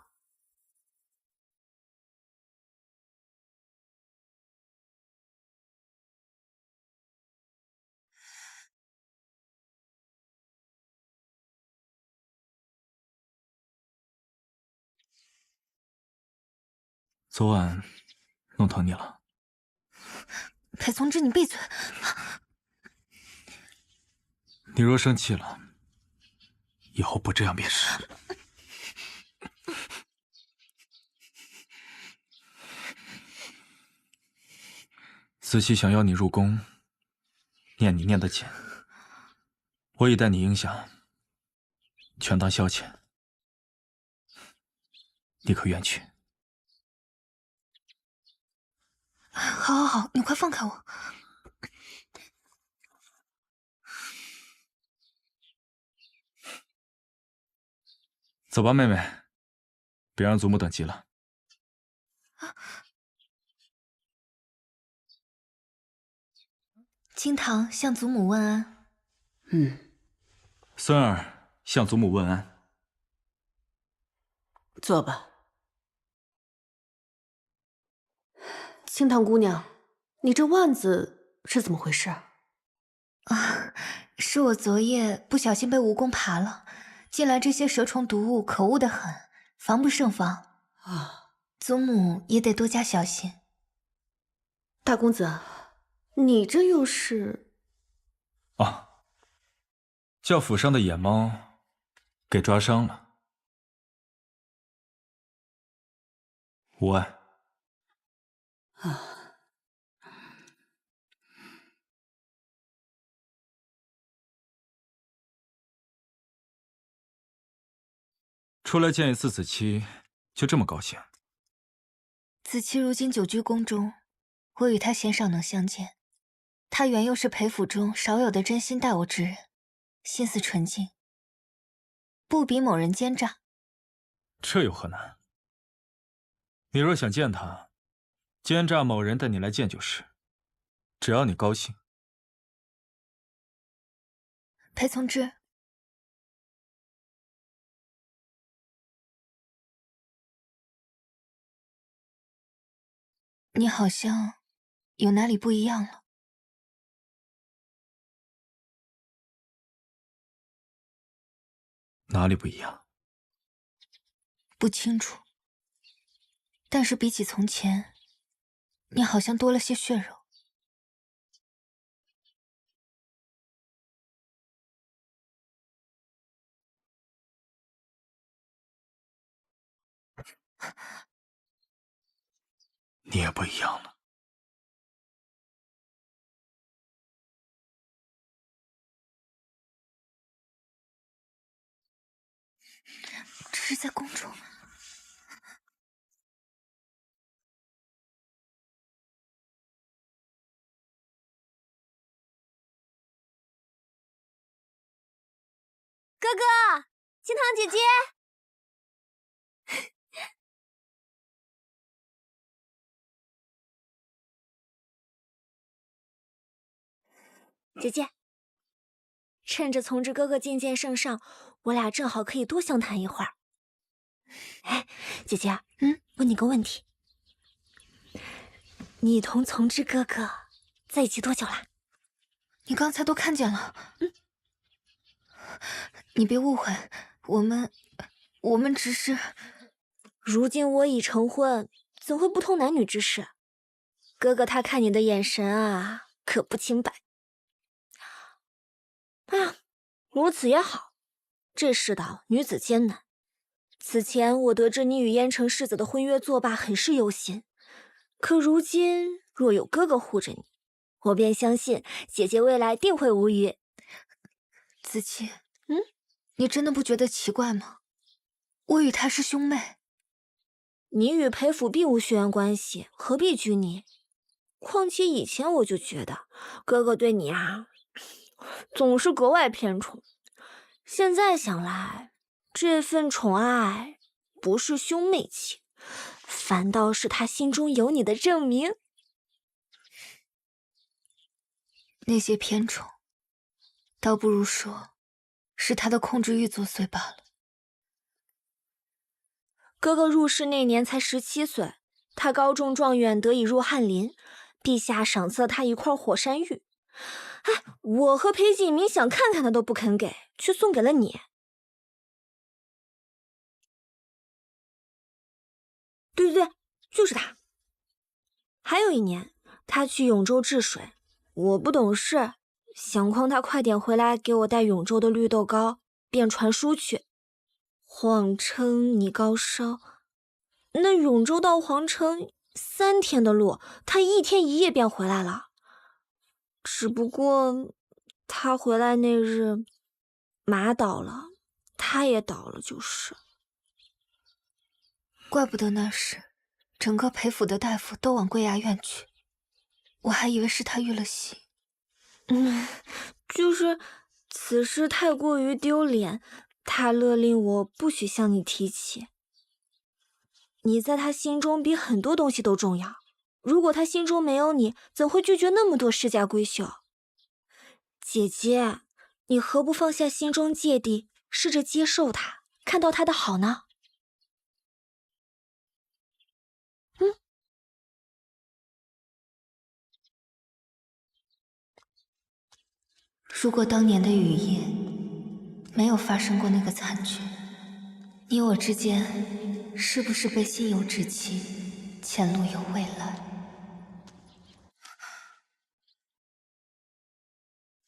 昨晚弄疼你了？裴从之，你闭嘴！你若生气了，以后不这样便是。子期想要你入宫，念你念得紧，我已待你应下，全当消遣。你可愿去？好好好，你快放开我！走吧，妹妹，别让祖母等急了。青棠向祖母问安。孙儿向祖母问安。坐吧。青棠姑娘，你这腕子是怎么回事？啊，是我昨夜不小心被蜈蚣爬了，进来这些蛇虫毒物可恶得很，防不胜防啊！祖母也得多加小心。大公子，你这又是……啊，叫府上的野猫给抓伤了，无碍。啊，出来见一次子期，就这么高兴？子期如今久居宫中，我与他鲜少能相见。他原又是裴府中少有的真心待我之人，心思纯净，不比某人奸诈。这有何难？你若想见他，奸诈某人带你来见就是，只要你高兴。裴从之，你好像有哪里不一样了。哪里不一样？不清楚，但是比起从前，你好像多了些血肉。你也不一样了。这是在宫中。哥哥，青糖姐姐。姐姐，趁着从之哥哥渐渐圣上，我俩正好可以多相谈一会儿。哎，姐姐，问你个问题，你同从之哥哥在一起多久了？你刚才都看见了。你别误会，我们只是……如今我已成婚，怎会不通男女之事？哥哥他看你的眼神啊，可不清白。哎呀，如此也好。这世道女子艰难，此前我得知你与燕城世子的婚约作罢，很是忧心。可如今若有哥哥护着你，我便相信姐姐未来定会无虞。子期，你真的不觉得奇怪吗？我与他是兄妹。你与裴府并无血缘关系，何必拘泥？况且以前我就觉得哥哥对你啊，总是格外偏宠。现在想来，这份宠爱不是兄妹情，反倒是他心中有你的证明。那些偏宠，倒不如说是他的控制欲作祟罢了。哥哥入世那年才17岁，他高中状元得以入翰林，陛下赏赐了他一块火山玉。哎，我和裴景明想看看他都不肯给，却送给了你。对，就是他。还有一年，他去永州治水，我不懂事，想诓他快点回来给我带永州的绿豆糕，便传书去，谎称你高烧。那永州到皇城3天的路，他1天1夜便回来了。只不过他回来那日，马倒了，他也倒了，就是。怪不得那时整个裴府的大夫都往贵衙院去，我还以为是他遇了戏。就是此事太过于丢脸，他勒令我不许向你提起。你在他心中比很多东西都重要，如果他心中没有你，怎会拒绝那么多世家闺秀？姐姐，你何不放下心中芥蒂，试着接受他，看到他的好呢？如果当年的雨夜没有发生过那个惨剧，你我之间是不是被心有志气，前路有未来？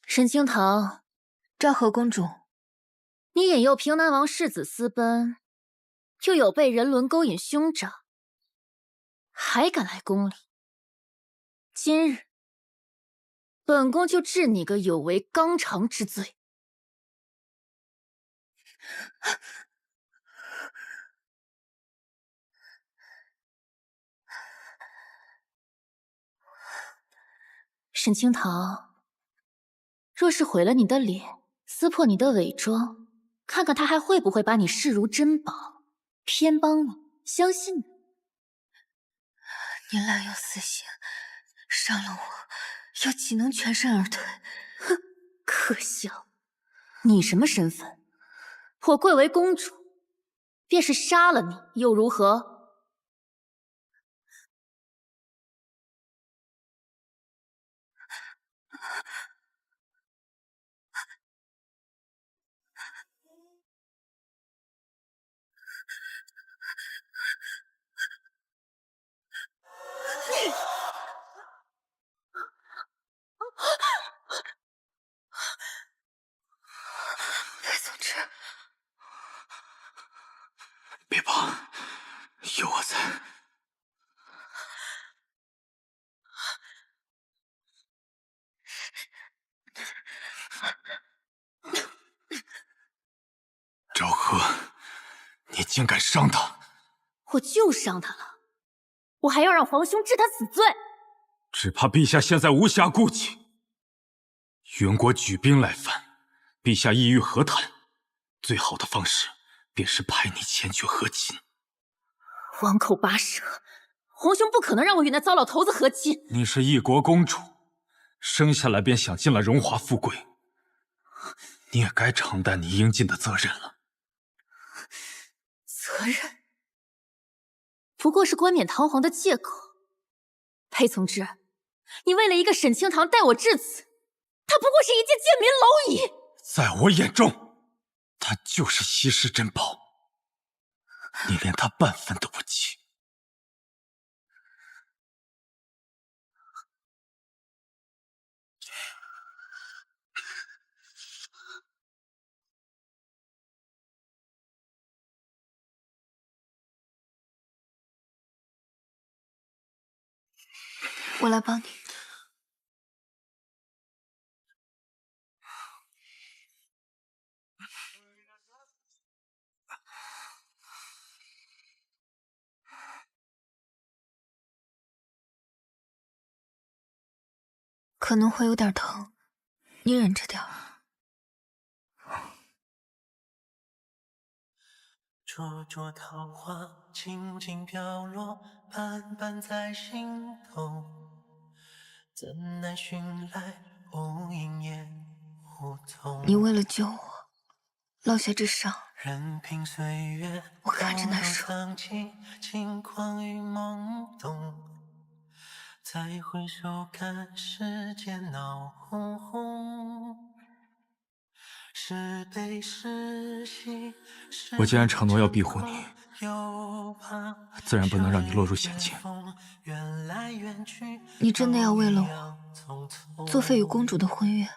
沈清堂，昭和公主，你引诱平南王世子私奔，又有被人伦勾引兄长，还敢来宫里？今日本宫就治你个有违纲常之罪。沈清堂，若是毁了你的脸，撕破你的伪装，看看他还会不会把你视如珍宝，偏帮你，相信你？你滥用私刑，伤了我，又岂能全身而退？哼，可笑！你什么身份？我贵为公主，便是杀了你又如何？竟敢伤他！我就伤他了，我还要让皇兄治他死罪。只怕陛下现在无暇顾及。云国举兵来犯，陛下意欲和谈，最好的方式便是派你前去和亲。王口拔舌，皇兄不可能让我与那糟老头子和亲。你是一国公主，生下来便享尽了荣华富贵，你也该承担你应尽的责任了。责任不过是冠冕堂皇的借口。裴从之，你为了一个沈清堂待我至此，他不过是一介贱民蝼蚁。在我眼中，他就是稀世珍宝，你连他半分都不及。我来帮你。可能会有点疼，你忍着点儿。灼灼桃花，轻轻飘落，瓣瓣在心头。怎奈寻来无影也无踪。你为了救我，落下这伤，任凭岁月我看着难受。轻狂与懵懂，再回首看世间闹哄哄。是悲是喜，我既然承诺要庇护你，自然不能让你落入险境。你真的要为了我作废与公主的婚约？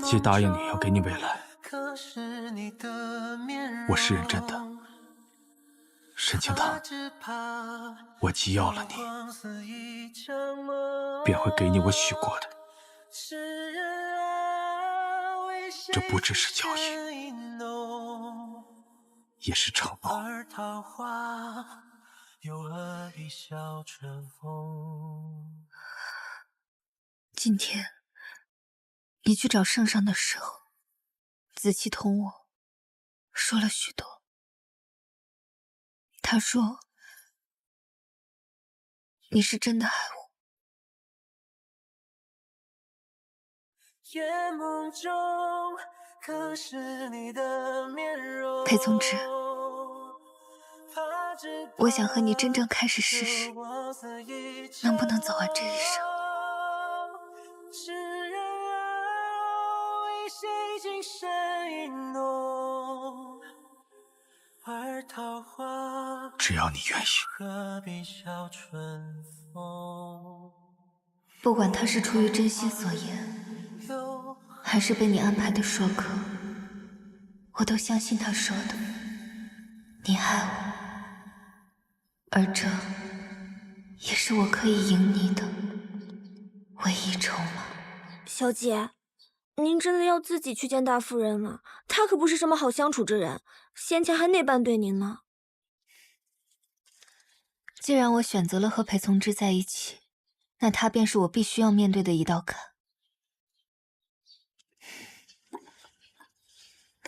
既答应你要给你未来，我是认真的。沈清堂，我既要了你，便会给你我许过的。这不只是交易，也是承诺。今天你去找圣上的时候，子期同我说了许多。他说你是真的爱我。裴从之，我想和你真正开始试试，能不能走完这一生。只要你愿意。不管他是出于真心所言，还是被你安排的说客，我都相信他说的，你爱我，而这也是我可以赢你的唯一筹码。小姐，您真的要自己去见大夫人了？她可不是什么好相处之人，先前还那般对您呢。既然我选择了和裴从之在一起，那他便是我必须要面对的一道坎。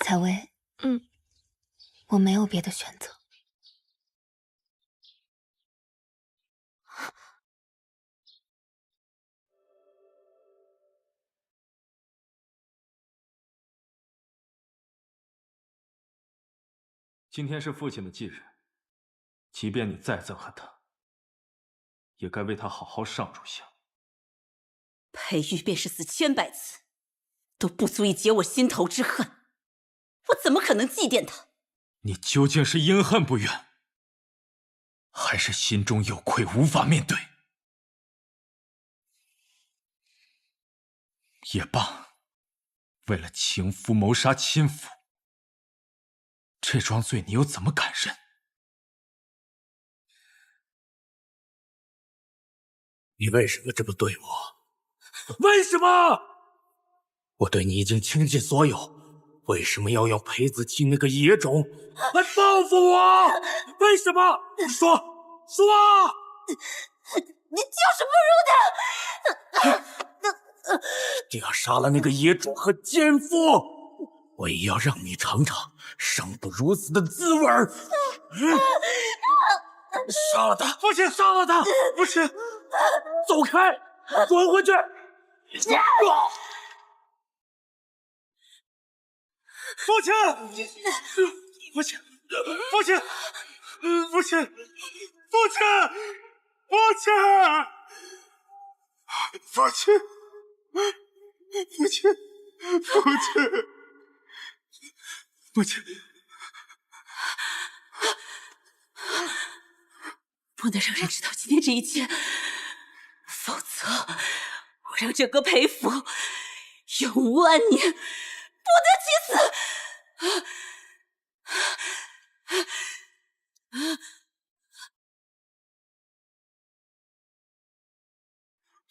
采薇，我没有别的选择。今天是父亲的忌日，即便你再憎恨他，也该为他好好上炷香。裴玉便是死千百次，都不足以解我心头之恨。我怎么可能祭奠他？你究竟是因恨不怨，还是心中有愧无法面对？也罢，为了情夫谋杀亲夫，这桩罪你又怎么敢认？你为什么这么对我？为什么？我对你已经倾尽所有，为什么要用裴子期那个野种来报复我？为什么？说啊！你就是不如他！这样杀了那个野种和奸夫，我也要让你尝尝生不如死的滋味儿。杀了他！父亲，杀了他！不是，走开，滚回去！父亲，父亲，父亲，父亲，父亲，父亲，父亲，父亲，父亲，父亲，不能让人知道今天这一切，否则我让整个裴府永无安宁，不得其死。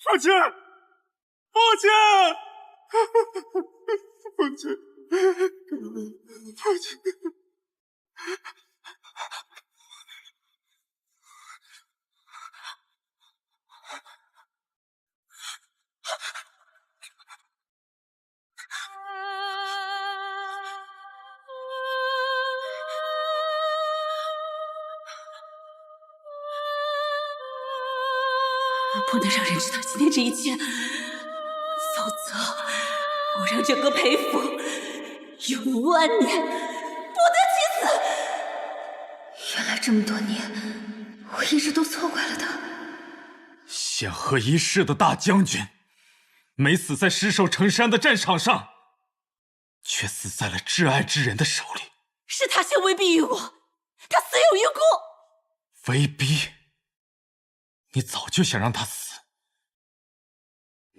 父亲，父亲，父亲，父亲。不能让人知道今天这一切，否则我让整个裴府永无安宁，不得其死。原来这么多年，我一直都错怪了他。显赫一世的大将军，没死在失守成山的战场上，却死在了挚爱之人的手里。是他先威逼于我，他死有余辜。威逼？你早就想让他死，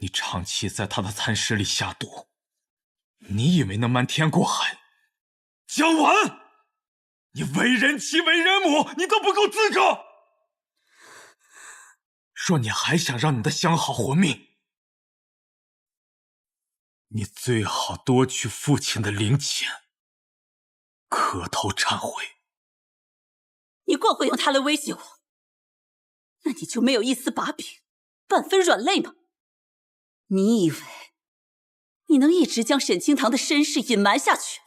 你长期在他的餐食里下毒，你以为能瞒天过海？姜文，你为人妻为人母，你都不够资格。若你还想让你的相好活命，你最好多取父亲的灵钱，磕头忏悔。你更会用他来威胁我，那你就没有一丝把柄，半分软肋吗？你以为你能一直将沈清堂的身世隐瞒下去？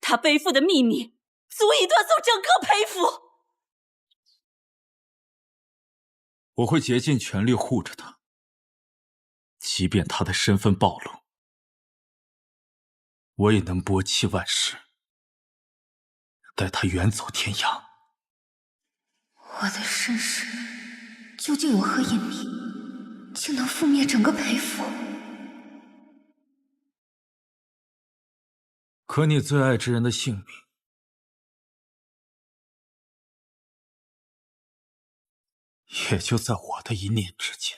他背负的秘密足以断送整个裴府。我会竭尽全力护着他，即便他的身份暴露，我也能拨弃万事，带他远走天涯。我的身世究竟有何隐秘，竟能覆灭整个裴府？可你最爱之人的性命，也就在我的一念之间。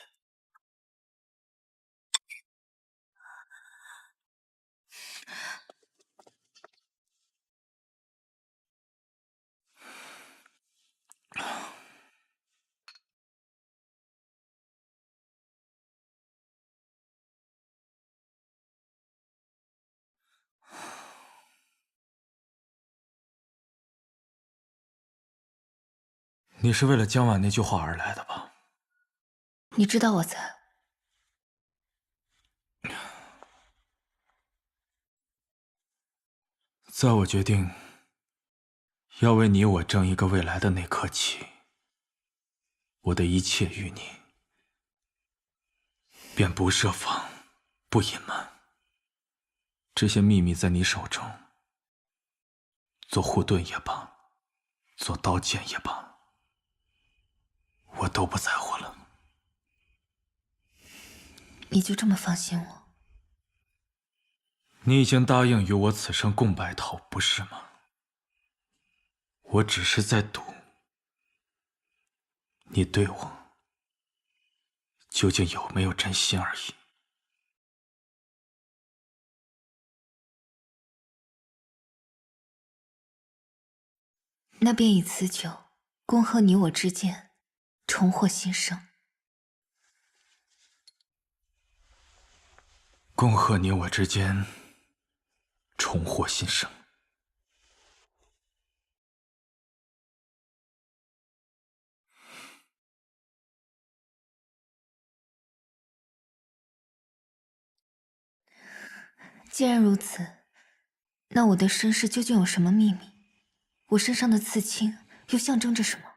你是为了江晚那句话而来的吧？你知道我在。在我决定要为你我争一个未来的那刻起，我的一切与你便不设防，不隐瞒。这些秘密在你手中，做护盾也罢，做刀剑也罢，我都不在乎了。你就这么放心我？你已经答应与我此生共白头，不是吗？我只是在赌，你对我究竟有没有真心而已。那便以此酒恭贺你我之间重获新生。恭贺你我之间重获新生。既然如此，那我的身世究竟有什么秘密？我身上的刺青又象征着什么？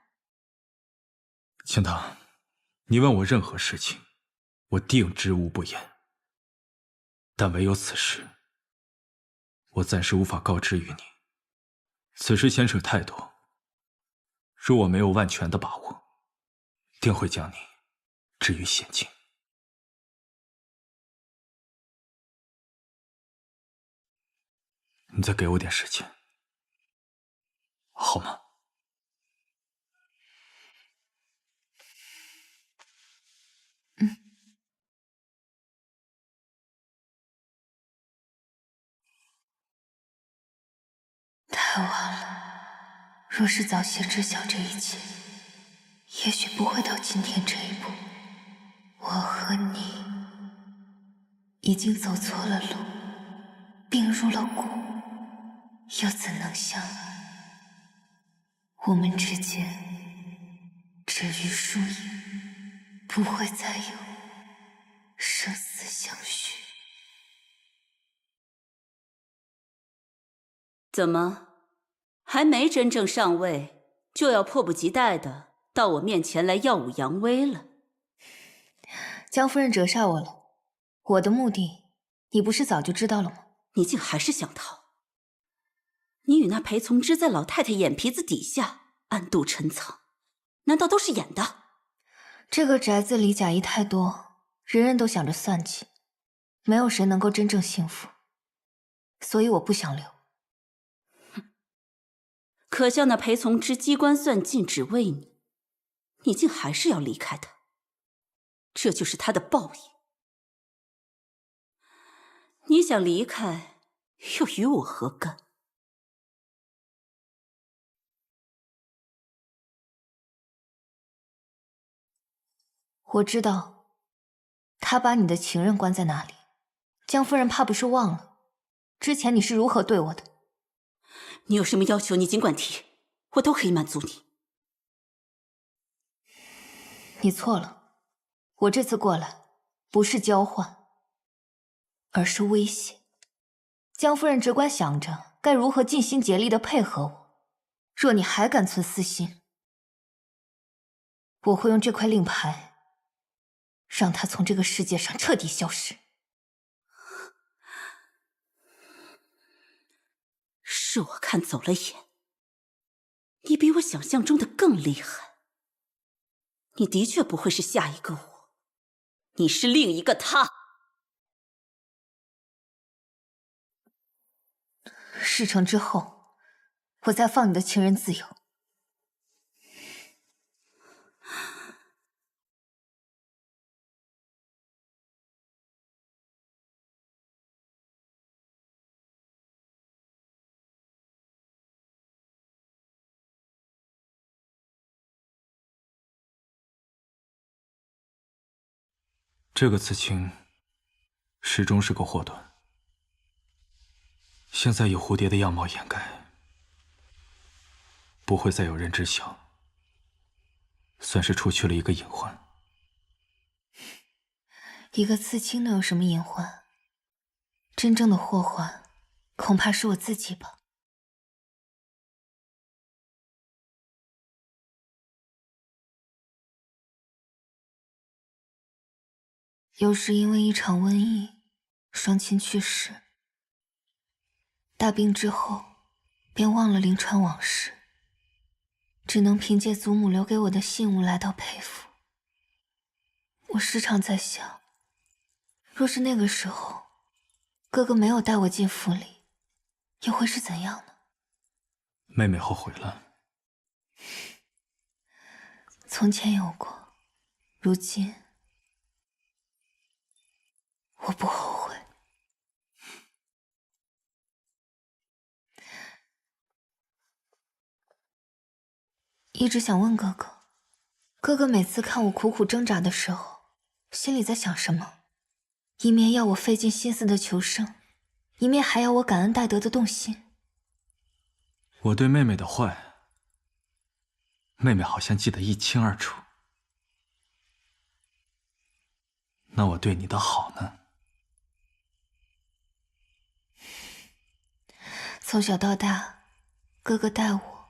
青堂，你问我任何事情，我定知无不言。但唯有此事，我暂时无法告知于你。此事牵扯太多，若我没有万全的把握，定会将你置于险境。你再给我点时间，好吗？太晚了，若是早些知晓这一切，也许不会到今天这一步。我和你已经走错了路，并入了骨，又怎能相爱？我们之间止于输赢，不会再有生死相许。怎么，还没真正上位，就要迫不及待的到我面前来耀武扬威了？江夫人折煞我了，我的目的你不是早就知道了吗？你竟还是想逃？你与那裴从之在老太太眼皮子底下暗度陈仓，难道都是演的？这个宅子里假意太多，人人都想着算计，没有谁能够真正幸福，所以我不想留。可笑那裴从之机关算尽只为你，你竟还是要离开他，这就是他的报应。你想离开，又与我何干？我知道，他把你的情人关在哪里。江夫人怕不是忘了，之前你是如何对我的。你有什么要求，你尽管提，我都可以满足你。你错了，我这次过来不是交换，而是威胁。江夫人只管想着该如何尽心竭力的配合我，若你还敢存私心，我会用这块令牌让他从这个世界上彻底消失。是我看走了眼，你比我想象中的更厉害。你的确不会是下一个我，你是另一个他。事成之后，我再放你的情人自由。这个刺青始终是个祸端，现在以蝴蝶的样貌掩盖，不会再有人知晓，算是除去了一个隐患。一个刺青能有什么隐患？真正的祸患，恐怕是我自己吧。又是因为一场瘟疫，双亲去世。大病之后，便忘了临川往事，只能凭借祖母留给我的信物来到裴府。我时常在想，若是那个时候，哥哥没有带我进府里，又会是怎样呢？妹妹后悔了。从前有过，如今我不后悔。一直想问哥哥，哥哥每次看我苦苦挣扎的时候，心里在想什么？以免要我费尽心思的求生，一面还要我感恩戴德的动心。我对妹妹的坏，妹妹好像记得一清二楚。那我对你的好呢？从小到大，哥哥待我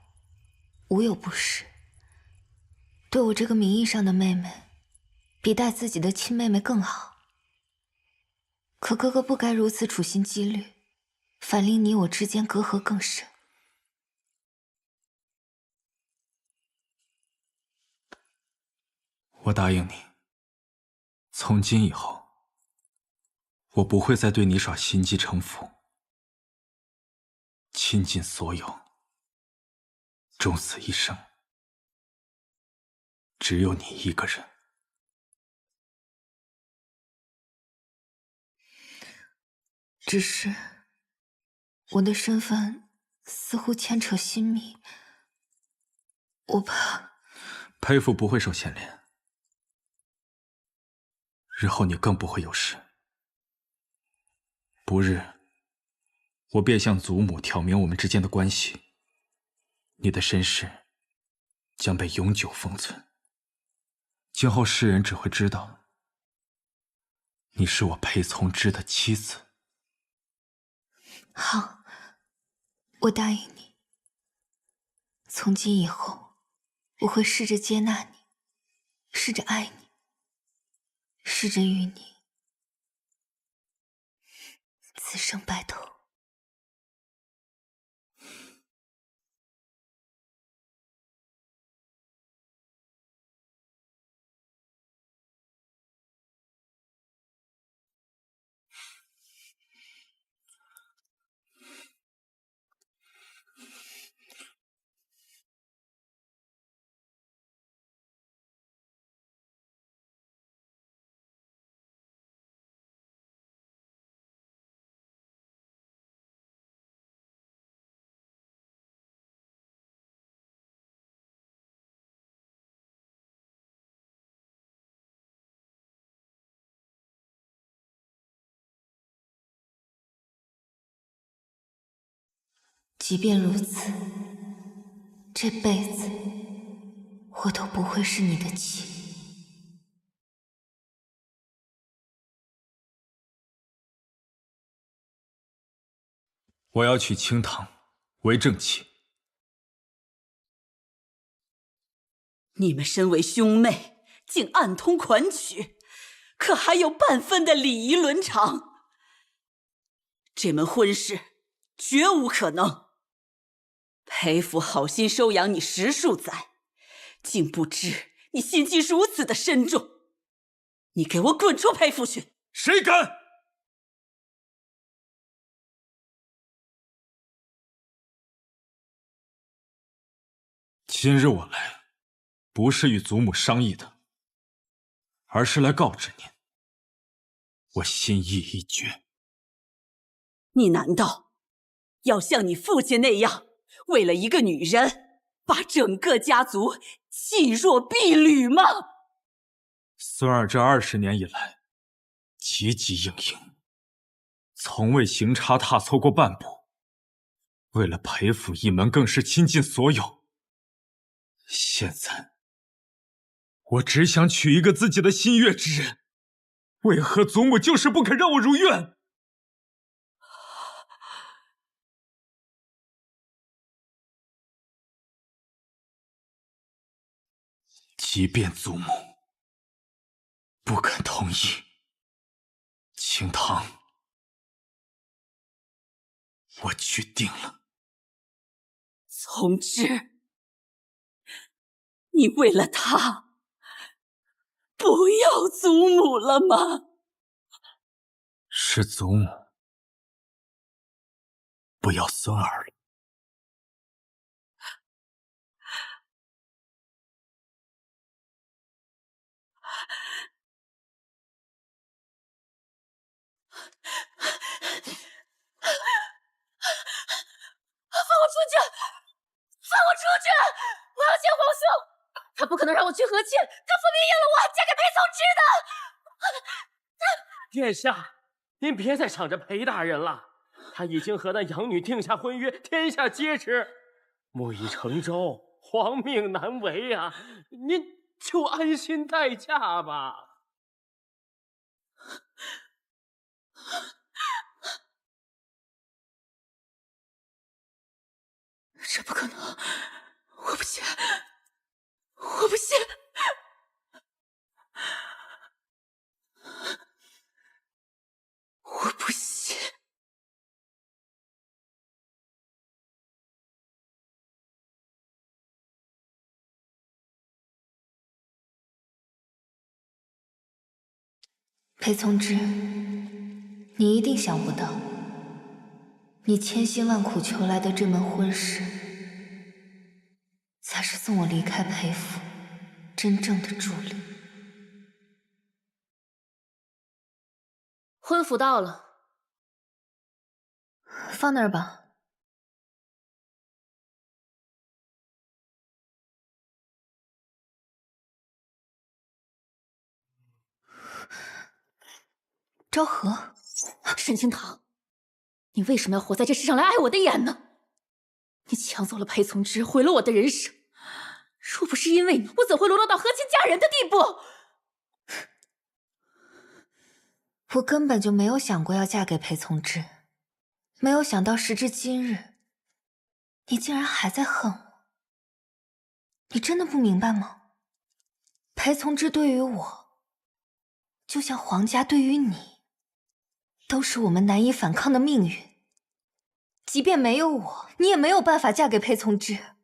无有不是，对我这个名义上的妹妹，比待自己的亲妹妹更好。可哥哥不该如此处心积虑，反令你我之间隔阂更深。我答应你，从今以后，我不会再对你耍心机城府，倾尽所有，终死一生，只有你一个人。只是我的身份似乎牵扯心密，我怕裴府不会受牵连，日后你更不会有事。不日，我便向祖母挑明我们之间的关系，你的身世将被永久封存，今后世人只会知道你是我裴从之的妻子。好，我答应你。从今以后，我会试着接纳你，试着爱你，试着与你此生白头。即便如此，这辈子我都不会是你的妻。我要娶清堂为正妻。你们身为兄妹，竟暗通款曲，可还有半分的礼仪伦常？这门婚事绝无可能。裴府好心收养你10数载，竟不知你心机如此的深重。你给我滚出裴府去！谁敢！今日我来，不是与祖母商议的，而是来告知您，我心意已决。你难道要像你父亲那样，为了一个女人，把整个家族弃若敝履吗？孙儿这20年以来，汲汲营营，从未行差踏错过半步。为了裴府一门，更是倾尽所有。现在，我只想娶一个自己的心悦之人，为何祖母就是不肯让我如愿？即便祖母不肯同意，清堂，我决定了。从之，你为了他，不要祖母了吗？是祖母不要孙儿了。放我出去！放我出去！我要见皇兄！他不可能让我去和亲，他分明应了我嫁给裴从之的。殿下，您别再想着裴大人了，他已经和那养女定下婚约，天下皆知。木已成舟，皇命难违啊！您就安心待嫁吧。这不可能！我不信！我不信！我不信！裴从之，你一定想不到，你千辛万苦求来的这门婚事，才是送我离开裴府真正的助力。婚服到了，放那儿吧。昭和，沈清堂，你为什么要活在这世上来碍我的眼呢？你抢走了裴从之，毁了我的人生。若不是因为你，我怎会沦落到和亲嫁人的地步？我根本就没有想过要嫁给裴从之，没有想到时至今日，你竟然还在恨我。你真的不明白吗？裴从之对于我，就像皇家对于你，都是我们难以反抗的命运。即便没有我，你也没有办法嫁给裴从之。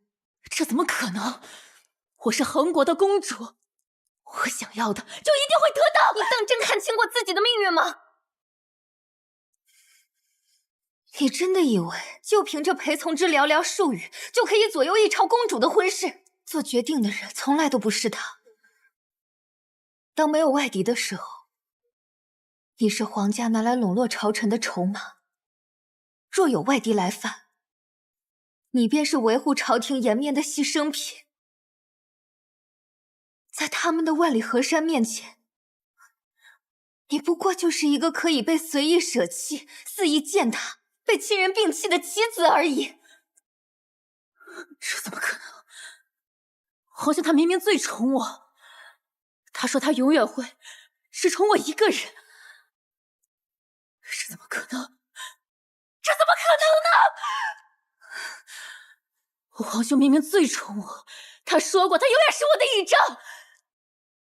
这怎么可能？我是恒国的公主，我想要的就一定会得到。你当真看清过自己的命运吗？你真的以为就凭着裴从之寥寥数语，就可以左右一朝公主的婚事？做决定的人从来都不是他。当没有外敌的时候，你是皇家拿来笼络朝臣的筹码。若有外敌来犯，你便是维护朝廷颜面的牺牲品。在他们的万里河山面前，你不过就是一个可以被随意舍弃、肆意践踏、被亲人摒弃的棋子而已。这怎么可能？皇兄他明明最宠我，他说他永远会只宠我一个人。这怎么可能？这怎么可能呢？我皇兄明明最宠我，他说过他永远是我的倚仗，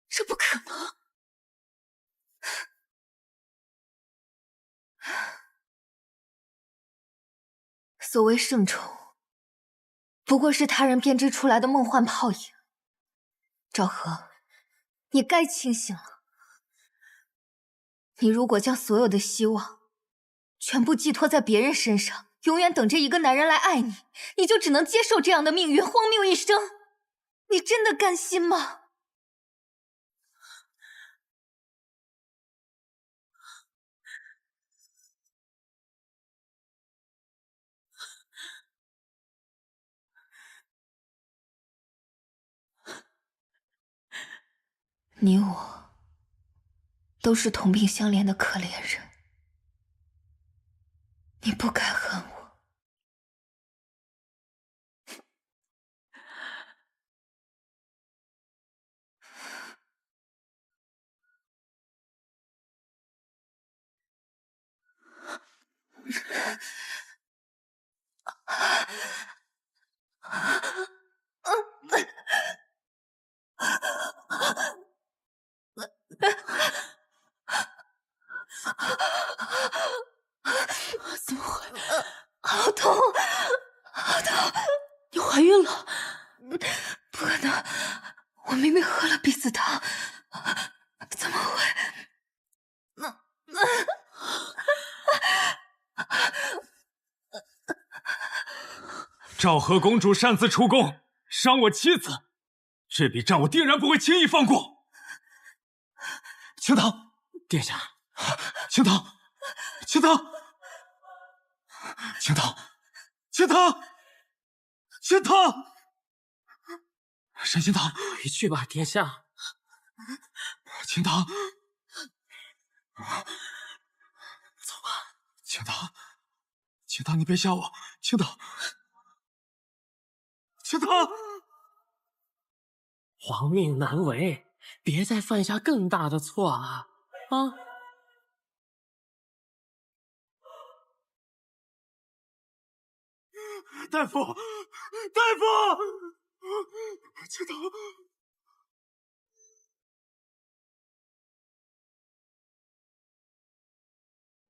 这不可能。所谓圣宠，不过是他人编织出来的梦幻泡影。昭和，你该清醒了。你如果将所有的希望全部寄托在别人身上，永远等着一个男人来爱你，你就只能接受这样的命运，荒谬一生。你真的甘心吗？你我都是同病相怜的可怜人，你不该恨我。怎么会？好痛，好痛！你怀孕了？不可能，我明明喝了避子汤，怎么会？昭和公主擅自出宫，伤我妻子，这笔账我定然不会轻易放过。青桃，殿下，青桃，青桃，青桃，青桃，青桃，沈青桃，回去吧，殿下。青桃，走吧，青桃，堂，你别吓我，青堂，青堂，皇命难违，别再犯下更大的错啊！啊！大夫，大夫，青堂。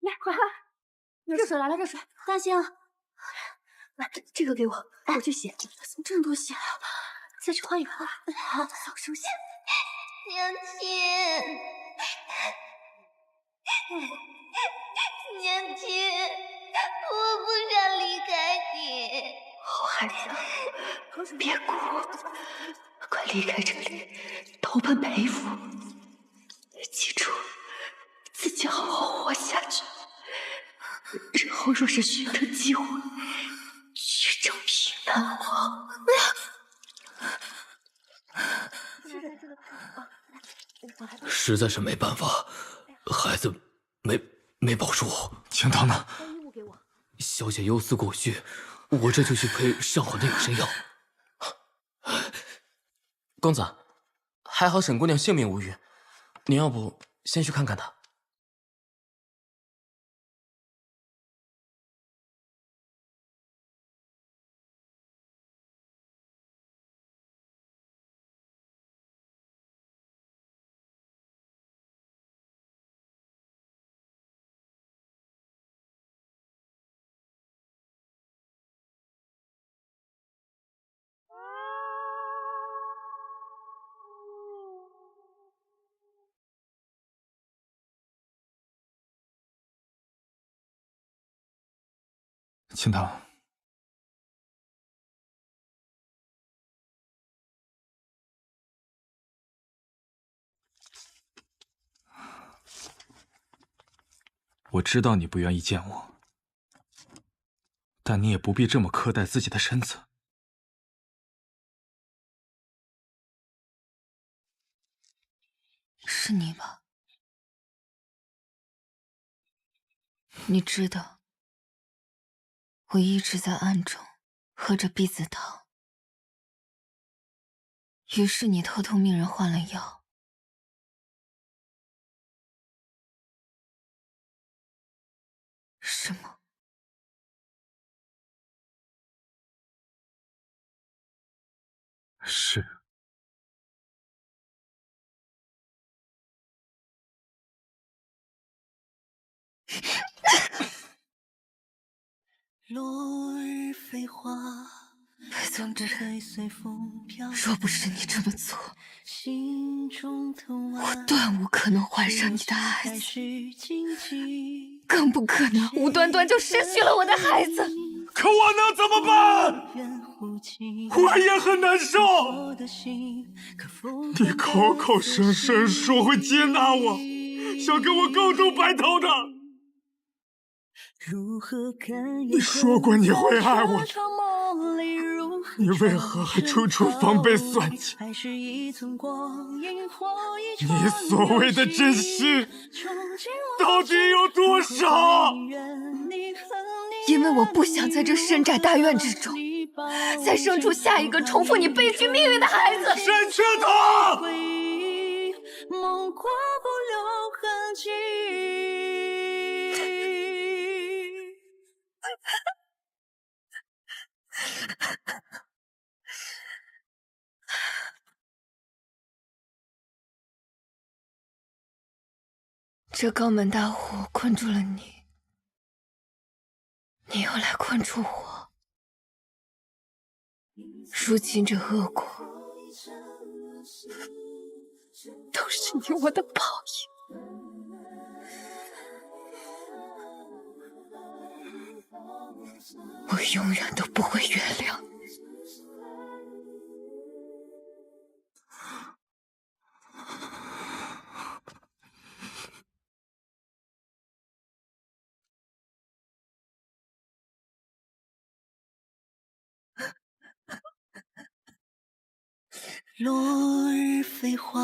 来，快喝！热水来了，热水！大兴，来，这个给我，我去洗。怎么这么多血啊？再去换一换。好，扫手血。娘亲，娘亲，我不想离开你。好孩子，别哭，快离开这里，投奔裴府。记住，自己好好活下去。日后若是寻得机会，去整平南王。实在是没办法，孩子没保住。青堂呢？小姐忧思过绪，我这就去配上好的养生药。公子，还好沈姑娘性命无虞，你要不先去看看她？青堂，我知道你不愿意见我，但你也不必这么苛待自己的身子。是你吧？你知道，我一直在暗中喝着避子汤，于是你偷偷命人换了药。是吗？是。总之，若不是你这么做，我断无可能怀上你的孩子，更不可能无端端就失去了我的孩子。可我能怎么办？我也很难受。你口口声声说会接纳我，想跟我共度白头的。你说过你会爱我的，你为何还处处防备算计？你所谓的真心到底有多少？因为我不想在这深宅大院之中，再生出下一个重复你悲剧命运的孩子。沈却他！梦过不留痕迹。这高门大户困住了你，你又来困住我。如今这恶果，都是你我的报应。我永远都不会原谅你。落日飞花，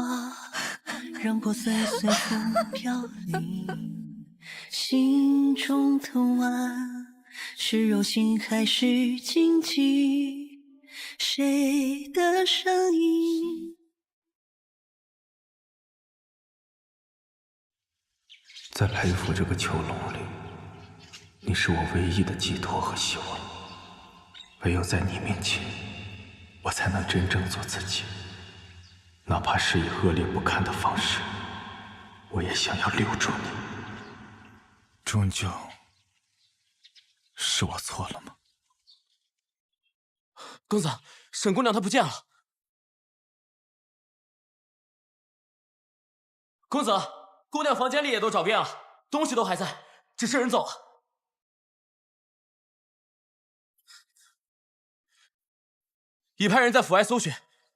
让破碎随风飘零。心中的弯，是柔情还是荆棘？谁的声音？在裴府这个囚笼里，你是我唯一的寄托和希望。唯有在你面前，我才能真正做自己，哪怕是以恶劣不堪的方式，我也想要留住你。终究是我错了吗？公子，沈姑娘她不见了。公子，姑娘房间里也都找遍了，东西都还在，只是人走了。已派人在府外搜寻，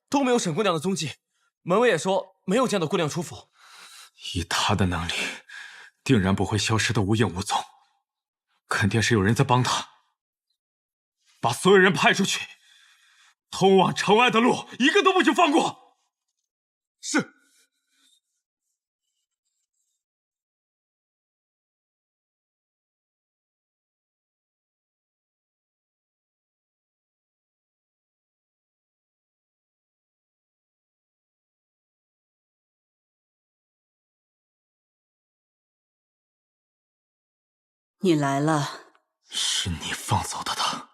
都没有沈姑娘的踪迹。门卫也说没有见到姑娘出府。以他的能力，定然不会消失的无影无踪，肯定是有人在帮他。把所有人派出去，通往城外的路一个都不许放过。是。你来了。是你放走的他。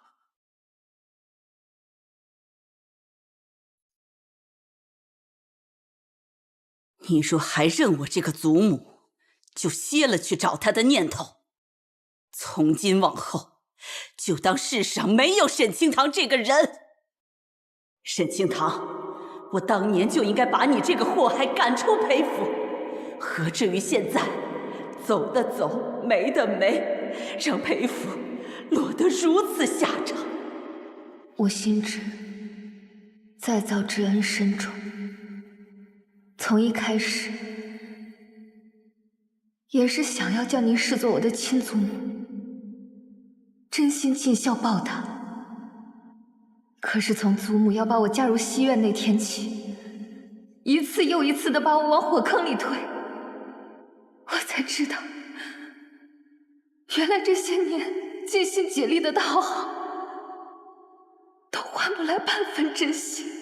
你若还认我这个祖母，就歇了去找他的念头。从今往后，就当世上没有沈清堂这个人。沈清堂，我当年就应该把你这个祸害赶出裴府，何至于现在走的走，没的没，让裴府落得如此下场？我心知再造之恩深重，从一开始也是想要将您视作我的亲祖母，真心尽孝报答。可是从祖母要把我嫁入西院那天起，一次又一次的把我往火坑里推，我才知道，原来这些年尽心竭力的讨好，都换不来半分真心。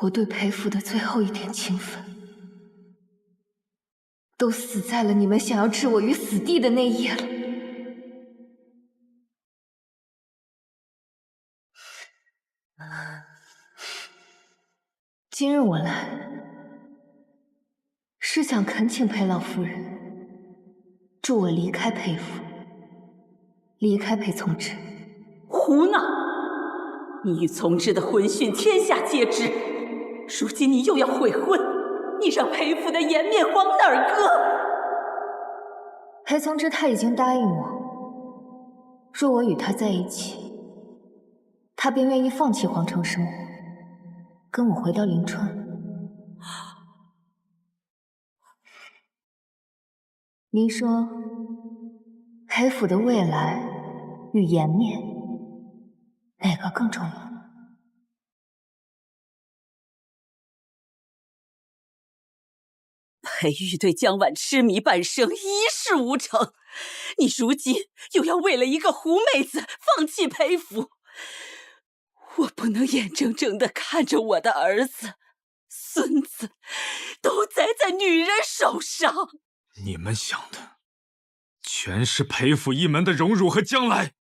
我对裴府的最后一点情分，都死在了你们想要置我于死地的那夜了。今日我来，是想恳请裴老夫人助我离开裴府，离开裴从之。胡闹！你与从之的婚讯天下皆知，如今你又要悔婚，你让裴府的颜面往哪儿搁？裴从之他已经答应我，若我与他在一起，他便愿意放弃皇城生活，跟我回到临川。您说，裴府的未来与颜面，哪个更重要？裴玉对江婉痴迷半生，一事无成。你如今又要为了一个狐妹子放弃裴府，我不能眼睁睁地看着我的儿子、孙子都栽在女人手上。你们想的全是裴府一门的荣辱和将来，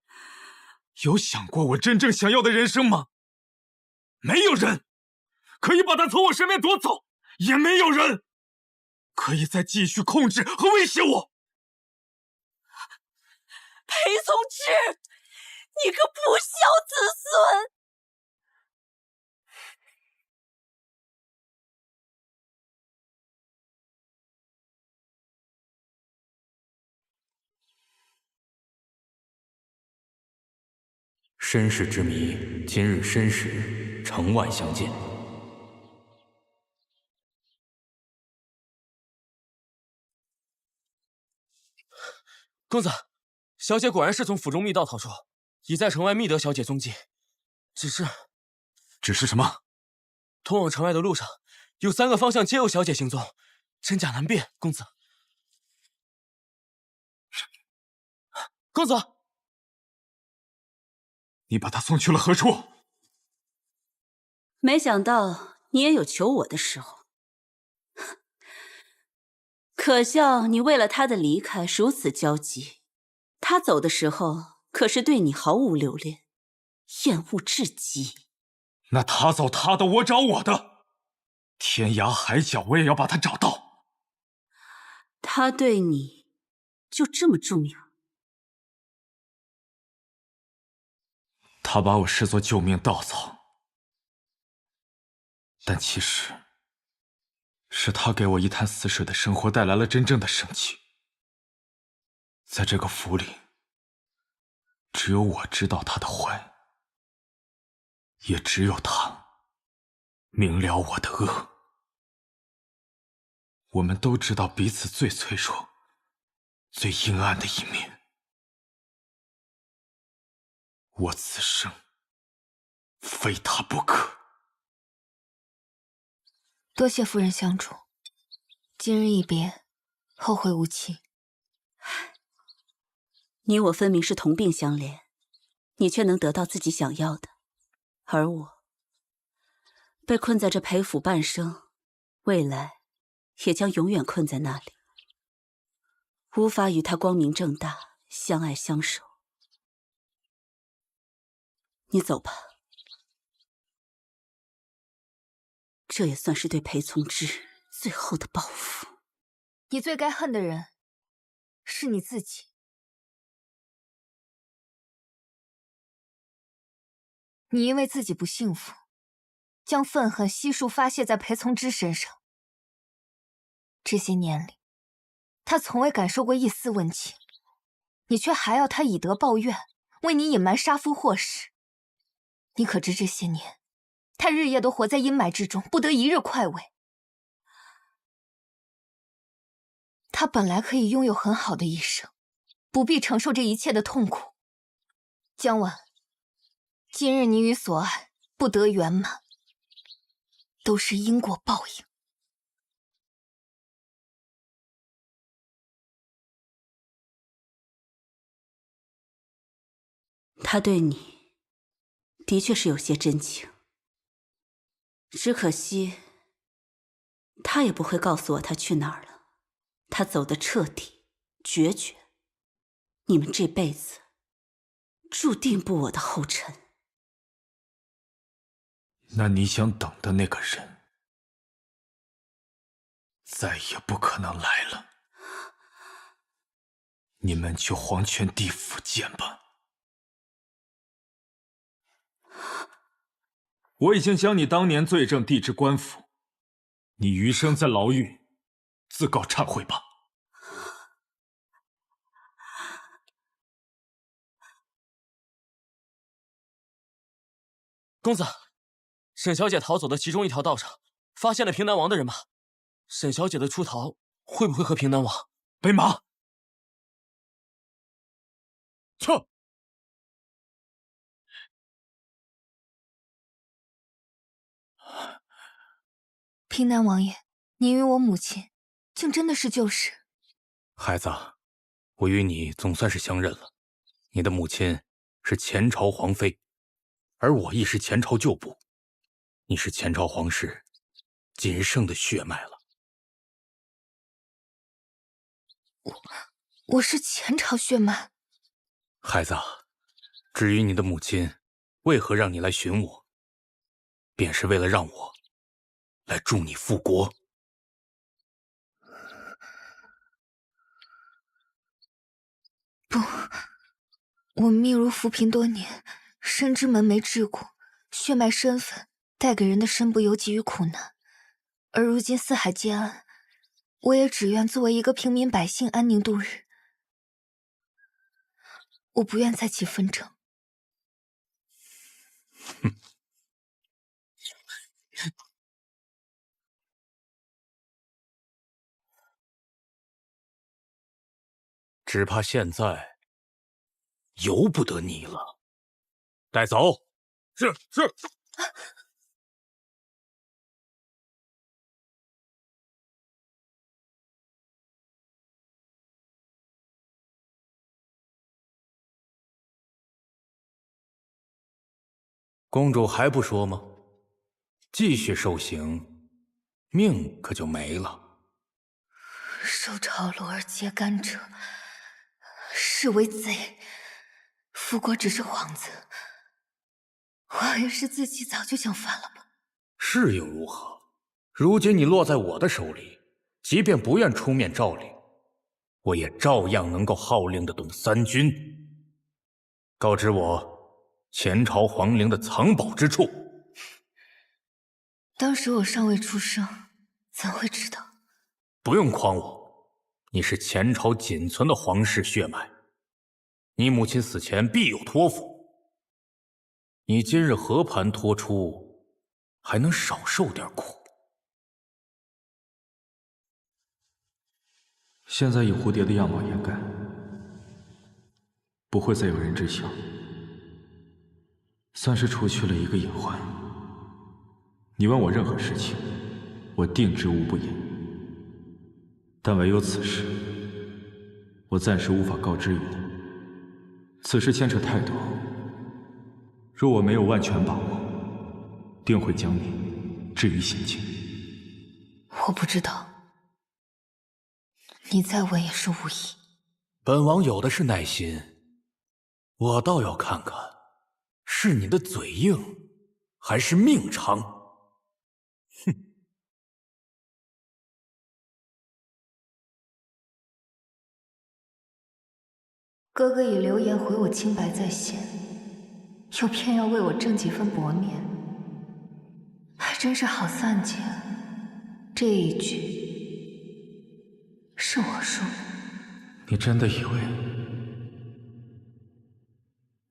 有想过我真正想要的人生吗？没有人可以把他从我身边夺走，也没有人可以再继续控制和威胁我。裴从之，你个不孝子孙！身世之谜，今日申时，城外相见。公子，小姐果然是从府中密道逃出，已在城外觅得小姐踪迹。只是什么？通往城外的路上有3个方向皆有小姐行踪，真假难辨。公子，公子，你把他送去了何处？没想到你也有求我的时候。可笑你为了他的离开如此焦急，他走的时候可是对你毫无留恋，厌恶至极。那他走他的，我找我的，天涯海角我也要把他找到。他对你就这么重要？他把我视作救命稻草，但其实是他给我一潭死水的生活带来了真正的生气。在这个府里，只有我知道他的坏，也只有他明了我的恶。我们都知道彼此最脆弱、最阴暗的一面。我此生非他不可。多谢夫人相助，今日一别，后会无期。你我分明是同病相怜，你却能得到自己想要的，而我被困在这裴府半生，未来也将永远困在那里，无法与他光明正大相爱相守。你走吧，这也算是对裴从之最后的报复。你最该恨的人是你自己。你因为自己不幸福，将愤恨悉数发泄在裴从之身上。这些年里，他从未感受过一丝温情，你却还要他以德报怨，为你隐瞒杀夫祸事。你可知这些年，他日夜都活在阴霾之中，不得一日快慰。他本来可以拥有很好的一生，不必承受这一切的痛苦。江婉，今日你与所爱不得圆满，都是因果报应。他对你的确是有些真情，只可惜他也不会告诉我他去哪儿了。他走得彻底决绝，你们这辈子注定步我的后尘。那你想等的那个人，再也不可能来了。你们去黄泉地府见吧。我已经将你当年罪证递至官府，你余生在牢狱自告忏悔吧。公子，沈小姐逃走的其中一条道上，发现了平南王的人马。沈小姐的出逃会不会和平南王？备马！撤！平南王爷，您与我母亲，竟真的是旧识。孩子，我与你总算是相认了。你的母亲是前朝皇妃，而我亦是前朝旧部。你是前朝皇室仅剩的血脉了。我是前朝血脉。孩子，至于你的母亲为何让你来寻我，便是为了让我来助你复国。不，我密入浮萍多年，深知门楣桎梏，血脉身份带给人的身不由己与苦难。而如今四海皆安，我也只愿作为一个平民百姓安宁度日。我不愿再起纷争。哼。只怕现在由不得你了。带走。是。公主还不说吗？继续受刑，命可就没了。受潮落而揭竿者，是为贼。福国只是幌子，我也是自己早就想翻了吧。是又如何？如今你落在我的手里，即便不愿出面诏领，我也照样能够号令得动三军。告知我前朝皇陵的藏宝之处。当时我尚未出生，怎会知道？不用诓我，你是前朝仅存的皇室血脉，你母亲死前必有托付。你今日和盘托出，还能少受点苦。现在以蝴蝶的样貌掩盖，不会再有人知晓，算是除去了一个隐患。你问我任何事情，我定知无不言。但唯有此事，我暂时无法告知于你。此事牵扯太多，若我没有万全把握，定会将你置于险境。我不知道，你再问也是无益。本王有的是耐心，我倒要看看，是你的嘴硬，还是命长。哼！哥哥以流言毁我清白在先，又偏要为我挣几分薄面，还真是好算计啊。这一局是我输。你真的以为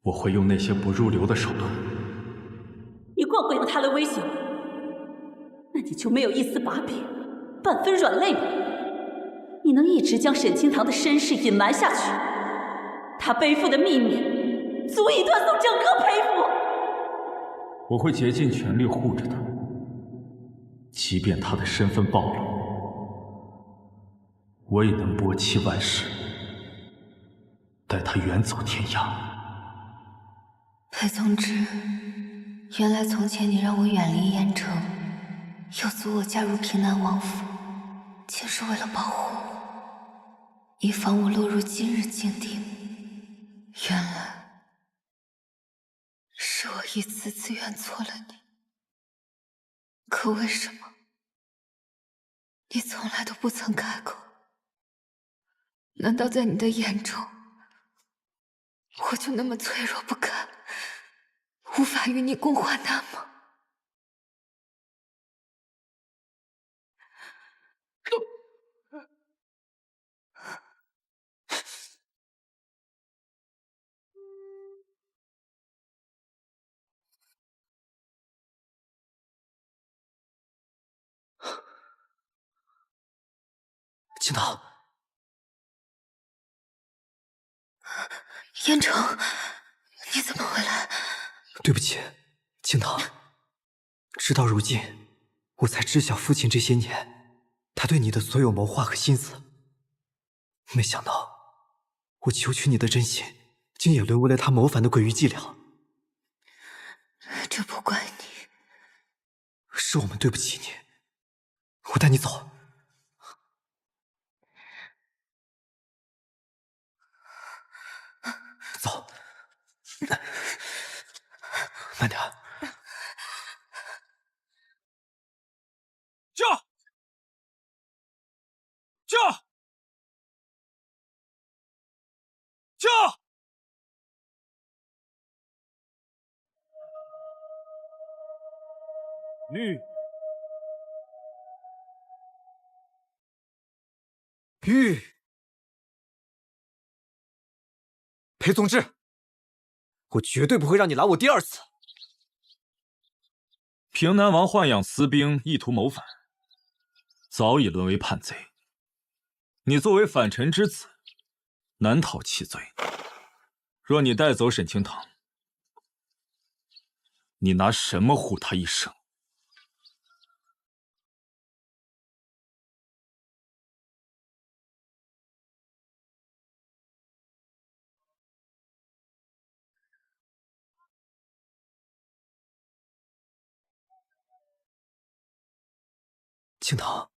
我会用那些不入流的手段？你光会用他来威胁我，那你就没有一丝把柄，半分软肋吗？你能一直将沈清堂的身世隐瞒下去，他背负的秘密足以断送整个裴府。我会竭尽全力护着他，即便他的身份暴露，我也能拨其万世，带他远走天涯。裴宗之，原来从前你让我远离燕城，又阻我加入平南王府，皆是为了保护我，以防我落入今日境地。原来是我一次次怨错了你，可为什么你从来都不曾开口？难道在你的眼中，我就那么脆弱不堪，无法与你共患难吗？青桃，燕城，你怎么回来？对不起，青桃。直到如今，我才知晓父亲这些年他对你的所有谋划和心思。没想到，我求取你的真心，竟也沦为了他谋反的诡异伎俩。这不怪你，是我们对不起你。我带你走。走，慢点。驾！驾！驾！律。玉。裴宗之，我绝对不会让你拦我第二次。平南王豢养私兵，意图谋反，早已沦为叛贼。你作为反臣之子，难逃其罪。若你带走沈清堂，你拿什么护他一生？青桃，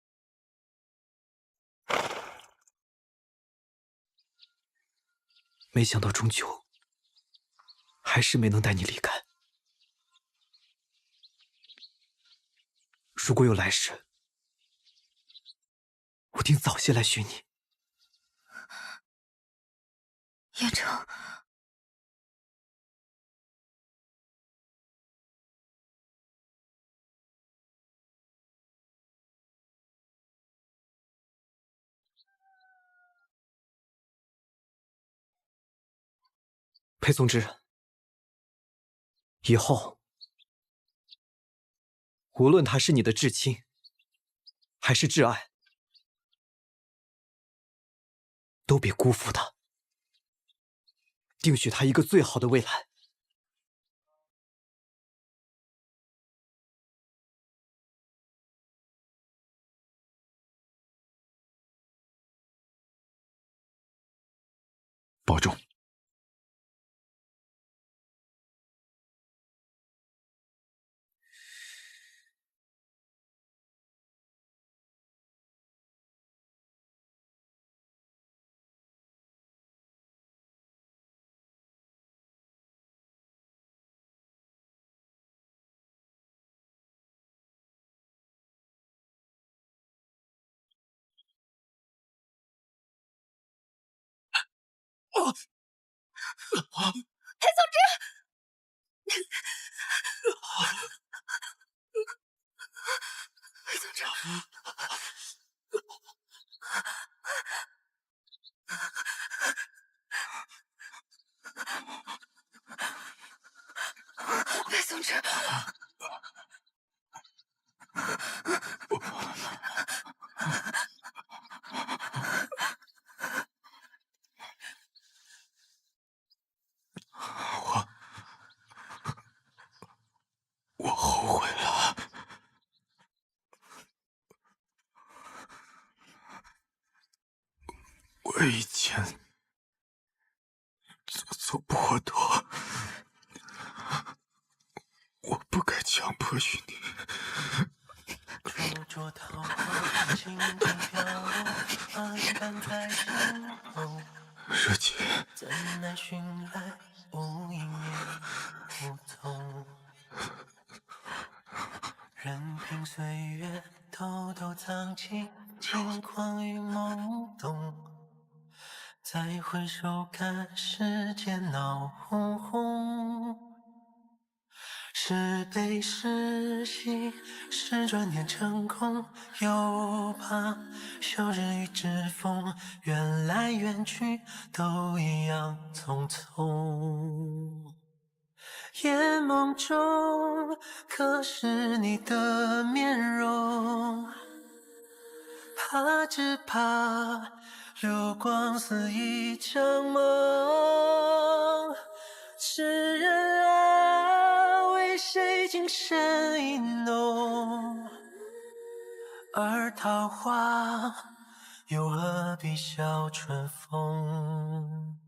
没想到终究还是没能带你离开。如果有来世，我定早些来寻你。叶城，裴松之，以后无论他是你的至亲，还是挚爱，都别辜负他，定许他一个最好的未来。保重。裴松之，裴松之，裴松之。我后悔了。我以前做剥夺，我不该强迫于你。灼灼桃花，轻轻飘落，斑斑在心头。热姐，怎奈寻来无影也无踪。任凭岁月偷偷藏起轻狂与懵懂，再回首看世间闹哄哄。是悲是喜，是转念成空，又怕休日与指缝，缘来缘去都一样匆匆。夜梦中，可是你的面容，只怕流光似一场梦。痴人啊，为谁情深意浓？而桃花，又何必笑春风？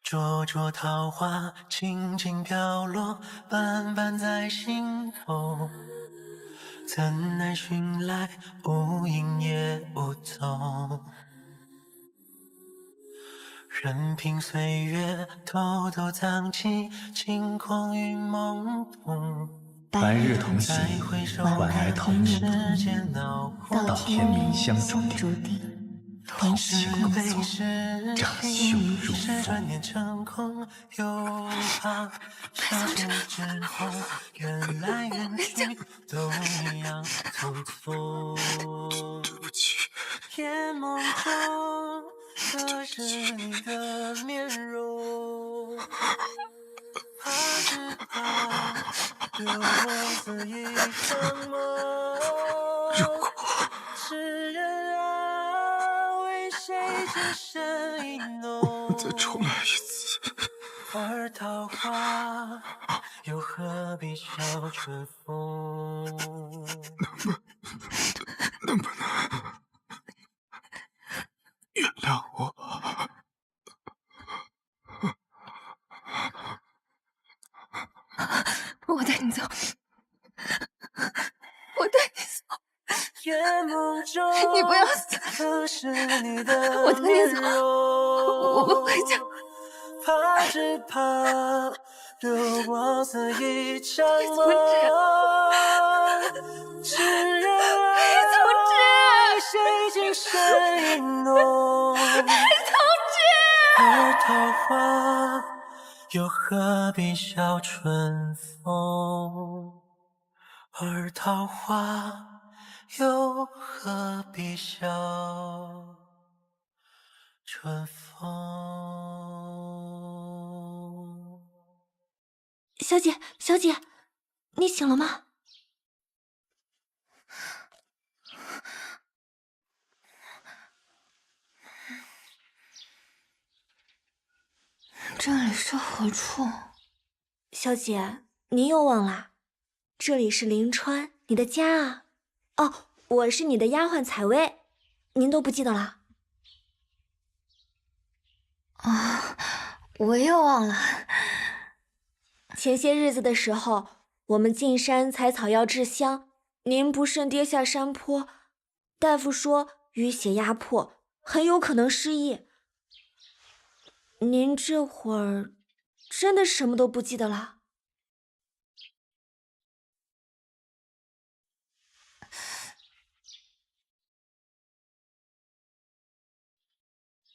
灼灼桃花，轻轻飘落，斑斑在心头。怎奈寻来无影也无踪。任凭岁月偷偷藏起轻狂与懵懂。白日同行，晚来同眠，到天明相注定。同心共宿，掌胸如风。又怕相见之后，缘来缘去都一样匆匆。对不起。夜梦中，可是你的面容，只怕流光似一场梦。痴人啊，为谁情深意浓？我再重来一次。而桃花，又何必笑春风？你走，我带你走。你不要走，我带你走，我不回家。怕只怕流过似一场梦，只愿爱谁今谁浓。而桃花又何必笑春风？而桃花又何必笑春风？小姐，小姐，你醒了吗？这里是何处？小姐，您又忘了，这里是临川，你的家啊。哦，我是你的丫鬟采薇，您都不记得了？啊，我又忘了。前些日子的时候，我们进山采草药制香，您不慎跌下山坡，大夫说淤血压迫，很有可能失忆。您这会儿真的什么都不记得了？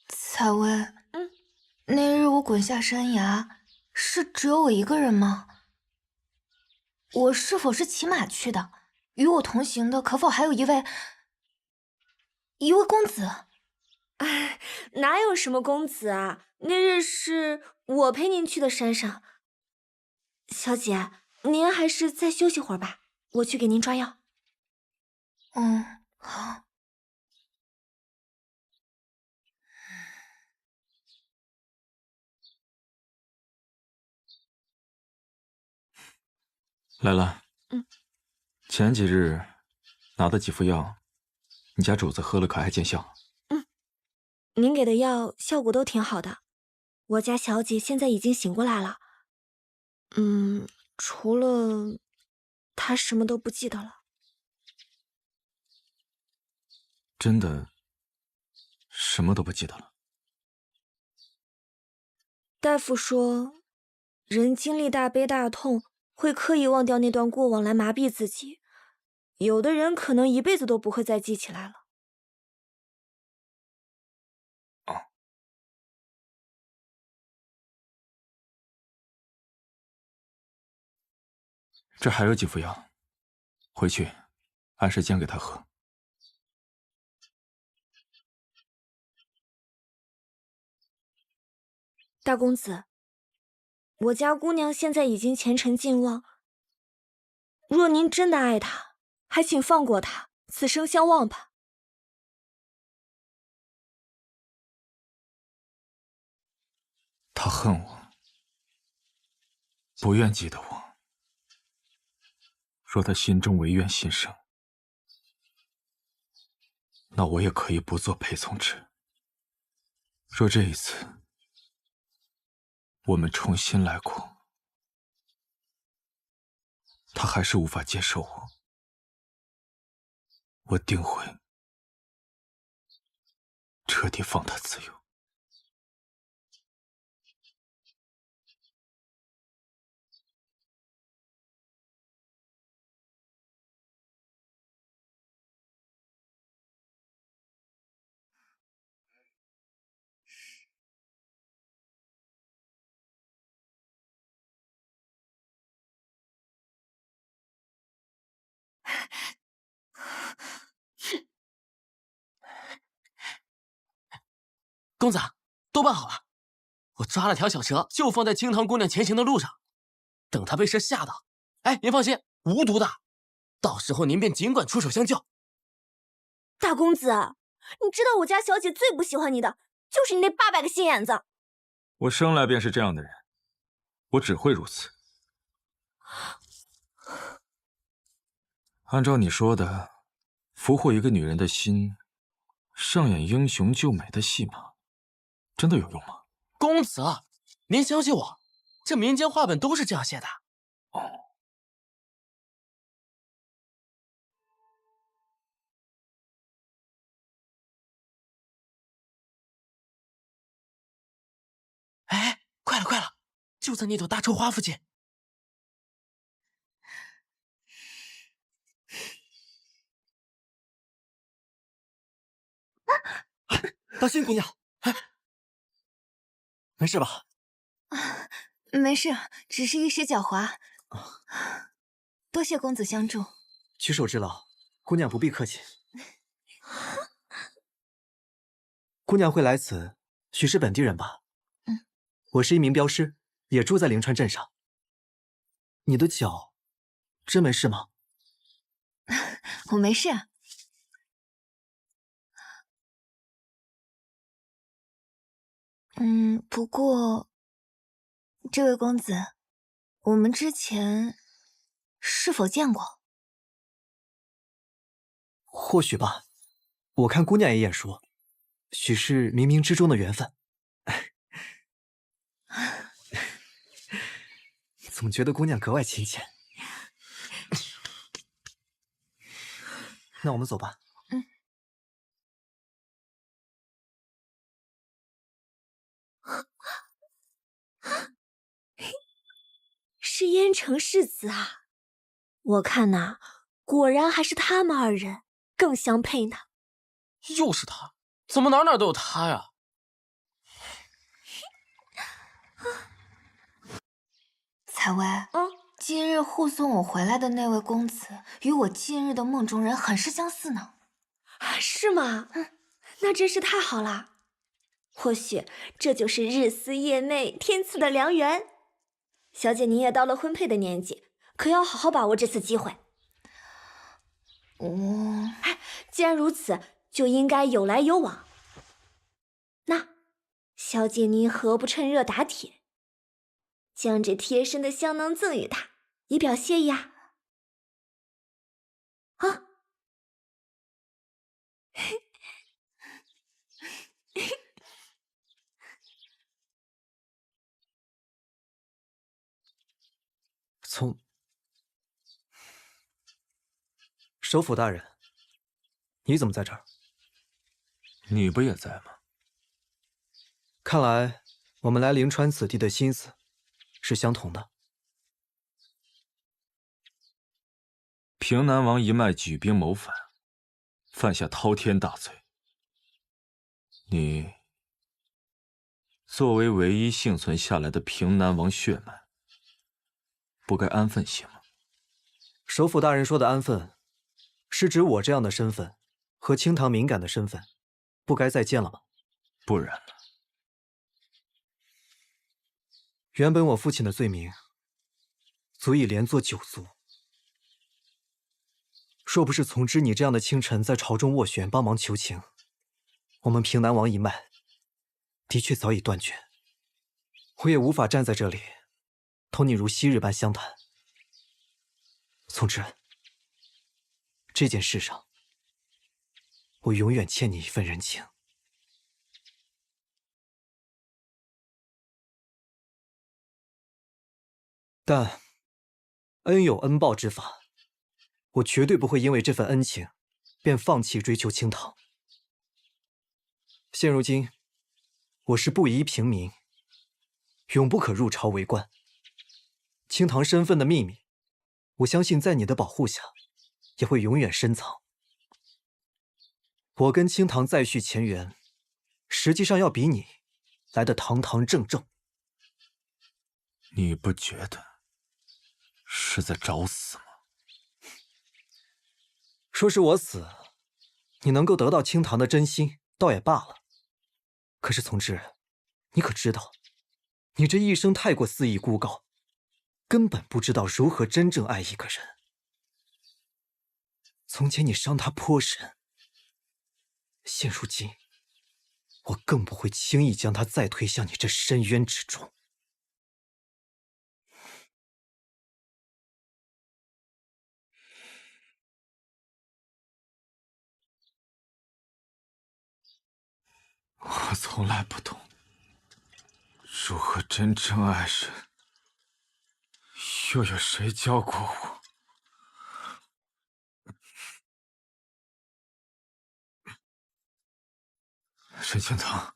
采薇，那日我滚下山崖，是只有我一个人吗？我是否是骑马去的？与我同行的可否还有一位公子？哎，哪有什么公子啊？那日是我陪您去的山上。小姐，您还是再休息会儿吧，我去给您抓药。好。来了。前几日拿的几副药，你家主子喝了可还见效？您给的药效果都挺好的，我家小姐现在已经醒过来了。除了她什么都不记得了。真的什么都不记得了？大夫说，人经历大悲大痛，会刻意忘掉那段过往来麻痹自己，有的人可能一辈子都不会再记起来了。这还有几副药，回去按时煎给他喝。大公子，我家姑娘现在已经前程尽忘，若您真的爱她，还请放过她，此生相忘吧。他恨我，不愿记得我。若他心中唯愿心生，那我也可以不做陪从者。若这一次我们重新来过，他还是无法接受我，我定会彻底放他自由。公子，都办好了，我抓了条小蛇，就放在清堂姑娘前行的路上，等她被蛇吓到。哎，您放心，无毒的，到时候您便尽管出手相救。大公子，你知道我家小姐最不喜欢你的，就是你那800个心眼子。我生来便是这样的人，我只会如此。按照你说的，俘获一个女人的心，上演英雄救美的戏码，真的有用吗？公子，您相信我，这民间话本都是这样写的。就在那朵大臭花附近。大仙姑娘，没事吧？没事，只是一时狡猾。多谢公子相助。举手之劳，姑娘不必客气。姑娘会来此，许是本地人吧？我是一名镖师，也住在灵川镇上。你的脚真没事吗？我没事啊。不过，这位公子，我们之前是否见过？或许吧，我看姑娘也眼熟，许是冥冥之中的缘分。总觉得姑娘格外亲切。那我们走吧。是燕城世子啊！我看呐，果然还是他们二人更相配呢。又是他，怎么哪哪都有他呀？采薇，今日护送我回来的那位公子，与我近日的梦中人很是相似呢。是吗？那真是太好了。或许这就是日思夜寐、天赐的良缘。小姐，您也到了婚配的年纪，可要好好把握这次机会。既然如此，就应该有来有往。那，小姐您何不趁热打铁，将这贴身的香囊赠予他，以表谢意啊？首府大人，你怎么在这儿？你不也在吗？看来我们来灵川此地的心思是相同的。平南王一脉举兵谋反，犯下滔天大罪。你作为唯一幸存下来的平南王血脉，不该安分些吗？首府大人说的安分，是指我这样的身份和清堂敏感的身份，不该再见了吗？不然呢？原本我父亲的罪名，足以连坐9族。若不是从知你这样的清臣在朝中斡旋帮忙求情，我们平南王一脉的确早已断绝，我也无法站在这里同你如昔日般相谈。总之，这件事上，我永远欠你一份人情。但恩有恩报之法，我绝对不会因为这份恩情便放弃追求清堂。现如今，我是布衣平民，永不可入朝为官。清堂身份的秘密，我相信在你的保护下，也会永远深藏。我跟清堂再续前缘，实际上要比你来得堂堂正正。你不觉得是在找死吗？说是我死，你能够得到清堂的真心，倒也罢了。可是从之，你可知道，你这一生太过肆意孤高，根本不知道如何真正爱一个人。从前你伤他颇深，现如今，我更不会轻易将他再推向你这深渊之中。我从来不懂如何真正爱人，又有谁教过我？沈清堂，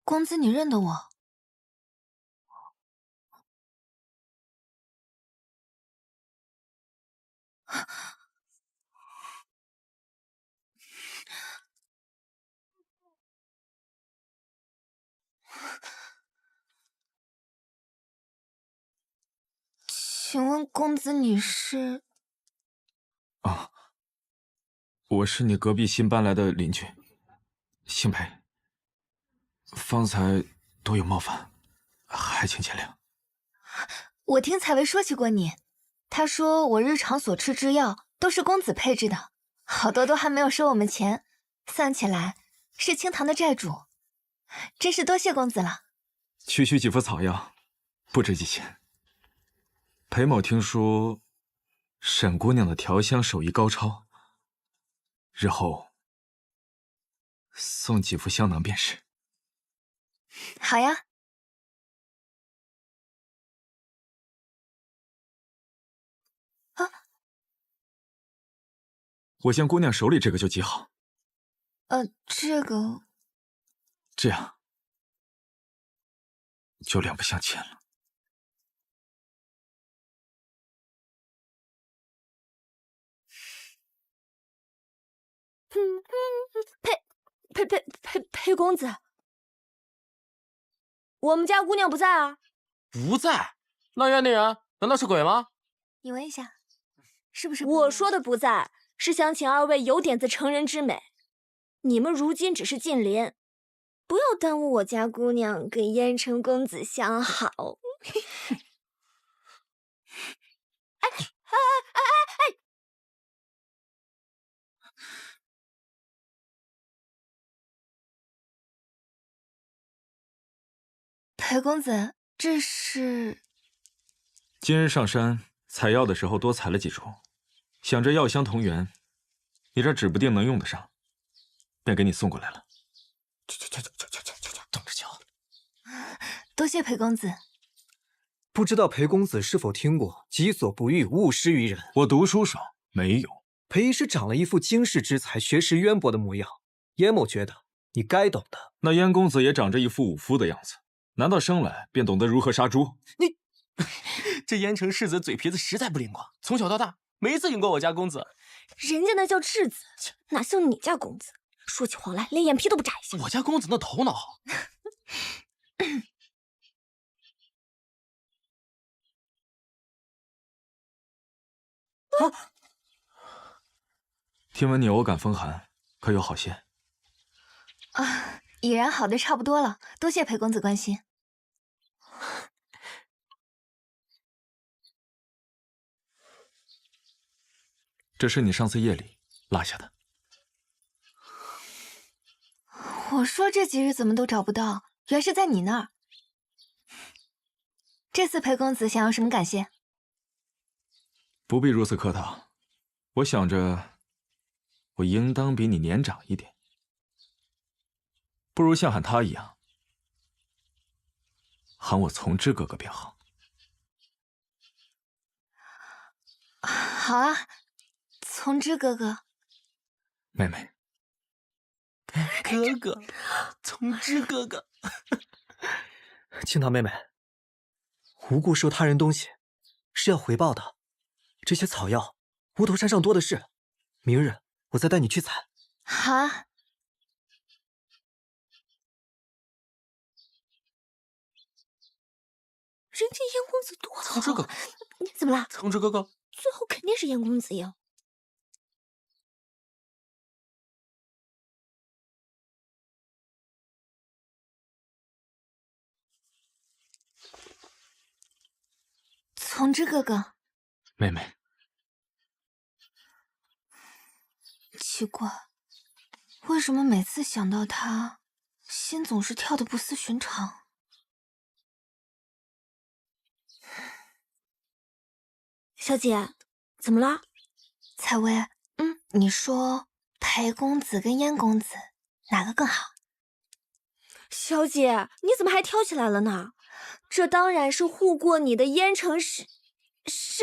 公子，你认得我？请问公子你是？啊，我是你隔壁新搬来的邻居，姓裴。方才多有冒犯，还请见谅。我听采薇说起过你，她说我日常所吃之药都是公子配制的，好多都还没有收我们钱，算起来是清堂的债主，真是多谢公子了。区区几副草药，不值几钱。裴某听说沈姑娘的调香手艺高超，日后送几副香囊便是。好呀。啊，我见姑娘手里这个就极好。这个，这样就两不相欠了。裴公子，我们家姑娘不在啊。不在？那院内人难道是鬼吗？你闻一下，是不是？我说的不在，是想请二位有点子成人之美。你们如今只是近邻，不要耽误我家姑娘跟燕城公子相好。哎！裴公子，这是？今日上山采药的时候多采了几株，想着药香同源，你这指不定能用得上，便给你送过来了。等着瞧。多谢裴公子。不知道裴公子是否听过“己所不欲，勿施于人”？我读书少，没有。裴医师长了一副经世之才、学识渊博的模样，燕某觉得你该懂的。那燕公子也长着一副武夫的样子，难道生来便懂得如何杀猪？你这燕城世子嘴皮子实在不灵光，从小到大没一次赢过我家公子。人家那叫质子，哪像你家公子，说起话来连眼皮都不眨一下。我家公子那头脑好。听闻你偶感风寒，可有好些？啊，已然好的差不多了，多谢裴公子关心。这是你上次夜里落下的。我说这几日怎么都找不到，原是在你那儿。这次裴公子想要什么感谢？不必如此客套，我想着我应当比你年长一点，不如像喊他一样，喊我从之哥哥便好。好啊，从之哥哥。妹妹。哥哥，从之哥哥。青桃妹妹，无故收他人东西是要回报的。这些草药无头山上多的是，明日我再带你去采。好啊。人家燕公子多好。从之哥哥，你怎么了？从之哥哥，最后肯定是燕公子赢。从之哥哥。妹妹。奇怪，为什么每次想到他，心总是跳得不似寻常？小姐，怎么了？采薇，你说裴公子跟燕公子哪个更好？小姐，你怎么还挑起来了呢？这当然是护过你的燕城是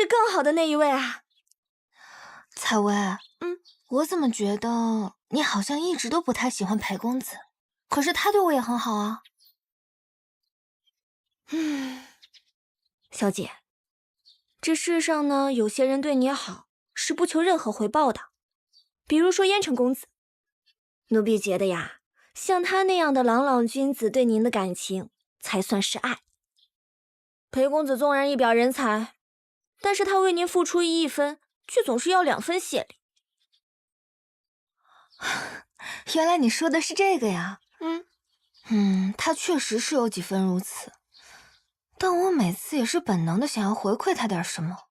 更好的那一位啊。采薇，我怎么觉得你好像一直都不太喜欢裴公子？可是他对我也很好啊。小姐，这世上呢，有些人对你好是不求任何回报的，比如说烟尘公子。奴婢觉得呀，像他那样的朗朗君子对您的感情才算是爱。裴公子纵然一表人才，但是他为您付出1分，却总是要2分谢礼。原来你说的是这个呀？他确实是有几分如此，但我每次也是本能的想要回馈他点什么，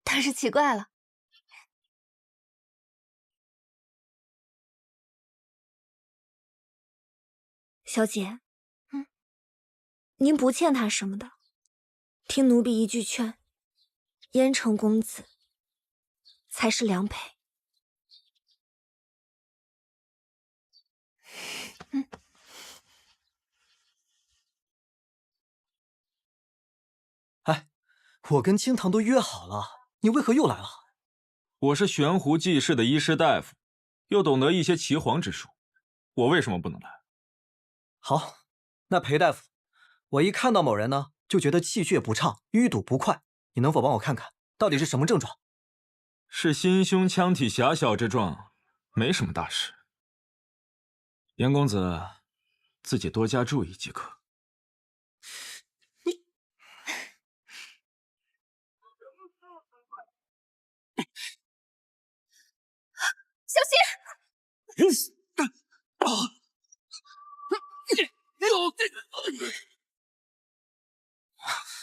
但是奇怪了。小姐，您不欠他什么的。听奴婢一句劝，燕城公子才是良配。哎，我跟青堂都约好了，你为何又来了？我是悬壶济世的医师大夫，又懂得一些岐黄之术，我为什么不能来？好，那裴大夫，我一看到某人呢，就觉得气血不畅，淤堵不快，你能否帮我看看，到底是什么症状？是心胸腔体狭小之状，没什么大事。严公子，自己多加注意即可。小心！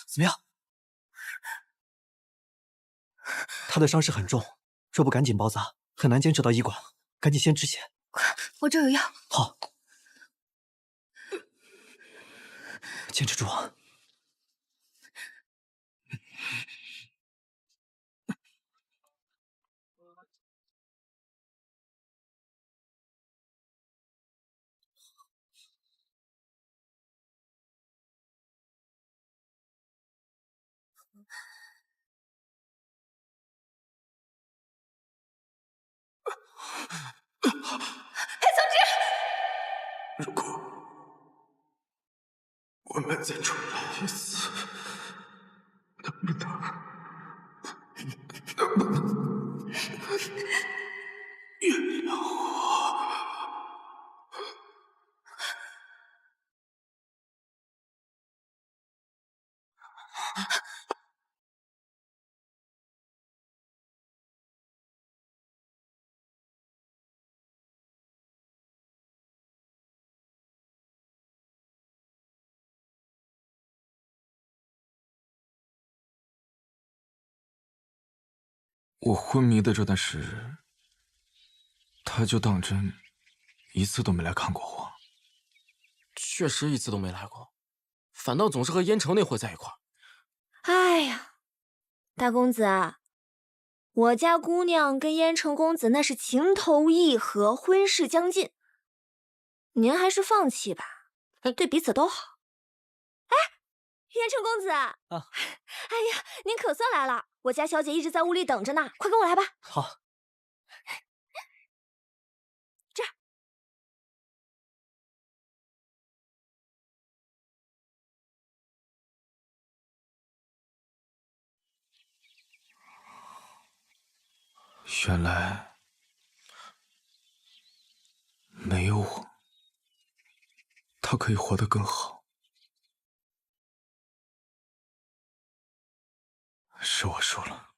怎么样？他的伤势很重，若不赶紧包扎，很难坚持到医馆。赶紧先止血。快，我这有药。好，坚持住啊！如果我们再重来一次，能不能原谅我？我昏迷的这段时日，他就当真一次都没来看过我。确实一次都没来过，反倒总是和燕城那货在一块儿。哎呀，大公子啊，我家姑娘跟燕城公子那是情投意合，婚事将近，您还是放弃吧，对彼此都好。哎，燕城公子啊，哎呀，您可算来了，我家小姐一直在屋里等着呢，快跟我来吧。好。这儿。原来没有我，他可以活得更好。是我输了。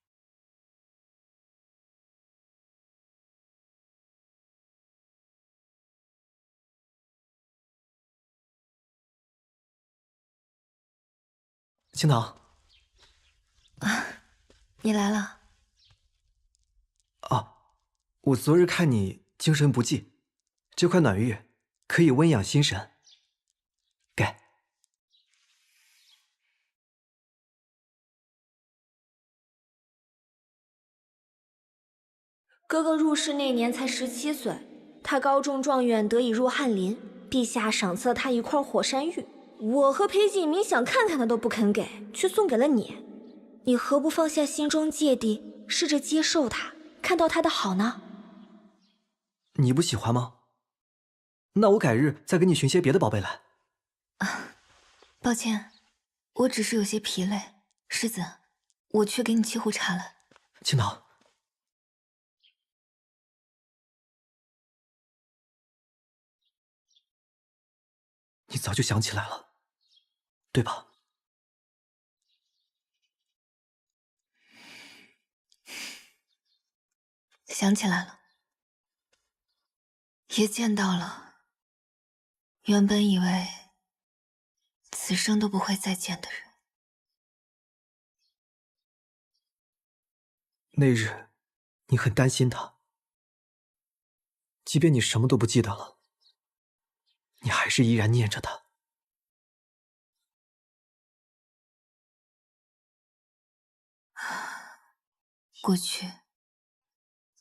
青堂，你来了。哦，我昨日看你精神不济，这块暖玉可以温养心神。给。哥哥入世那年才17岁，他高中状元得以入翰林，陛下赏赐了他一块火山玉。我和裴景明想看看他都不肯给，却送给了你。你何不放下心中芥蒂，试着接受他，看到他的好呢？你不喜欢吗？那我改日再给你寻些别的宝贝来。抱歉，我只是有些疲累。世子，我去给你沏壶茶来。青桃，你早就想起来了，对吧？想起来了，也见到了原本以为此生都不会再见的人。那日，你很担心他，即便你什么都不记得了，你还是依然念着他。过去，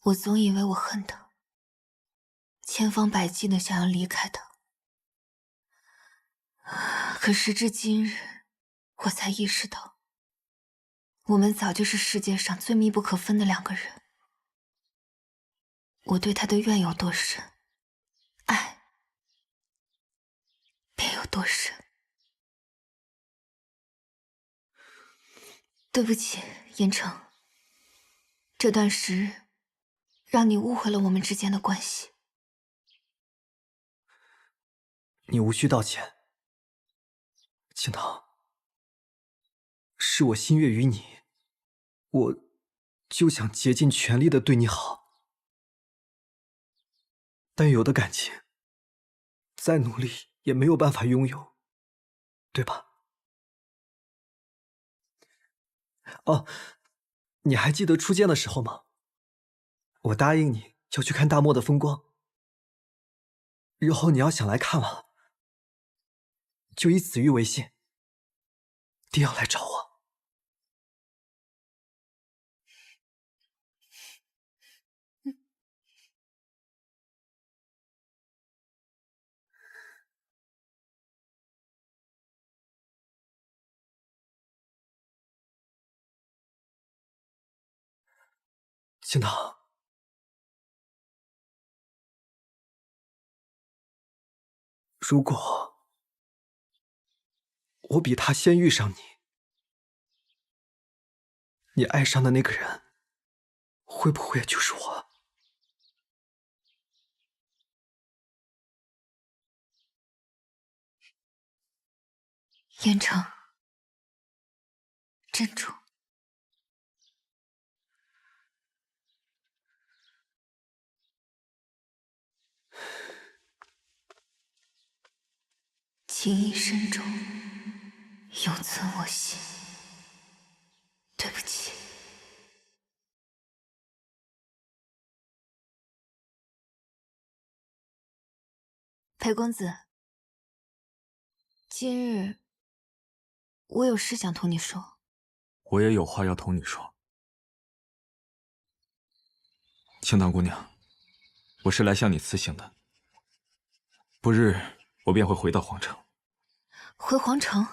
我总以为我恨他，千方百计的想要离开他。可时至今日，我才意识到，我们早就是世界上最密不可分的两个人。我对他的怨有多深，爱便有多深。对不起，燕城，这段时日让你误会了我们之间的关系。你无需道歉，青桃，是我心悦于你，我就想竭尽全力的对你好。但有的感情，再努力也没有办法拥有，对吧？哦，你还记得初见的时候吗？我答应你要去看大漠的风光，日后你要想来看了，就以子玉为信，一定要来找我。青桃，如果我比他先遇上你，你爱上的那个人，会不会就是我？燕城，镇住！情意深重，永存我心。对不起。裴公子，今日我有事想同你说。我也有话要同你说。青檀姑娘，我是来向你辞行的。不日我便会回到皇城。回皇城？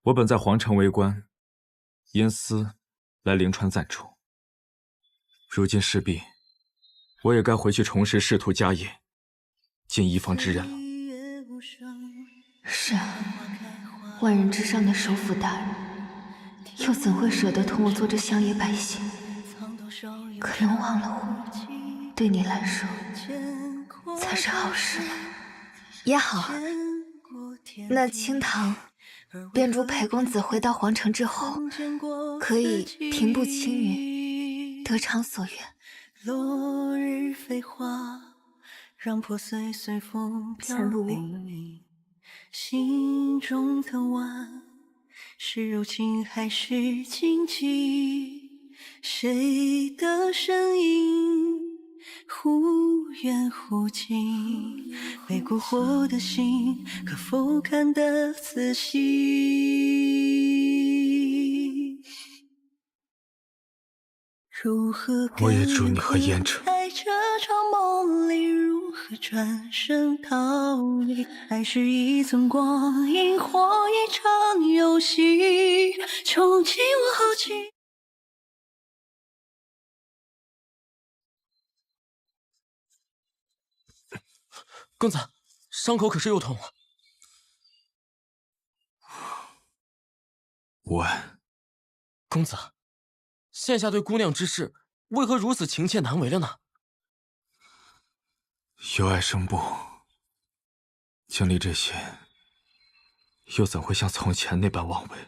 我本在皇城为官，因私来灵川暂住。如今势必，我也该回去重拾仕途家业，尽一方之任了。是啊，万人之上的首辅大人，又怎会舍得同我做这乡野百姓？可能忘了我，对你来说才是好事吧。也好，那清堂便祝裴公子回到皇城之后，可以平步青云，得偿所愿。落日飞花，让破碎随风飘零。心中的弯，是柔情还是荆棘？谁的身影忽远忽近？被蛊惑的心，可否看得仔细？如何我也祝你和燕城在这场梦里如何转身逃离？爱是一寸光阴或一场游戏，穷尽我好奇。公子，伤口可是又痛了？无碍。公子，现下对姑娘之事，为何如此情切难为了呢？由爱生不，经历这些，又怎会像从前那般妄为？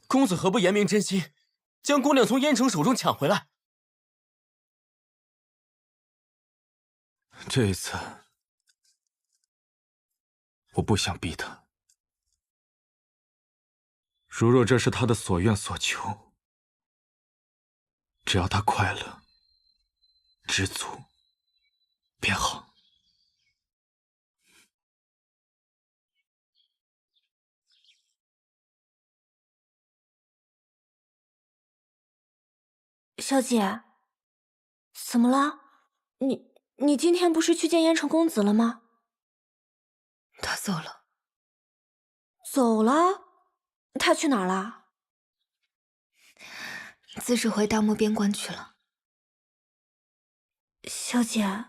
公子何不言明真心，将姑娘从燕城手中抢回来？这一次，我不想逼他。如若这是他的所愿所求，只要他快乐、知足，便好。小姐，怎么了？你今天不是去见燕城公子了吗？他走了。走了？他去哪儿了？自是回大漠边关去了。小姐，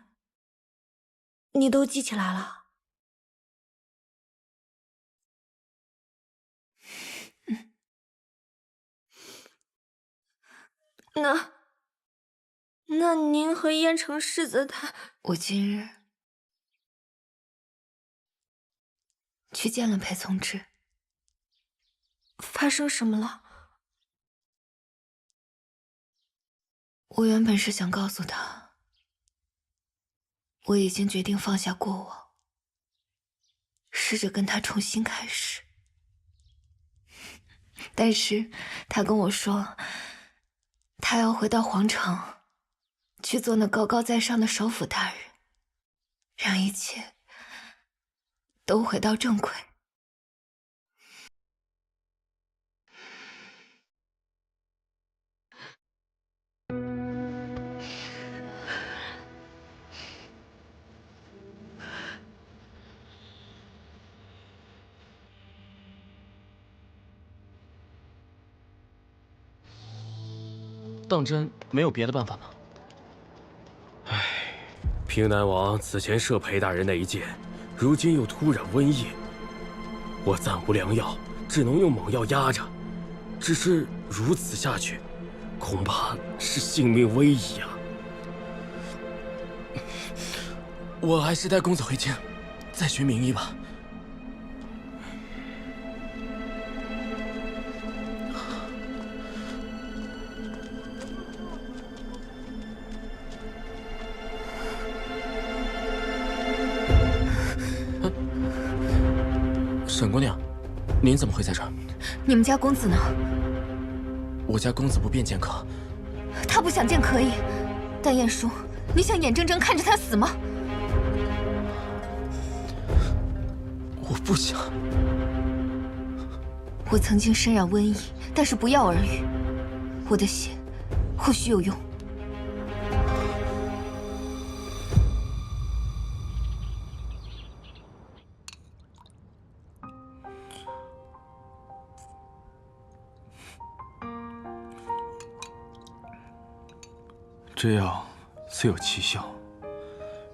你都记起来了？那您和燕城世子他……我今日去见了裴从之。发生什么了？我原本是想告诉他，我已经决定放下过往，试着跟他重新开始。但是他跟我说，他要回到皇城，去做那高高在上的首辅大人，让一切都回到正轨。当真没有别的办法吗？平南王此前射裴大人那一箭，如今又突然瘟疫，我暂无良药，只能用猛药压着。只是如此下去，恐怕是性命危矣啊！我还是带公子回京，再寻名医吧。沈姑娘，您怎么会在这儿？你们家公子呢？我家公子不便见客。他不想见可以，但晏殊，你想眼睁睁看着他死吗？我不想。我曾经身染瘟疫，但是不药而愈，我的血或许有用。这药虽有奇效，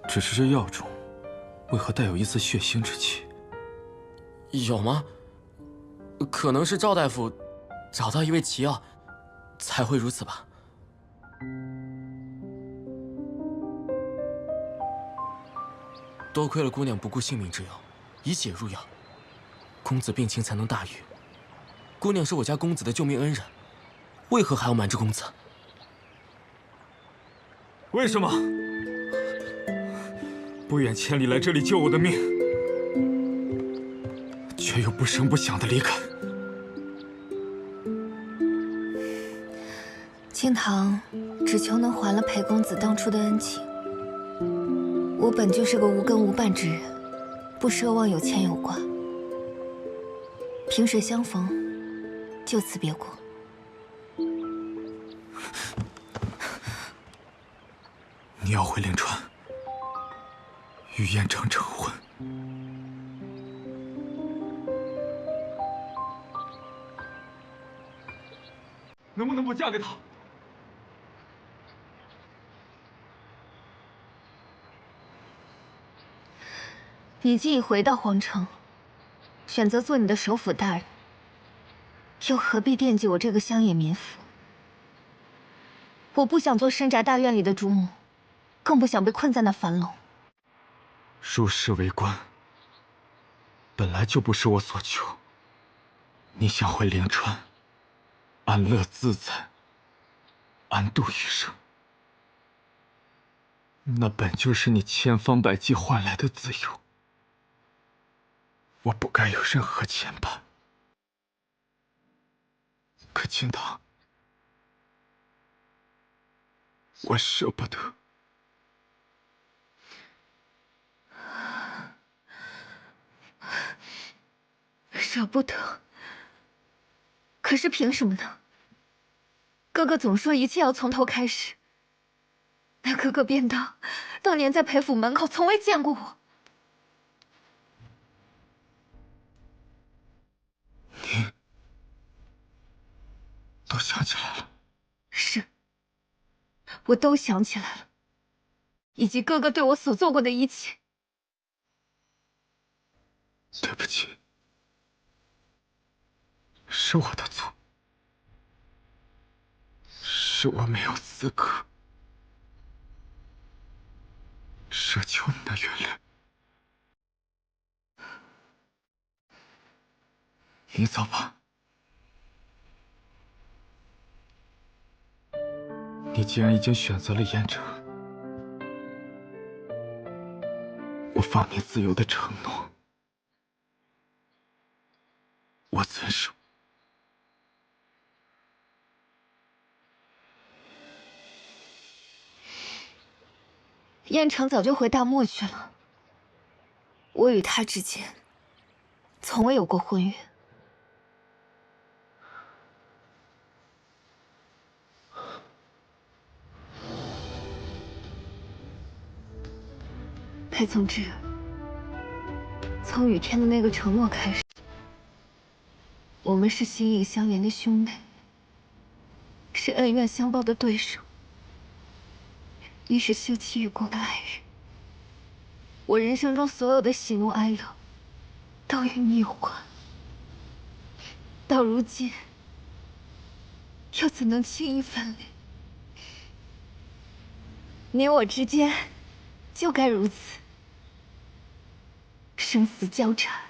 只是这药中为何带有一丝血腥之气？有吗？可能是赵大夫找到一味奇药，才会如此吧。多亏了姑娘不顾性命之忧，以血入药，公子病情才能大愈。姑娘是我家公子的救命恩人，为何还要瞒着公子？为什么不远千里来这里救我的命，却又不声不响的离开？青堂只求能还了裴公子当初的恩情。我本就是个无根无伴之人，不奢望有牵有挂。萍水相逢，就此别过。你要回灵川，与燕城成婚。能不能不嫁给他？你既已回到皇城，选择做你的首辅大人，又何必惦记我这个乡野民妇？我不想做深宅大院里的主母，更不想被困在那樊笼。入仕为官，本来就不是我所求。你想回灵川，安乐自在，安度余生，那本就是你千方百计换来的自由。我不该有任何牵绊。可青堂，我舍不得。舍不得，可是凭什么呢？哥哥总说一切要从头开始，那哥哥便当当年在裴府门口从未见过我。你都想起来了？是，我都想起来了，以及哥哥对我所做过的一切。对不起。是我的错，是我没有资格奢求你的原谅。你走吧，你既然已经选择了严城，我放你自由的承诺，我遵守。燕城早就回大漠去了，我与他之间从未有过婚约。裴从之，从与天的那个承诺开始，我们是心意相连的兄妹，是恩怨相报的对手，亦是休戚与共的爱人。我人生中所有的喜怒哀乐，都与你有关。到如今，又怎能轻易分离？你我之间，就该如此，生死交缠。